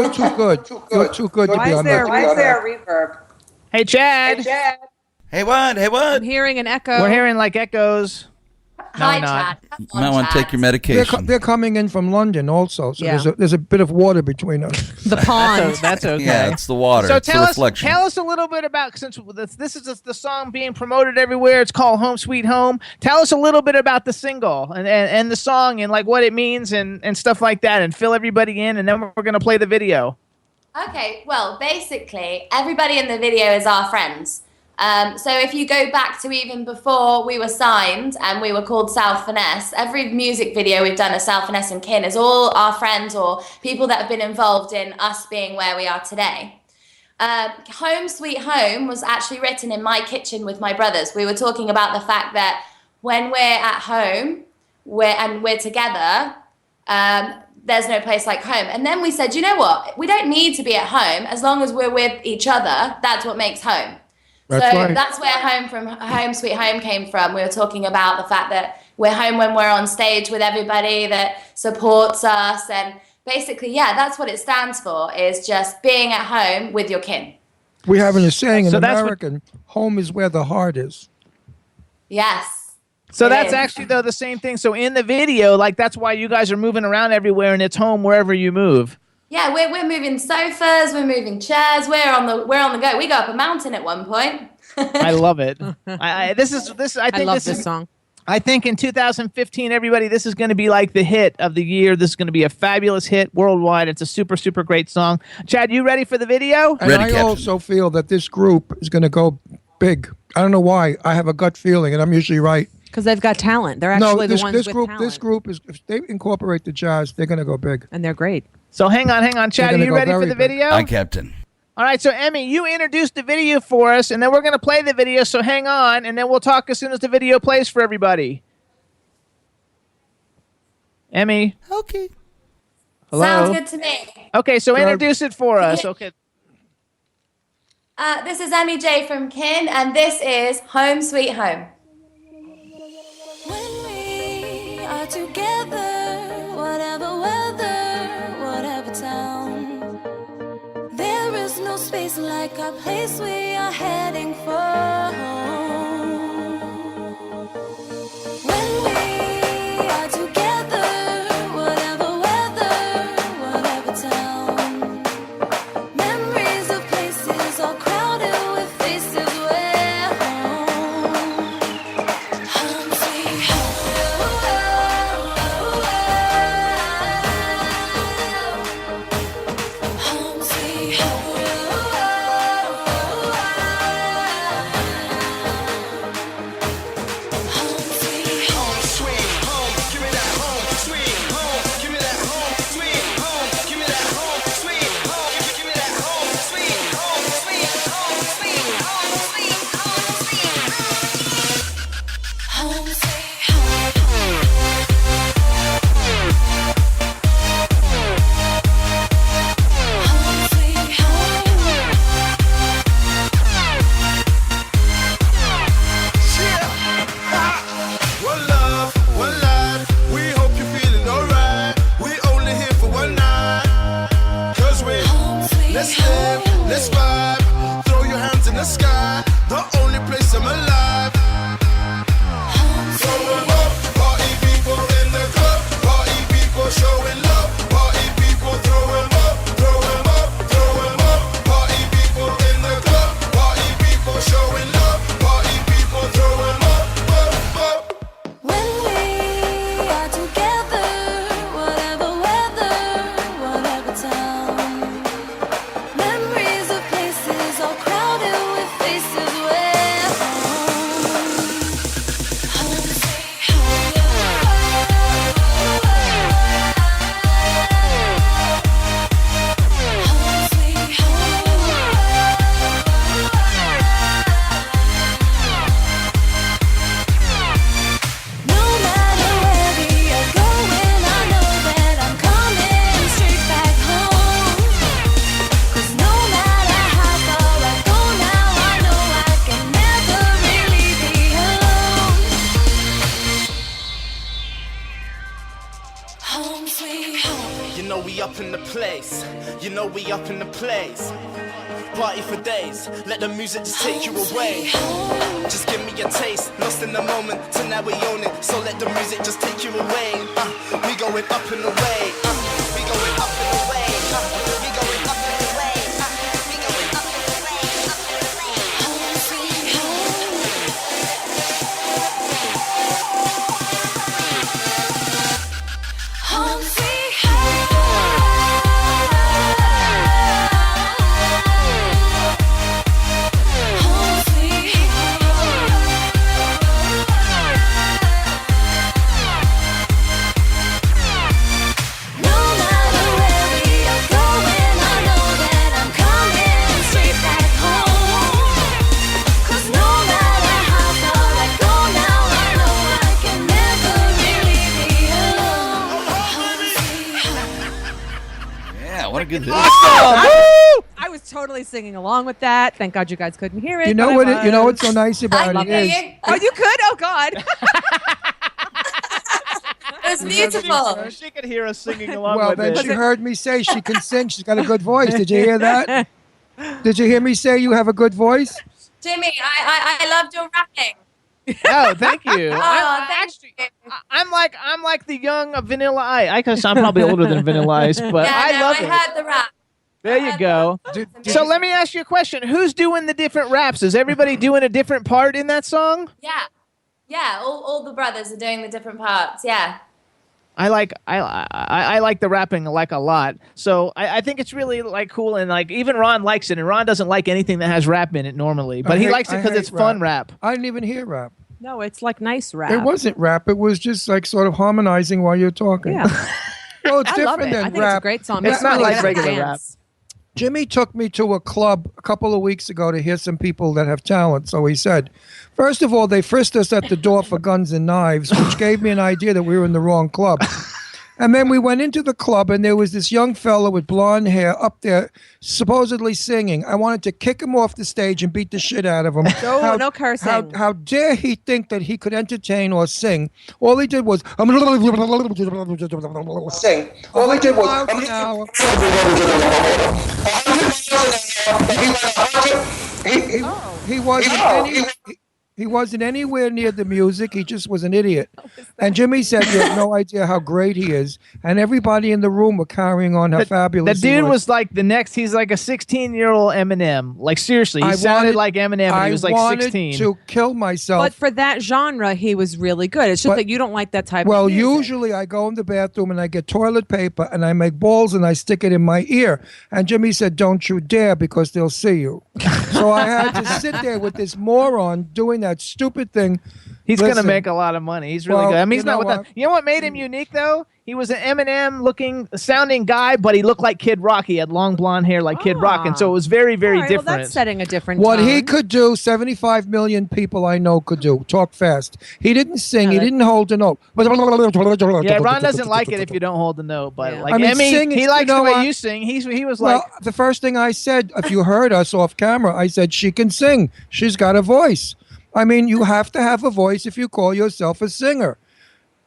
You're too good to Why be is on there that. reverb? Hey, Chad. Hey, what? Hey, I'm what? hearing an echo. We're hearing like echoes. Hi, we're not. Chad. Come You might on, want to take Chad. your They're, medication. they're coming in from London also, so Yeah. there's a bit of water between us. The pond. That's okay. Yeah, it's the water. So it's the tell us reflection. a little bit about, since this is the song being promoted everywhere. It's called Home Sweet Home. Tell us a little bit about the single and the song and like what it means and stuff like that, and fill everybody in, and then we're gonna play the video. Okay, well, basically, everybody in the video is our friends. So if you go back to even before we were signed and we were called South Finesse, every music video we've done as South Finesse and Kin is all our friends or people that have been involved in us being where we are today. Home Sweet Home was actually written in my kitchen with my brothers. We were talking about the fact that when we're at home we're together, there's no place like home. And then we said, you know what? We don't need to be at home as long as we're with each other. That's what makes home. That's so right. that's where Home Sweet Home came from. We were talking about the fact that we're home when we're on stage with everybody that supports us. And basically, yeah, that's what it stands for, is just being at home with your kin. We have a saying in So that's American, home is where the heart is. Yes. So It that's is. actually, though, the same thing. So in the video, like, that's why you guys are moving around everywhere, and it's home wherever you move. Yeah, we're moving sofas, we're moving chairs, we're on the go. We go up a mountain at one point. I love it. I think I love this this song. I think in 2015, everybody, this is going to be like the hit of the year. This is going to be a fabulous hit worldwide. It's a super, super great song. Chad, you ready for the video? And I also feel that this group is going to go big. I don't know why. I have a gut feeling, and I'm usually right. Because they've got talent. They're actually the ones with talent. This group is, if they incorporate the jazz, they're going to go big. And they're great. So hang on. Chad, are you ready for the video? Hi, Captain. All right, so Emmy, you introduced the video for us, and then we're going to play the video, so hang on, and then we'll talk as soon as the video plays for everybody. Emmy? Okay. Hello? Sounds good to me. Okay, so introduce it for us. Okay. This is Emmy J from Kin, and this is Home Sweet Home. When we are together, whatever weather, whatever town, there is no space like our place we are heading for. When we are together, whatever weather, whatever town, memories of places all crowded with faces where home sweet home sweet One love, one life. We hope you're feeling alright. We only here for one night. Cause let's live, let's vibe. Throw your hands in the sky. The only place I'm alive. Throw 'em up, party people in the club. Party people showing love. Party people throw 'em up, throw 'em up, throw 'em up. Party people in the club. Party people showing love. Party people throw 'em up, up, up. When we are together, whatever weather, whatever town, memories of places all crowded with faces where home sweet home sweet No matter where we are going, I know that I'm coming straight back home. 'Cause no matter how far I go now, I know I can never really be alone. Home sweet home. You know we up in the place. You know we up in the place. Party for days. Let the music just take you away. Just give me a taste. Lost in the moment. Tonight we own it. So let the music just take you away. We going up and away. We going up and away. We going up and away. We going up and away. Home sweet home. Home sweet home. Sweet no matter where look at this. I was totally singing along with that. Thank God you guys couldn't hear it. You know but what? You know what's so nice about it is. Oh, you could? Oh God. It was beautiful. She could hear us singing along Well, with then it. she heard me say she can sing. She's got a good voice. Did you hear that? Did you hear me say you have a good voice? Jimmy, I loved your rapping. Oh, thank you. Oh, thank you. I'm like the young Vanilla Ice. I guess I'm probably older than Vanilla Ice, but I love it. I heard the rap. There you go. So let me ask you a question. Who's doing the different raps? Is everybody doing a different part in that song? Yeah. Yeah, all the brothers are doing the different parts. Yeah. I like the rapping like a lot. So I think it's really like cool, and like even Ron likes it, and Ron doesn't like anything that has rap in it normally, but he likes it because it's fun rap. I didn't even hear rap. No, it's like nice rap. It wasn't rap. It was just like sort of harmonizing while you're talking. Yeah. Well, it's I love different it. than I think rap. it's a great song. It's not like regular rap. Jimmy took me to a club a couple of weeks ago to hear some people that have talent. So he said, first of all, they frisked us at the door for guns and knives, which gave me an idea that we were in the wrong club. And then we went into the club, and there was this young fellow with blonde hair up there supposedly singing. I wanted to kick him off the stage and beat the shit out of him. No cursing. How dare he think that he could entertain or sing? All he did was sing. All he did was he wasn't anywhere near the music. He just was an idiot. And Jimmy said you have no idea how great he is. And everybody in the room were carrying on how fabulous The he dude was like he's like a 16-year-old Eminem. Like seriously, he sounded like Eminem and he was like 16. I wanted to kill myself. But for that genre, he was really good. It's just that you don't like that type Well, of music. usually I go in the bathroom and I get toilet paper and I make balls and I stick it in my ear. And Jimmy said, don't you dare because they'll see you. So I had to sit there with this moron doing that stupid thing. He's going to make a lot of money. He's really good. I mean, he's not with that. You know what made him unique, though? He was an Eminem sounding guy, but he looked like Kid Rock. He had long blonde hair like Kid Rock, and so it was very, very different. Well, that's setting a different What tone. he could do, 75 million people I know could do. Talk fast. He didn't sing. He didn't hold a note. Yeah, Ron doesn't like it if you don't hold the note, but like Emmy, singing, he likes you know the way what? you sing. He was like, Well, the first thing I said, if you heard us off camera, I said she can sing. She's got a voice. I mean, you have to have a voice if you call yourself a singer.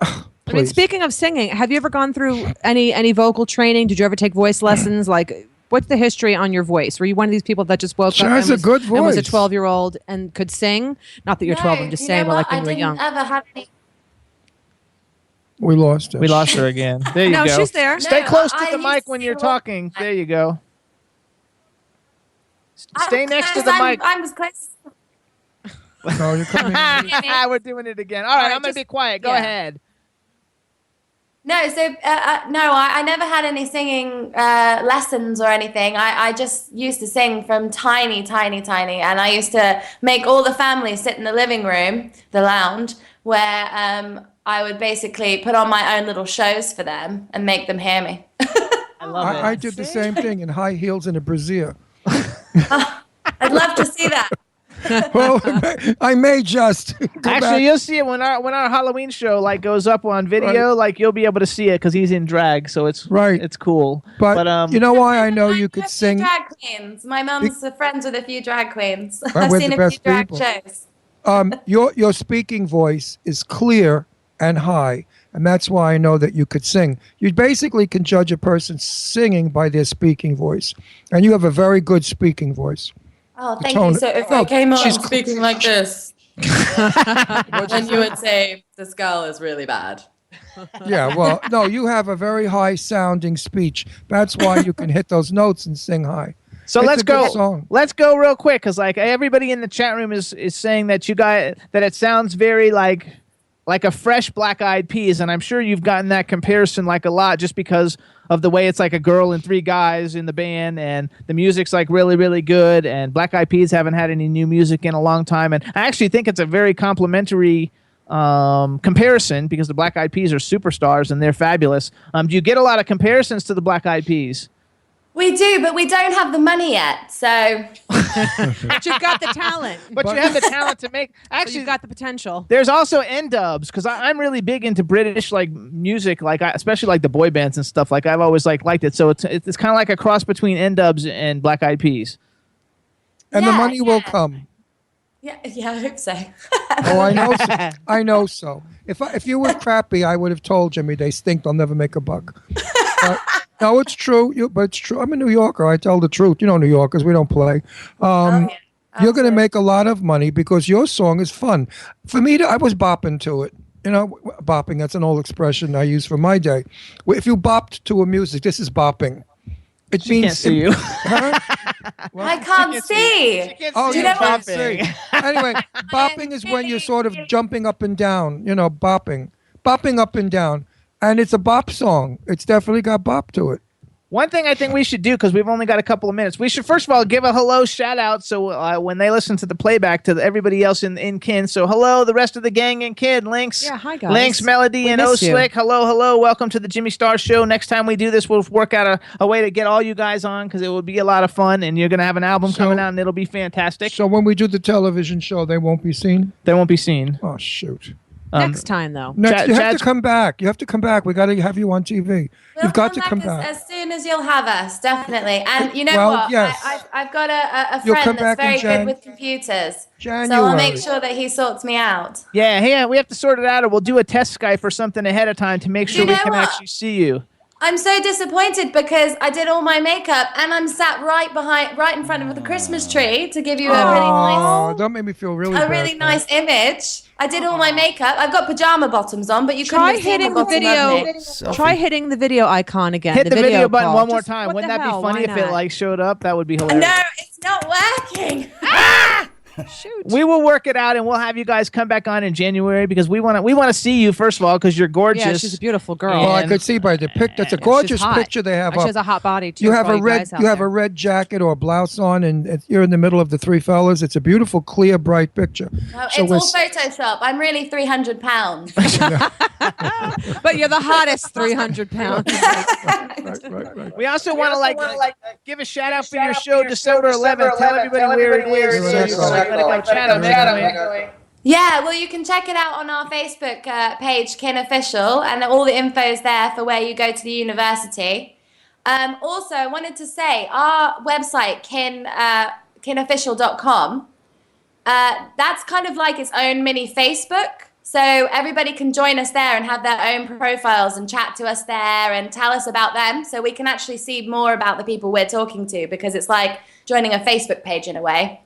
I mean, speaking of singing, have you ever gone through any vocal training? Did you ever take voice lessons? Like, what's the history on your voice? Were you one of these people that just woke She up has and a was, good and was a voice. 12-year-old and could sing? Not that you're 12, I'm just saying, but like when you were young. I didn't ever have any. We lost her. we lost her again. There you No, go. she's there. Stay No, close to I the used mic to when be you're a- talking. There you go. Stay next to the mic. I'm as close. No, you're coming. We're doing it again. All right, I'm going to be quiet. Go ahead. No, so no, I never had any singing lessons or anything. I just used to sing from tiny, and I used to make all the family sit in the living room, the lounge, where I would basically put on my own little shows for them and make them hear me. I love it. I did the same thing in high heels and a brassiere. I'd love to see that. Well, I may just go Actually, back. you'll see it when our Halloween show like goes up on video. Like you'll be able to see it because he's in drag, so it's it's cool. But, you know why I know you could sing? Drag queens. My mum's friends with a few drag queens. Well, I've we're seen the a few best drag people. shows. Your speaking voice is clear and high, and that's why I know that you could sing. You basically can judge a person singing by their speaking voice, and you have a very good speaking voice. Oh, The thank tone- you. So if No, I came on she's speaking like this, then you would say this girl is really bad. Yeah, well, no, you have a very high sounding speech. That's why you can hit those notes and sing high. So It's let's a good go. song. Let's go real quick because like everybody in the chat room is saying that that it sounds very like a fresh Black Eyed Peas, and I'm sure you've gotten that comparison like a lot just because of the way it's like a girl and three guys in the band, and the music's like really, really good. And Black Eyed Peas haven't had any new music in a long time, and I actually think it's a very complimentary comparison because the Black Eyed Peas are superstars and they're fabulous. Do you get a lot of comparisons to the Black Eyed Peas? We do, but we don't have the money yet. So, But you've got the talent. But you have the talent to make. So Actually, you've got the potential. there's also N-dubs because I'm really big into British like music, like especially like the boy bands and stuff. Like I've always liked it. So it's kind of like a cross between N-dubs and Black Eyed Peas. And the money will come. yeah, I hope so. Oh, I know. So. I know so. If you were crappy, I would have told Jimmy they stink. They'll never make a buck. No, it's true. But it's true. I'm a New Yorker. I tell the truth. You know, New Yorkers, we don't play. You're going to make a lot of money because your song is fun. For me, I was bopping to it. You know, bopping, that's an old expression I use for my day. If you bopped to a music, this is bopping. It means can't see you. I can't see. Oh, Do you you know can't what? see. Anyway, bopping is when you're sort of jumping up and down, you know, bopping up and down. And it's a bop song. It's definitely got bop to it. One thing I think we should do, because we've only got a couple of minutes, we should first of all give a hello shout out so when they listen to the playback to everybody else in kin. So hello, the rest of the gang in kin. Links. Yeah, hi guys. Links, Melody, We and miss you. Slick. Hello. Welcome to the Jimmy Star Show. Next time we do this, we'll work out a way to get all you guys on because it will be a lot of fun. And you're going to have an album coming out and it'll be fantastic. So when we do the television show, they won't be seen? They won't be seen. Oh, shoot. Next time, though. Next, you have to come back. You have to come back. We got to have you on TV. You've got to come back. As soon as you'll have us, definitely. And you know Well, what? yes. I've got a You'll come friend that's back in very good with computers. So I'll January. make sure that he sorts me out. Yeah, we have to sort it out, or we'll do a test Skype or something ahead of time to make sure we know can what? actually see you. I'm so disappointed because I did all my makeup and I'm sat right in front of the Christmas tree to give you a really nice, Don't make me feel really a bad. really nice image. I did all my makeup. I've got pajama bottoms on, but you Try couldn't have seen hitting the the bottom video. of me. Try hitting the video icon again. Hit the video button call. one more Just- time. what Wouldn't the that be hell? funny Why if it not? like showed up? That would be hilarious. No, it's not working. Shoot. We will work it out, and we'll have you guys come back on in January because we want to see you first of all because you're gorgeous. Yeah, she's a beautiful girl. Well, I could see by the pic. That's a gorgeous hot. picture they have She up. has a hot body too. You have for all a red. guys out You have there. a red jacket or blouse on, and you're in the middle of the three fellas. It's a beautiful, clear, bright picture. No, So it's we're all Photoshop. I'm really 300 pounds. But you're the hottest 300 pounds. right. We also want to give a shout out for your show December 11th. Tell everybody where it is. So you can go chat on it. Yeah, well, you can check it out on our Facebook page, Kin Official, and all the info is there for where you go to the university. Also, I wanted to say our website, kinofficial.com, that's kind of like its own mini Facebook. So everybody can join us there and have their own profiles and chat to us there and tell us about them. So we can actually see more about the people we're talking to because it's like joining a Facebook page in a way.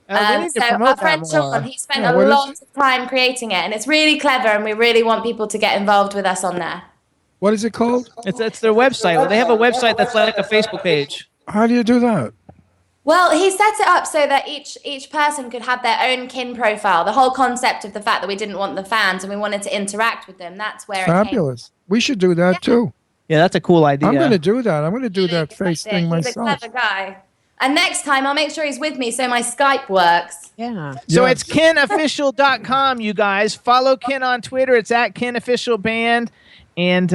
We need to So promote our that friend more. Sean, he spent Yeah, a what is lot of time creating it, and it's really clever, and we really want people to get involved with us on there. What is it called? It's their website. They have a website that's like a Facebook page. How do you do that? Well, he set it up so that each person could have their own kin profile. The whole concept of the fact that we didn't want the fans and we wanted to interact with them, that's where it came. Fabulous. We should do that too. Yeah, that's a cool idea. I'm going to do that. I'm going to do that face He's thing a myself. clever guy. And next time, I'll make sure he's with me so my Skype works. Yeah. So it's kinofficial.com, you guys. Follow Kin on Twitter. It's at kinofficialband. And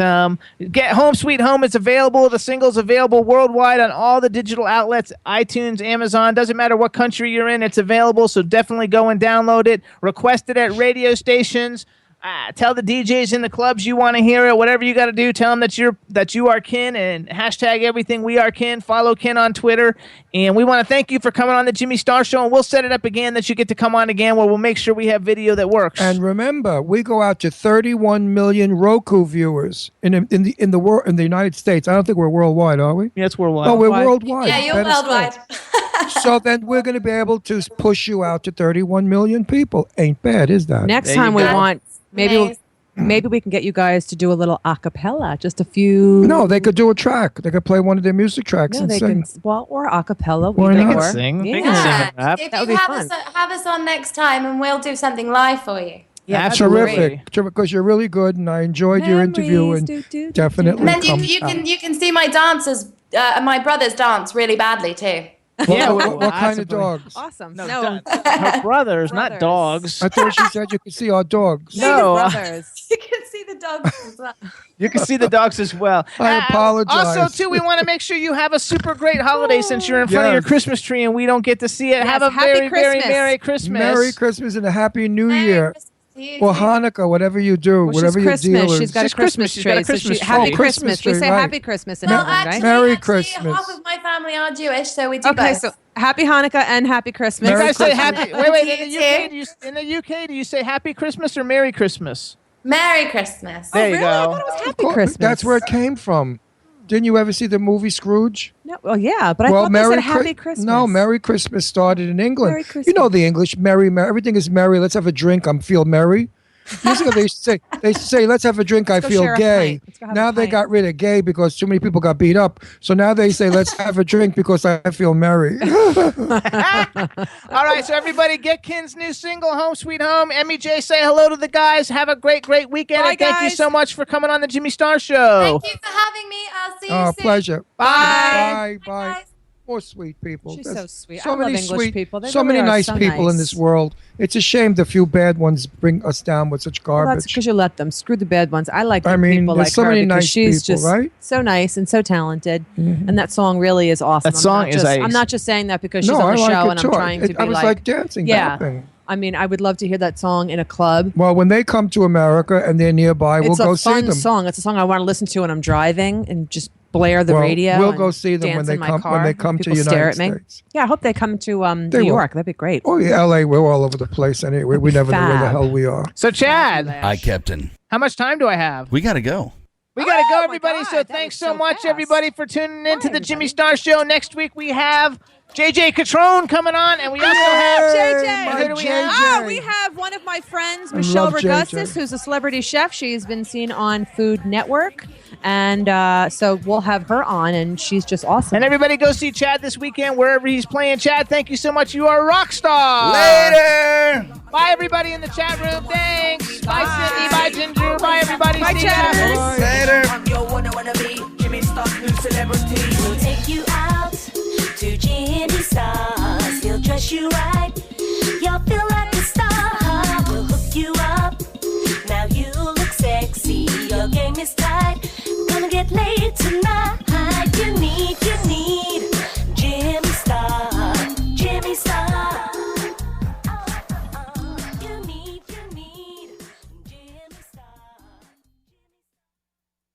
get Home Sweet Home. It's available. The single's available worldwide on all the digital outlets, iTunes, Amazon. Doesn't matter what country you're in. It's available. So definitely go and download it. Request it at radio stations. Tell the DJs in the clubs you want to hear it. Whatever you got to do, tell them that you are Kin and hashtag everything we are Kin. Follow Kin on Twitter. And we want to thank you for coming on the Jimmy Star Show. And we'll set it up again that you get to come on again where we'll make sure we have video that works. And remember, we go out to 31 million Roku viewers in the world, in the United States. I don't think we're worldwide, are we? Yeah, it's worldwide. Oh, we're worldwide. Yeah, you're Better worldwide. still. So then we're going to be able to push you out to 31 million people. Ain't bad, is that? Next There time you we go. want maybe we can get you guys to do a little a cappella, just a few. No, they could do a track. They could play one of their music tracks No, and they sing. can. Well, or a cappella. Why either not? or. They can sing. They can Yeah. sing a rap. If That would you be have us on next time, and we'll do something live for you. Yeah, that'd be Absolutely. Terrific, because you're really good, and I enjoyed your interview, Memories, and do, do, do, definitely And then come. you can see my dancers, my brothers dance really badly too. Yeah, what kind of dogs? Awesome. No, No. her brothers, not dogs. I thought she said you could see our dogs. No, brothers. You can see the dogs as well. you can see the dogs as well. I apologize. Also, too, we want to make sure you have a super great holiday since you're in front of your Yes. Christmas tree and we don't get to see it. Yes, have a happy very, very Christmas. Merry Christmas. Merry Christmas and a Happy New Year. Christmas to you Or too. Hanukkah, whatever you do, Well, whatever she's your Christmas. deal is. She's got a She's Christmas She's got a tree. Christmas Happy tree. Christmas. We tree, say right. Happy Christmas in Well, England, right? Merry actually, Christmas. half of my family are Jewish, so we do Okay, both. so Happy Hanukkah and Happy Christmas. You Merry guys say Christmas. happy. Wait. You In the, too. UK, in the UK, do you say Happy Christmas or Merry Christmas? Merry Christmas. There you Really? I go. thought it was Of Happy course, Christmas. That's where it came from. Didn't you ever see the movie Scrooge? No, well, yeah, but I thought they said Happy Christmas. No, Merry Christmas started in England. Merry Christmas. You know the English, merry, everything is merry. Let's have a drink. I feel merry. Years ago, they say, let's have a drink. I go feel share a gay. pint. Let's go have Now a they pint. got rid of gay because too many people got beat up. So now they say, let's have a drink because I feel merry. All right, so everybody get Ken's new single, Home Sweet Home. Emmy J, say hello to the guys. Have a great, great weekend. Bye, and thank you guys. so much for coming on the Jimmy Star Show. Thank you for having me. I'll see you Oh, soon. pleasure. Bye. Bye. More sweet people. She's There's so sweet. So I love many English sweet people. They so really many are nice so people in nice. this world. It's a shame the few bad ones bring us down with such Well, that's garbage. because you let them. Screw the bad ones. I like I good mean, people there's like so her many because nice she's people, just right? so nice and so talented. And that song really is awesome. That song is I'm ace. not just saying that because she's No, on I the like show it and too. I'm trying to be I was like dancing, yeah. dancing. I mean, I would love to hear that song in a club. Well, when they come to America and they're nearby, we'll It's go a see fun them. song. It's a song I want to listen to when I'm driving and just blare the Well, radio. we'll and go see them when dance they in my come car. to People the stare United at me. States. Yeah, I hope they come to They New will. York. That'd be great. Oh yeah, LA, we're all over the place anyway. We never know where the Fab. hell we are. So, Chad, Hi, Captain. how much time do I have? We got to go. We got to go, my everybody. God, So that thanks was so so much, fast. everybody, for tuning in to Bye, the Jimmy everybody. Star Show. Next week, we have JJ Catrone coming on, and we also have JJ. Who do we have? Oh, we have one of my friends, Michelle love Regustus, JJ. who's a celebrity chef. She's been seen on Food Network. And so we'll have her on, and she's just awesome. And everybody go see Chad this weekend wherever he's playing. Chad, thank you so much. You are a rock star. Later. Bye, everybody in the chat room. Thanks. Bye, Sydney. Bye, Ginger. Bye, everybody. Bye, See ya. Chad. Later. I'm your wanna be Jimmy Star's new celebrity. We'll take you out to Jimmy Star.